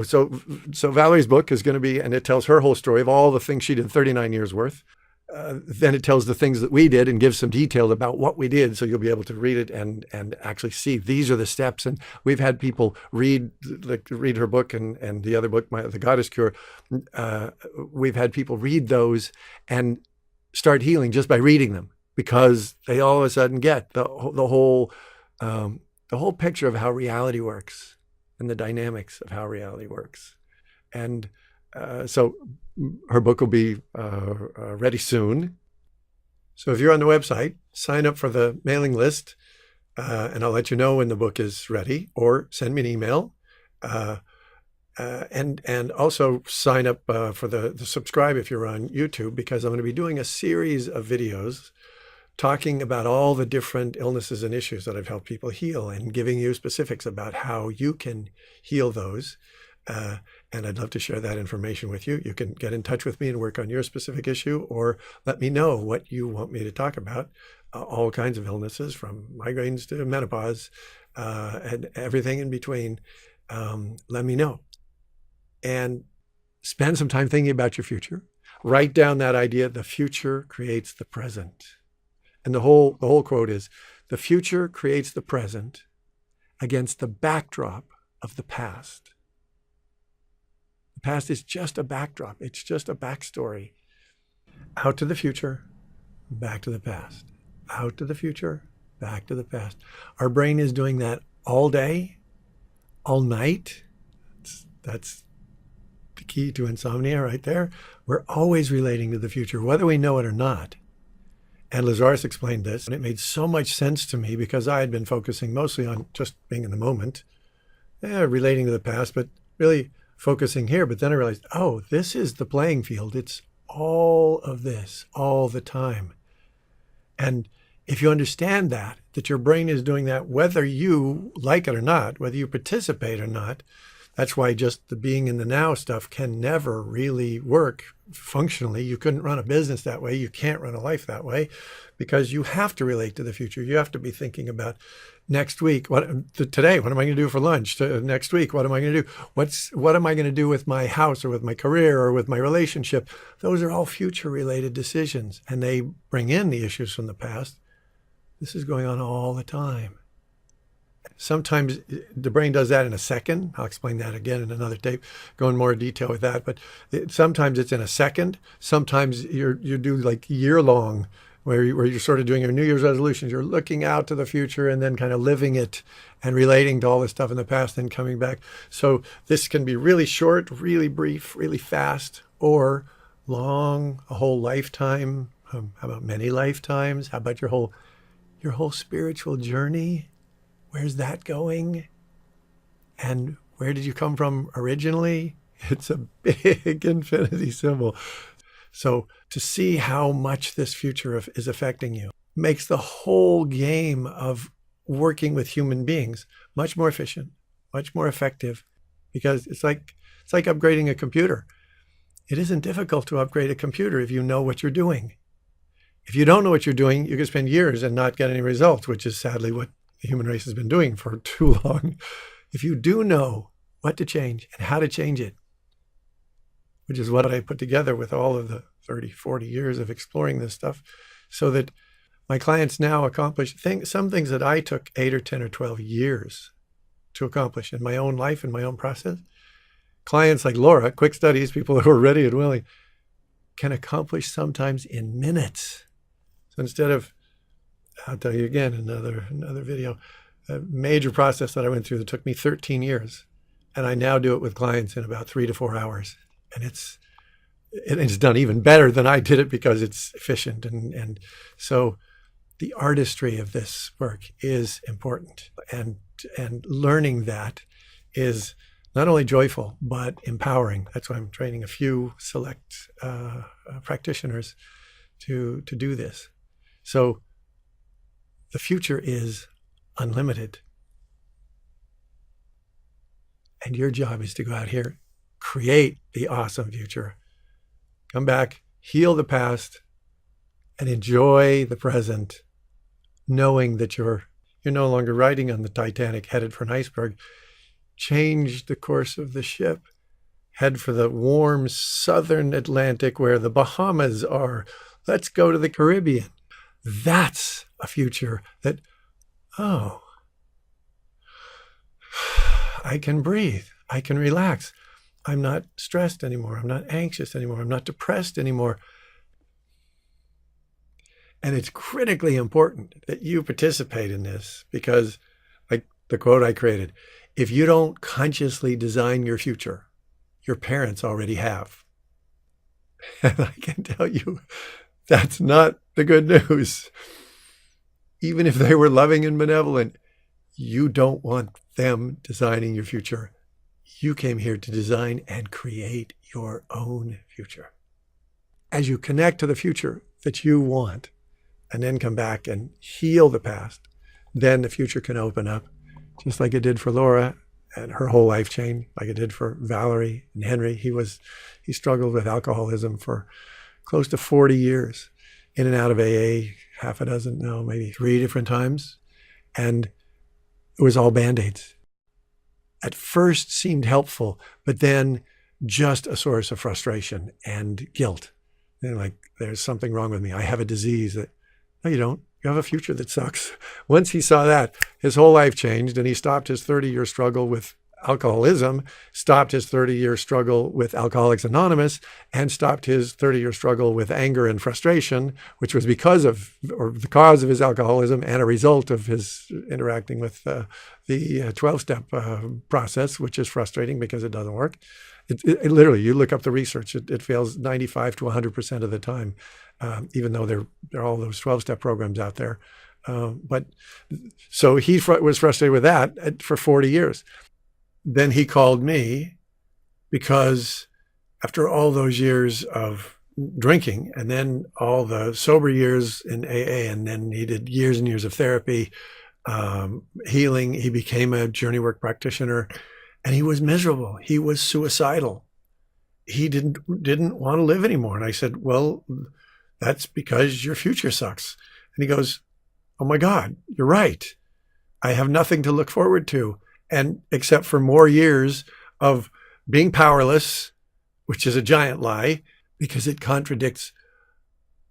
so Valerie's book is going to be, and it tells her whole story of all the things she did, 39 years worth. Then it tells the things that we did and gives some detail about what we did. So you'll be able to read it and actually see these are the steps. And we've had people read her book and the other book, The Goddess Cure. We've had people read those and start healing just by reading them, because they all of a sudden get the whole picture of how reality works and the dynamics of how reality works. And so her book will be ready soon. So if you're on the website, sign up for the mailing list, and I'll let you know when the book is ready, or send me an email. And also sign up for the subscribe if you're on YouTube, because I'm going to be doing a series of videos talking about all the different illnesses and issues that I've helped people heal, and giving you specifics about how you can heal those. And I'd love to share that information with you. You can get in touch with me and work on your specific issue, or let me know what you want me to talk about all kinds of illnesses, from migraines to menopause, and everything in between, let me know. And spend some time thinking about your future. Write down that idea: the future creates the present. And the whole quote is, the future creates the present against the backdrop of the past. The past is just a backdrop. It's just a backstory. Out to the future, back to the past. Out to the future, back to the past. Our brain is doing that all day, all night. That's the key to insomnia right there. We're always relating to the future, whether we know it or not. And Lazarus explained this, and it made so much sense to me because I had been focusing mostly on just being in the moment, relating to the past, but really focusing here. But then I realized, oh, this is the playing field. It's all of this, all the time. And if you understand that your brain is doing that, whether you like it or not, whether you participate or not, that's why just the being in the now stuff can never really work functionally. You couldn't run a business that way. You can't run a life that way, because you have to relate to the future. You have to be thinking about next week, today, what am I going to do for lunch? Next week, what am I going to do? What am I going to do with my house or with my career or with my relationship? Those are all future related decisions, and they bring in the issues from the past. This is going on all the time. Sometimes the brain does that in a second. I'll explain that again in another tape, go in more detail with that. But sometimes it's in a second. Sometimes you do like year-long, where you're sort of doing your New Year's resolutions. You're looking out to the future and then kind of living it and relating to all this stuff in the past and coming back. So this can be really short, really brief, really fast, or long, a whole lifetime. How about many lifetimes? How about your whole spiritual journey? Where's that going? And where did you come from originally? It's a big infinity symbol. So to see how much this future is affecting you makes the whole game of working with human beings much more efficient, much more effective, because it's like upgrading a computer. It isn't difficult to upgrade a computer if you know what you're doing. If you don't know what you're doing, you can spend years and not get any results, which is sadly what the human race has been doing for too long. If you do know what to change and how to change it, which is what I put together with all of the 30, 40 years of exploring this stuff, so that my clients now accomplish some things that I took 8 or 10 or 12 years to accomplish in my own life, in my own process. Clients like Laura, quick studies, people who are ready and willing, can accomplish sometimes in minutes. So instead of, I'll tell you again, another video, a major process that I went through that took me 13 years. And I now do it with clients in about 3 to 4 hours. And it's done even better than I did it because it's efficient. And so the artistry of this work is important. And learning that is not only joyful, but empowering. That's why I'm training a few select practitioners to do this. So the future is unlimited. And your job is to go out here, create the awesome future, come back, heal the past, and enjoy the present, knowing that you're no longer riding on the Titanic headed for an iceberg. Change the course of the ship. Head for the warm southern Atlantic where the Bahamas are. Let's go to the Caribbean. That's a future that, oh, I can breathe. I can relax. I'm not stressed anymore. I'm not anxious anymore. I'm not depressed anymore. And it's critically important that you participate in this because, like the quote I created, if you don't consciously design your future, your parents already have. And I can tell you, that's not the good news. Even if they were loving and benevolent, you don't want them designing your future. You came here to design and create your own future. As you connect to the future that you want, and then come back and heal the past, then the future can open up, just like it did for Laura and her whole life changed, like it did for Valerie and Henry. He struggled with alcoholism for close to 40 years. in and out of AA, half a dozen, no, maybe 3 different times. And it was all Band-Aids. At first seemed helpful, but then just a source of frustration and guilt. And like, there's something wrong with me. I have a disease that, no, you don't. You have a future that sucks. Once he saw that, his whole life changed, and he stopped his 30-year struggle with alcoholism, stopped his 30-year struggle with Alcoholics Anonymous, and stopped his 30-year struggle with anger and frustration, which was because of, or the cause of his alcoholism and a result of his interacting with the 12-step process, which is frustrating because it doesn't work. It literally, you look up the research, it fails 95 to 100% of the time, even though there are all those 12-step programs out there. But so he was frustrated with that for 40 years. Then he called me because after all those years of drinking and then all the sober years in AA, and then he did years and years of therapy, healing, he became a journey work practitioner, and he was miserable. He was suicidal. He didn't want to live anymore. And I said, well, that's because your future sucks. And he goes, oh my God, you're right. I have nothing to look forward to. And except for more years of being powerless, which is a giant lie, because it contradicts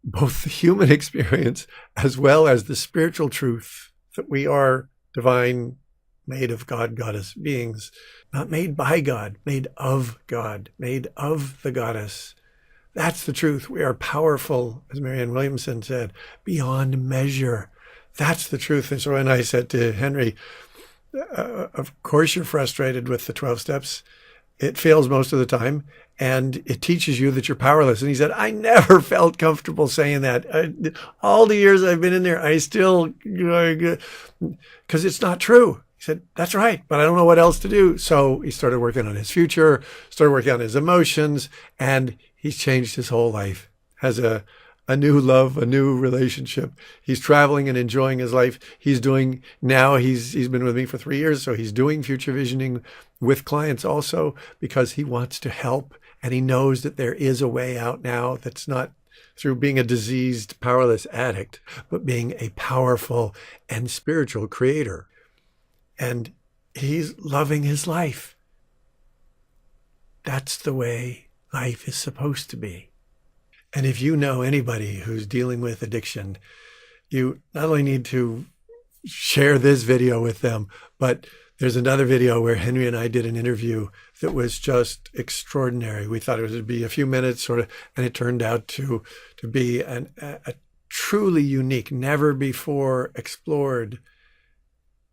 both the human experience as well as the spiritual truth that we are divine, made of God, goddess beings, not made by God, made of God, made of the goddess. That's the truth. We are powerful, as Marianne Williamson said, beyond measure. That's the truth. And so when I said to Henry, of course you're frustrated with the 12 steps. It fails most of the time, and it teaches you that you're powerless. And he said, I never felt comfortable saying that. All the years I've been in there, I still, because it's not true. He said, that's right, but I don't know what else to do. So he started working on his future, started working on his emotions, and he's changed his whole life. Has a new love, a new relationship. He's traveling and enjoying his life. He's been with me for 3 years, so he's doing future visioning with clients also because he wants to help, and he knows that there is a way out now that's not through being a diseased, powerless addict, but being a powerful and spiritual creator. And he's loving his life. That's the way life is supposed to be. And if you know anybody who's dealing with addiction, you not only need to share this video with them, but there's another video where Henry and I did an interview that was just extraordinary. We thought it would be a few minutes sort of, and it turned out to be a truly unique, never before explored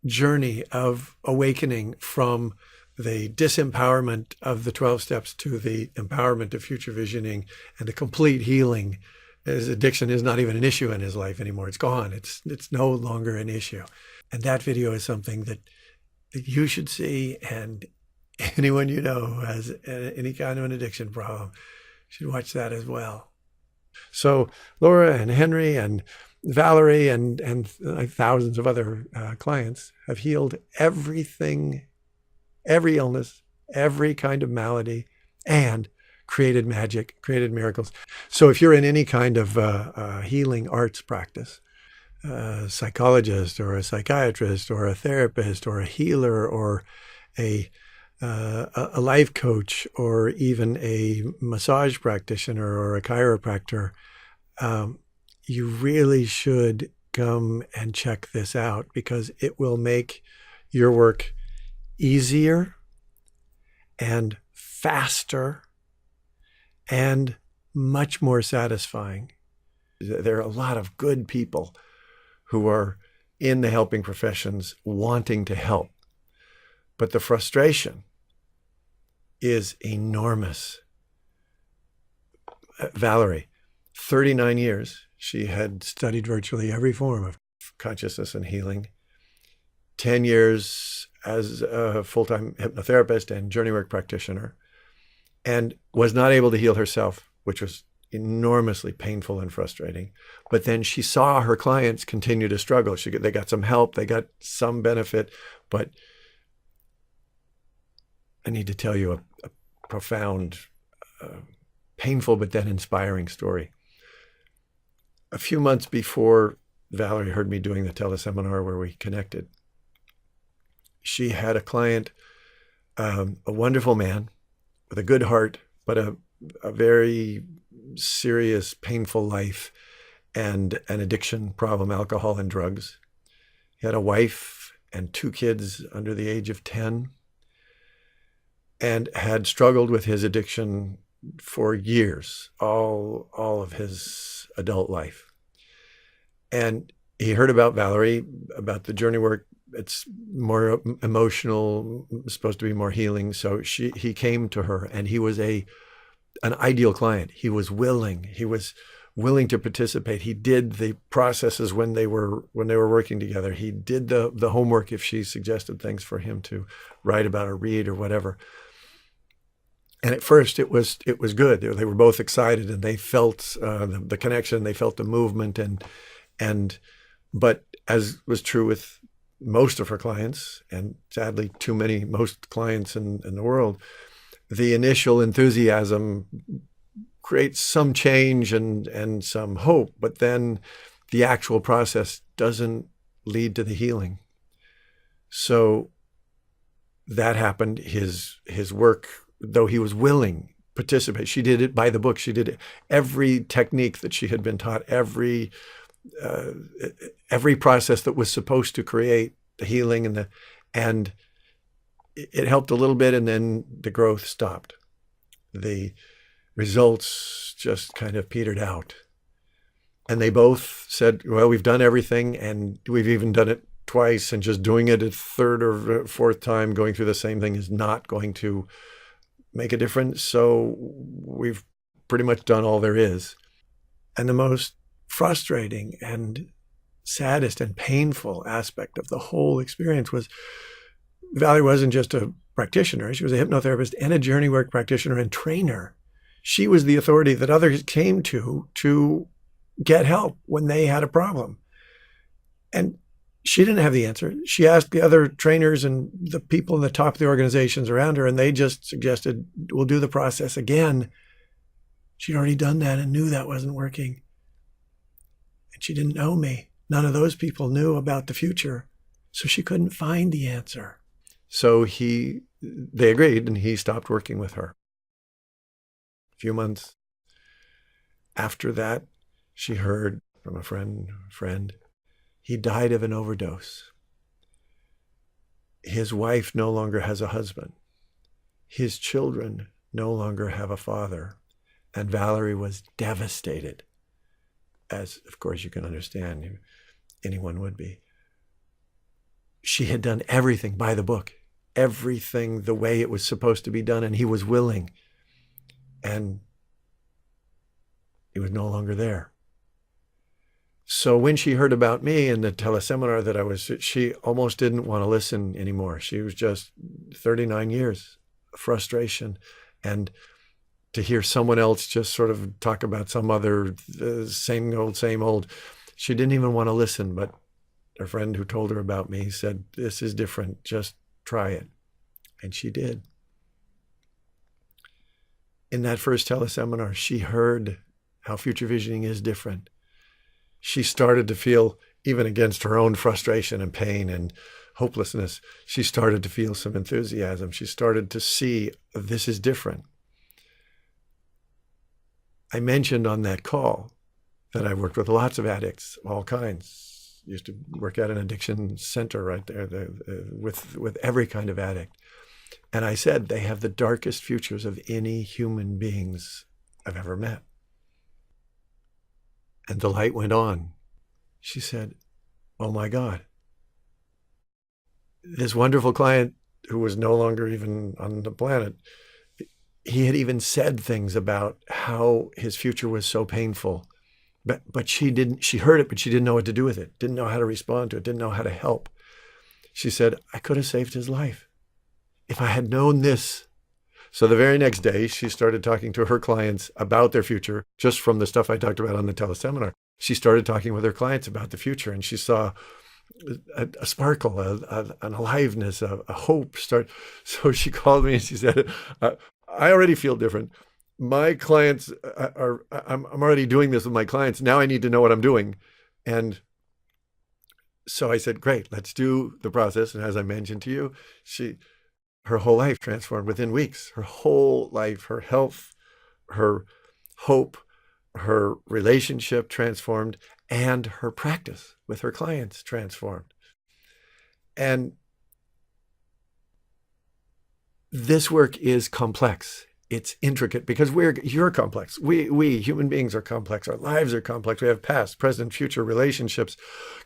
journey of awakening from the disempowerment of the 12 steps to the empowerment of future visioning and the complete healing. His addiction is not even an issue in his life anymore. It's gone. It's no longer an issue. And that video is something that you should see, and anyone you know who has any kind of an addiction problem should watch that as well. So Laura and Henry and Valerie and like thousands of other clients have healed everything, every illness, every kind of malady, and created magic, created miracles. So if you're in any kind of healing arts practice, a psychologist or a psychiatrist or a therapist or a healer or a life coach or even a massage practitioner or a chiropractor, you really should come and check this out because it will make your work easier and faster and much more satisfying. There are a lot of good people who are in the helping professions wanting to help, but the frustration is enormous. Valerie, 39 years, she had studied virtually every form of consciousness and healing. 10 years as a full-time hypnotherapist and journey work practitioner, and was not able to heal herself, which was enormously painful and frustrating. But then she saw her clients continue to struggle. They got some help, they got some benefit, but I need to tell you a profound, painful, but then inspiring story. a few months before Valerie heard me doing the teleseminar where we connected, she had a client, a wonderful man with a good heart, but a very serious, painful life and an addiction problem, alcohol and drugs. He had a wife and 2 kids under the age of 10 and had struggled with his addiction for years, all of his adult life. And he heard about Valerie, about the journey work. It's more emotional, supposed to be more healing. So he came to her, and he was an ideal client. He was willing to participate. He did the processes when they were working together. He did the homework if she suggested things for him to write about or read or whatever. And at first it was good. They were both excited, and they felt the connection. They felt the movement, but as was true with most of her clients, and sadly most clients in the world, the initial enthusiasm creates some change and some hope, but then the actual process doesn't lead to the healing. So that happened. His work, though he was willing to participate, she did it by the book. She did it, every technique that she had been taught, every process that was supposed to create the healing, and it helped a little bit, and then the growth stopped. The results just kind of petered out. And they both said, well, we've done everything, and we've even done it twice, and just doing it a 3rd or 4th time, going through the same thing, is not going to make a difference. So we've pretty much done all there is. And the most frustrating and saddest and painful aspect of the whole experience was Valerie wasn't just a practitioner. She was a hypnotherapist and a journey work practitioner and trainer. She was the authority that others came to get help when they had a problem. And she didn't have the answer. She asked the other trainers and the people in the top of the organizations around her, and they just suggested, we'll do the process again. She'd already done that and knew that wasn't working. And she didn't know me. None of those people knew about the future. So she couldn't find the answer. So they agreed, and he stopped working with her. A few months after that, she heard from a friend, he died of an overdose. His wife no longer has a husband. His children no longer have a father. And Valerie was devastated, as of course you can understand, anyone would be. She had done everything by the book, everything the way it was supposed to be done, and he was willing. And he was no longer there. So when she heard about me in the teleseminar that I was, she almost didn't want to listen anymore. She was just 39 years of frustration. And to hear someone else just sort of talk about some other same old, she didn't even want to listen. But her friend who told her about me said, this is different, just try it. And she did. In that first teleseminar, she heard how future visioning is different. She started to feel, even against her own frustration and pain and hopelessness, she started to feel some enthusiasm. She started to see this is different. I mentioned on that call that I worked with lots of addicts of all kinds. Used to work at an addiction center right there with every kind of addict. And I said, they have the darkest futures of any human beings I've ever met. And the light went on. She said, oh my God. This wonderful client who was no longer even on the planet, he had even said things about how his future was so painful. But she heard it, but she didn't know what to do with it, didn't know how to respond to it, didn't know how to help. She said, I could have saved his life if I had known this. So the very next day, she started talking to her clients about their future, just from the stuff I talked about on the teleseminar. She started talking with her clients about the future, and she saw a sparkle, an aliveness, a hope start. So she called me and she said, I already feel different. my clients I'm already doing this with my clients. Now I need to know what I'm doing. And so I said, great, let's do the process. And as I mentioned to you, her whole life transformed within weeks. Her whole life, her health, her hope, her relationship transformed, and her practice with her clients transformed. And this work is complex. It's intricate because you're complex. We human beings are complex. Our lives are complex. We have past, present, future relationships,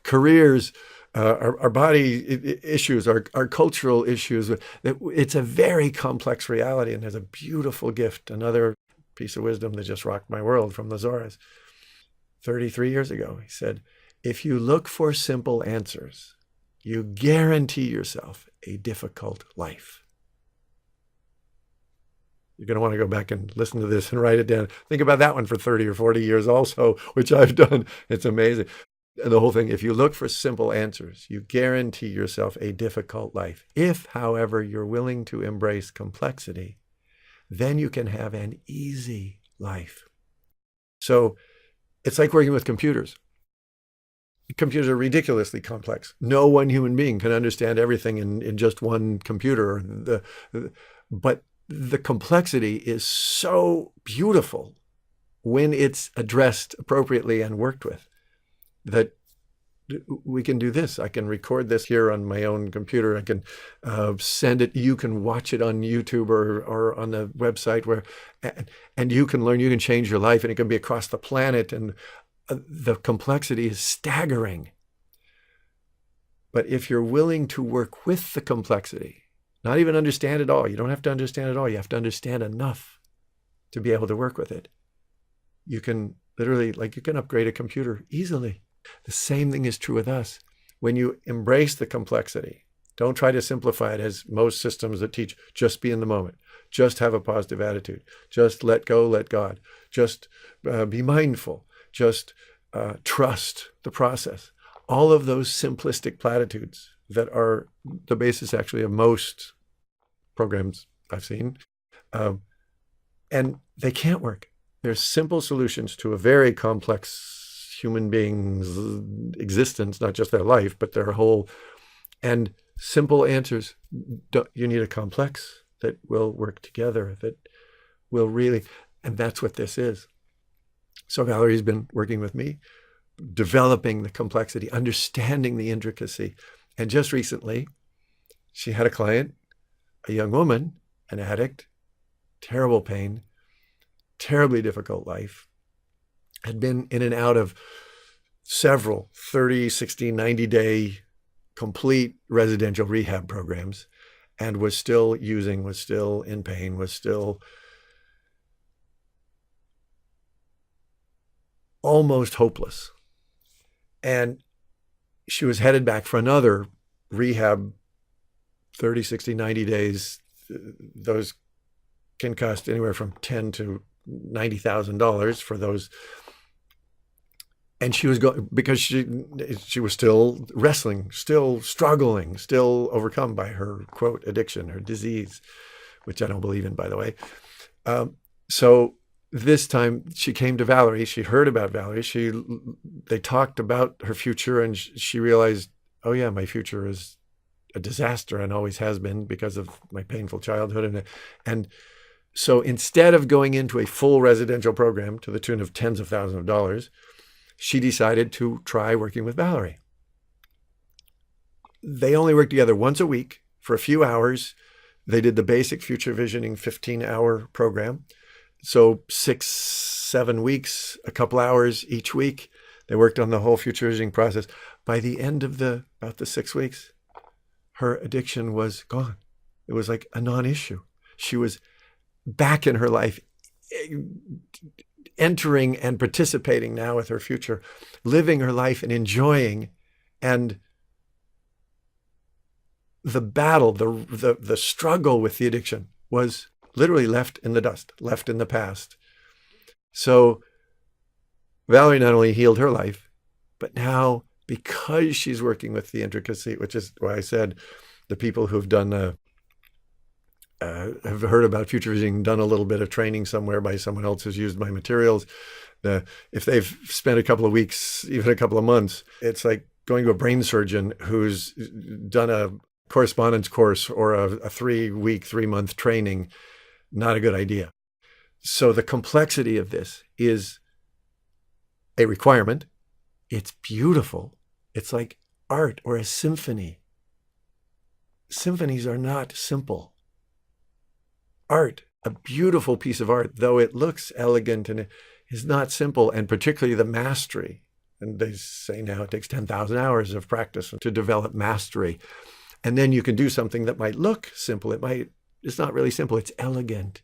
careers, our body issues, our cultural issues. It's a very complex reality, and there's a beautiful gift, another piece of wisdom that just rocked my world from the Zoras. 33 years ago, he said, if you look for simple answers, you guarantee yourself a difficult life. You're going to want to go back and listen to this and write it down. Think about that one for 30 or 40 years also, which I've done. It's amazing. And the whole thing, if you look for simple answers, you guarantee yourself a difficult life. If, however, you're willing to embrace complexity, then you can have an easy life. So it's like working with computers. Computers are ridiculously complex. No one human being can understand everything in just one computer. But the complexity is so beautiful when it's addressed appropriately and worked with, that we can do this. I can record this here on my own computer. I can send it. You can watch it on YouTube or on the website and you can learn. You can change your life, and it can be across the planet. And the complexity is staggering. But if you're willing to work with the complexity, not even understand it all. You don't have to understand it all. You have to understand enough to be able to work with it. You can literally, you can upgrade a computer easily. The same thing is true with us. When you embrace the complexity, don't try to simplify it as most systems that teach, just be in the moment. Just have a positive attitude. Just let go, let God. Just be mindful. Just trust the process. All of those simplistic platitudes that are the basis actually of most programs I've seen. And they can't work. They're simple solutions to a very complex human being's existence, not just their life, but their whole, and simple answers. You need a complex that will work together, that will really, and that's what this is. So Valerie's been working with me, developing the complexity, understanding the intricacy. And just recently, she had a client, a young woman, an addict, terrible pain, terribly difficult life, had been in and out of several 30, 60, 90-day complete residential rehab programs, and was still using, was still in pain, was still almost hopeless. And she was headed back for another rehab, 30, 60, 90 days. Those can cost anywhere from $10,000 to $90,000 for those. And she was going, because she was still wrestling, still struggling, still overcome by her, quote, addiction, her disease, which I don't believe in, by the way. So this time she came to Valerie. She heard about Valerie. They talked about her future, and she realized, oh yeah, my future is a disaster and always has been because of my painful childhood. And so instead of going into a full residential program to the tune of tens of thousands of dollars, she decided to try working with Valerie. They only worked together once a week for a few hours. They did the basic FutureVisioning 15-hour program. So 6-7 weeks, a couple hours each week. They worked on the whole FutureVisioning process. By the end of about the 6 weeks, her addiction was gone. It was like a non-issue. She was back in her life, entering and participating now with her future, living her life and enjoying. And the battle, the struggle with the addiction was literally left in the dust, left in the past. So Valerie not only healed her life, but now, because she's working with the intricacy, which is why I said the people who've done have heard about FutureVisioning, done a little bit of training somewhere by someone else who's used my materials, if they've spent a couple of weeks, even a couple of months, it's like going to a brain surgeon who's done a correspondence course or a 3-week, 3-month training. Not a good idea. So the complexity of this is a requirement. It's beautiful. It's like art or a symphony. Symphonies are not simple. Art, a beautiful piece of art, though it looks elegant and is not simple, and particularly the mastery. And they say now it takes 10,000 hours of practice to develop mastery. And then you can do something that might look simple. It's not really simple. It's elegant.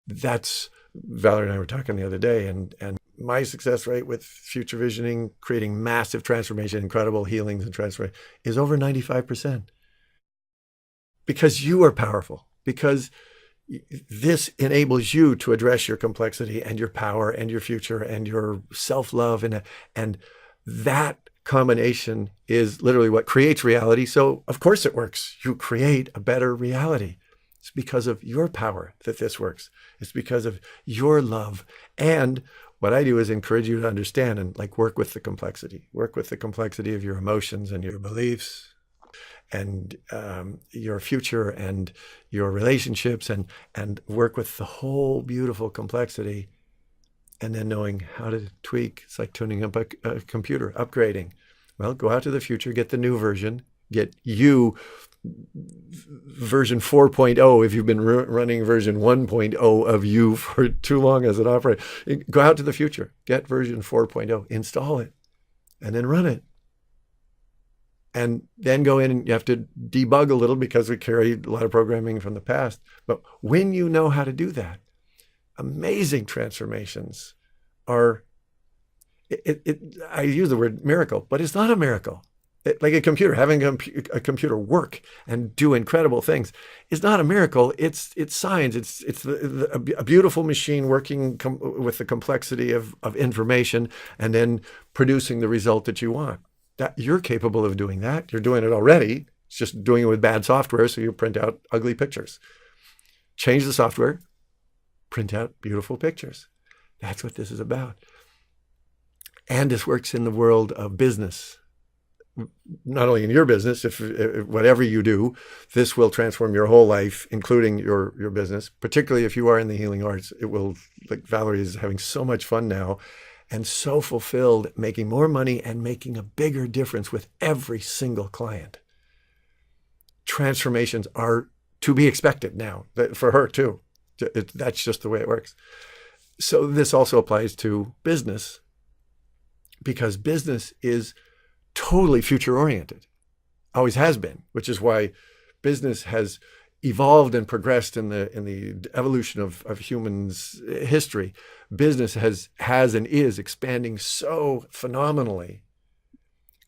That's, Valerie and I were talking the other day, and my success rate with FutureVisioning, creating massive transformation, incredible healings and transformation, is over 95%. Because you are powerful, because this enables you to address your complexity and your power and your future and your self-love. And that combination is literally what creates reality. So of course it works. You create a better reality. It's because of your power that this works. It's because of your love. And what I do is encourage you to understand and work with the complexity. Work with the complexity of your emotions and your beliefs and your future and your relationships, and work with the whole beautiful complexity, and then knowing how to tweak. It's like tuning up a computer, upgrading. Well, go out to the future, get the new version, get you version 4.0 if you've been running version 1.0 of you for too long as an operator. Go out to the future, get version 4.0, install it, and then run it. And then go in and you have to debug a little because we carry a lot of programming from the past. But when you know how to do that, amazing transformations are, I use the word miracle, but it's not a miracle. Like a computer, having a computer work and do incredible things is not a miracle. It's science. It's a beautiful machine working with the complexity of information and then producing the result that you want. That you're capable of doing that. You're doing it already. It's just doing it with bad software, so you print out ugly pictures. Change the software, print out beautiful pictures. That's what this is about. And this works in the world of business. Not only in your business, if whatever you do, this will transform your whole life, including your business, particularly if you are in the healing arts. It will, like Valerie is having so much fun now and so fulfilled, making more money and making a bigger difference with every single client. Transformations are to be expected now, for her too. That's just the way it works. So this also applies to business, because business is totally future-oriented, always has been, which is why business has evolved and progressed in the evolution of humans' history. Business has and is expanding so phenomenally,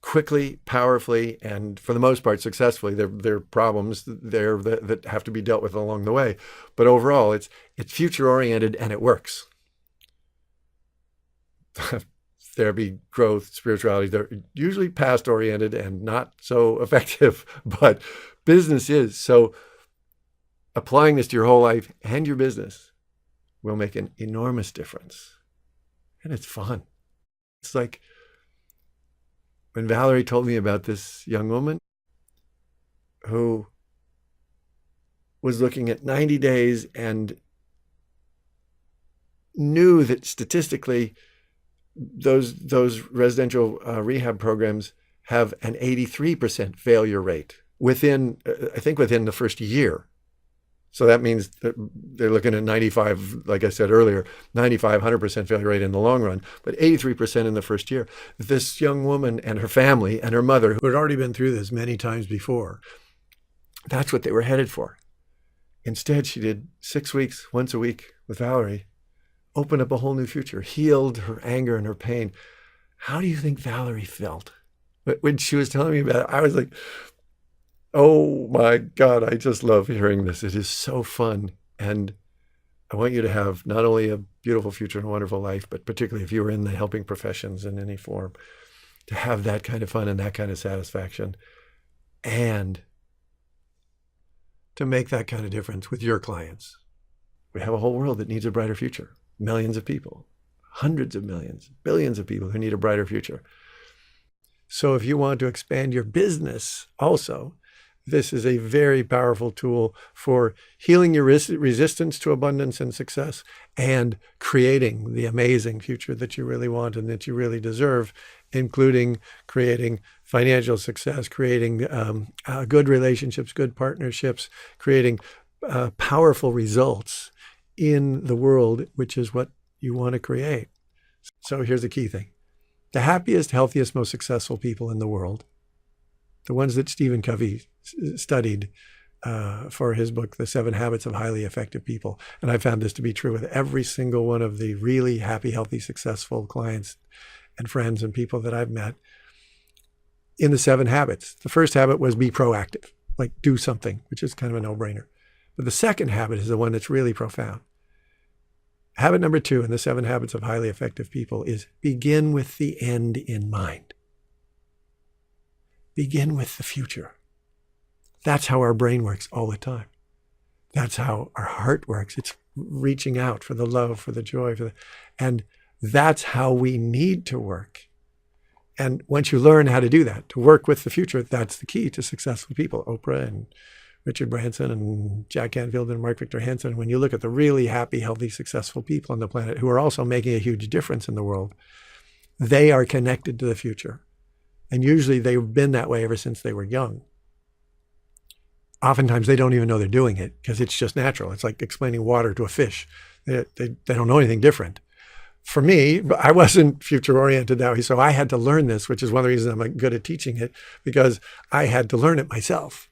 quickly, powerfully, and for the most part successfully. There are problems there that have to be dealt with along the way, but overall it's future-oriented and it works. Therapy, growth, spirituality, they're usually past-oriented and not so effective, but business is. So applying this to your whole life and your business will make an enormous difference. And it's fun. It's like when Valerie told me about this young woman who was looking at 90 days and knew that statistically those residential rehab programs have an 83% failure rate within the first year. So that means that they're looking at 95, like I said earlier, 95, 100% failure rate in the long run, but 83% in the first year. This young woman and her family and her mother, who had already been through this many times before, that's what they were headed for. Instead, she did 6 weeks, once a week with Valerie, opened up a whole new future, healed her anger and her pain. How do you think Valerie felt? When she was telling me about it, I was like, oh my God, I just love hearing this. It is so fun. And I want you to have not only a beautiful future and a wonderful life, but particularly if you are in the helping professions in any form, to have that kind of fun and that kind of satisfaction. And to make that kind of difference with your clients. We have a whole world that needs a brighter future. Millions of people, hundreds of millions, billions of people who need a brighter future. So if you want to expand your business also, this is a very powerful tool for healing your resistance to abundance and success and creating the amazing future that you really want and that you really deserve, including creating financial success, creating good relationships, good partnerships, creating powerful results in the world, which is what you want to create. So here's the key thing. The happiest, healthiest, most successful people in the world, the ones that Stephen Covey studied for his book, The 7 Habits of Highly Effective People. And I found this to be true with every single one of the really happy, healthy, successful clients and friends and people that I've met in the 7 habits. The first habit was be proactive, like do something, which is kind of a no-brainer. But the second habit is the one that's really profound. Habit number 2 in the 7 habits of highly effective people is begin with the end in mind. Begin with the future. That's how our brain works all the time. That's how our heart works. It's reaching out for the love, for the joy, and that's how we need to work. And once you learn how to do that, to work with the future, that's the key to successful people. Oprah and Richard Branson and Jack Canfield and Mark Victor Hansen. When you look at the really happy, healthy, successful people on the planet who are also making a huge difference in the world, they are connected to the future. And usually they've been that way ever since they were young. Oftentimes they don't even know they're doing it because it's just natural. It's like explaining water to a fish. They don't know anything different. For me, I wasn't future-oriented that way, so I had to learn this, which is one of the reasons I'm good at teaching it, because I had to learn it myself.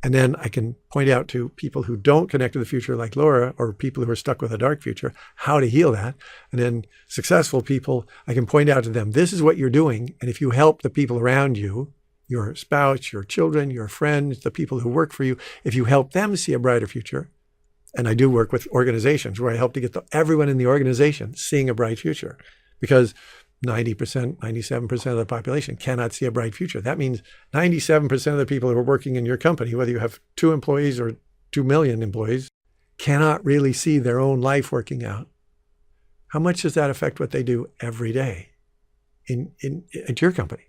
And then I can point out to people who don't connect to the future like Laura, or people who are stuck with a dark future, how to heal that. And then successful people, I can point out to them, this is what you're doing. And if you help the people around you, your spouse, your children, your friends, the people who work for you, if you help them see a brighter future, and I do work with organizations where I help to get everyone in the organization seeing a bright future, because 90%, 97% of the population cannot see a bright future. That means 97% of the people who are working in your company, whether you have 2 employees or 2 million employees, cannot really see their own life working out. How much does that affect what they do every day at your company?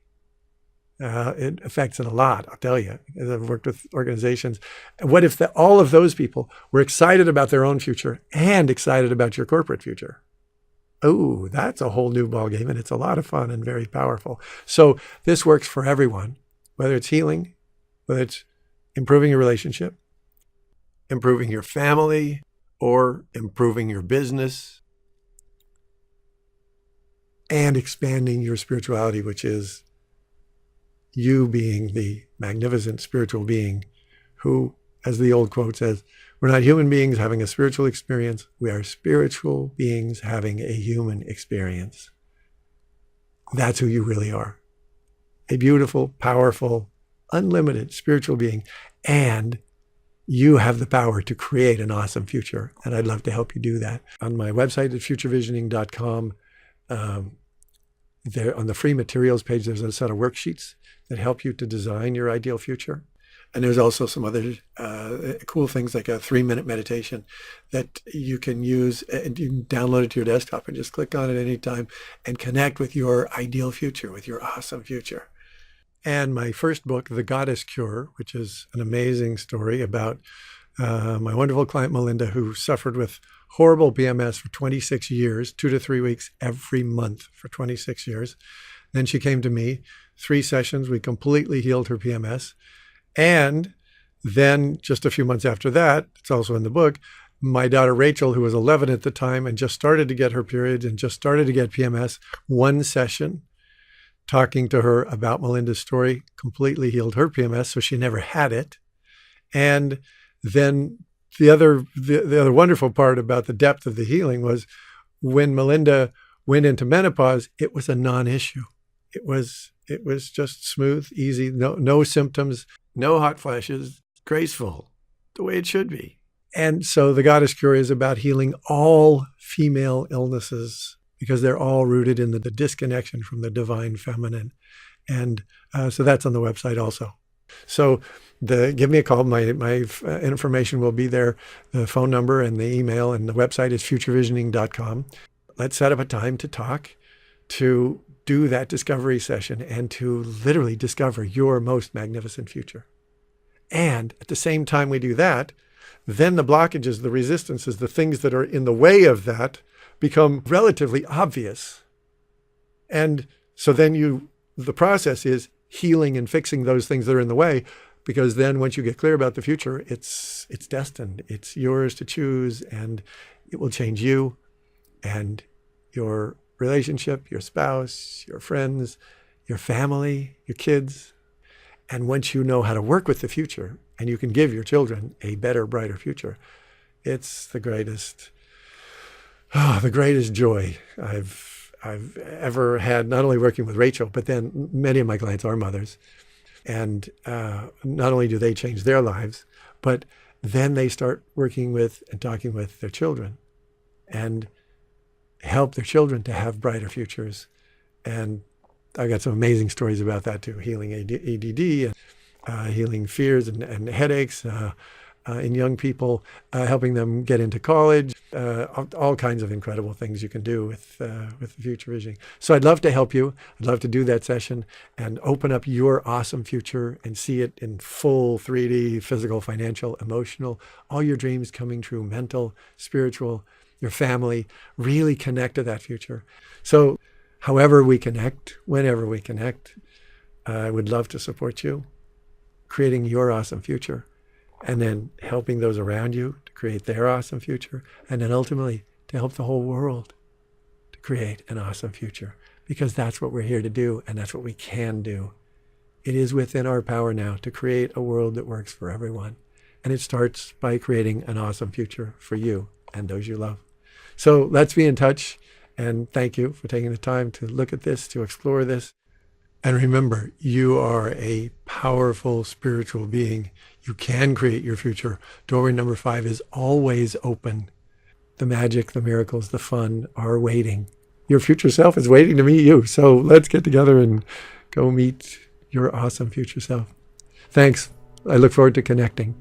It affects it a lot, I'll tell you. I've worked with organizations. What if all of those people were excited about their own future and excited about your corporate future? Oh, that's a whole new ballgame, and it's a lot of fun and very powerful. So this works for everyone, whether it's healing, whether it's improving your relationship, improving your family, or improving your business, and expanding your spirituality, which is you being the magnificent spiritual being who, as the old quote says, we're not human beings having a spiritual experience. We are spiritual beings having a human experience. That's who you really are. A beautiful, powerful, unlimited spiritual being. And you have the power to create an awesome future. And I'd love to help you do that. On my website at FutureVisioning.com, there on the free materials page, there's a set of worksheets that help you to design your ideal future. And there's also some other cool things like a 3-minute meditation that you can use, and you can download it to your desktop and just click on it anytime and connect with your ideal future, with your awesome future. And my first book, The Goddess Cure, which is an amazing story about my wonderful client, Melinda, who suffered with horrible PMS for 26 years, 2 to 3 weeks every month for 26 years. Then she came to me, 3 sessions, we completely healed her PMS. And then just a few months after that, it's also in the book, my daughter Rachel, who was 11 at the time and just started to get her periods and just started to get PMS, 1 session talking to her about Melinda's story completely healed her PMS, so she never had it. And then the other wonderful part about the depth of the healing was when Melinda went into menopause, it was a non-issue. It was just smooth, easy, no symptoms, no hot flashes, graceful, the way it should be. And so the Goddess Cure is about healing all female illnesses because they're all rooted in the disconnection from the divine feminine. And so that's on the website also. So give me a call. My information will be there, the phone number and the email, and the website is futurevisioning.com. Let's set up a time to talk, to do that discovery session, and to literally discover your most magnificent future. And at the same time we do that, then the blockages, the resistances, the things that are in the way of that become relatively obvious. And so then the process is healing and fixing those things that are in the way, because then once you get clear about the future, it's destined. It's yours to choose, and it will change you and your relationship, your spouse, your friends, your family, your kids. And once you know how to work with the future and you can give your children a better, brighter future, it's the greatest joy I've ever had, not only working with Rachel, but then many of my clients are mothers. And not only do they change their lives, but then they start working with and talking with their children and help their children to have brighter futures. And I got some amazing stories about that too, healing ADD, and healing fears and headaches in young people, helping them get into college, all kinds of incredible things you can do with the future visioning. So I'd love to help you. I'd love to do that session and open up your awesome future and see it in full 3D, physical, financial, emotional, all your dreams coming true, mental, spiritual, your family, really connect to that future. So however we connect, whenever we connect, I would love to support you, creating your awesome future, and then helping those around you to create their awesome future, and then ultimately to help the whole world to create an awesome future, because that's what we're here to do, and that's what we can do. It is within our power now to create a world that works for everyone, and it starts by creating an awesome future for you and those you love. So let's be in touch, and thank you for taking the time to look at this, to explore this. And remember, you are a powerful spiritual being. You can create your future. Doorway number 5 is always open. The magic, the miracles, the fun are waiting. Your future self is waiting to meet you. So let's get together and go meet your awesome future self. Thanks. I look forward to connecting.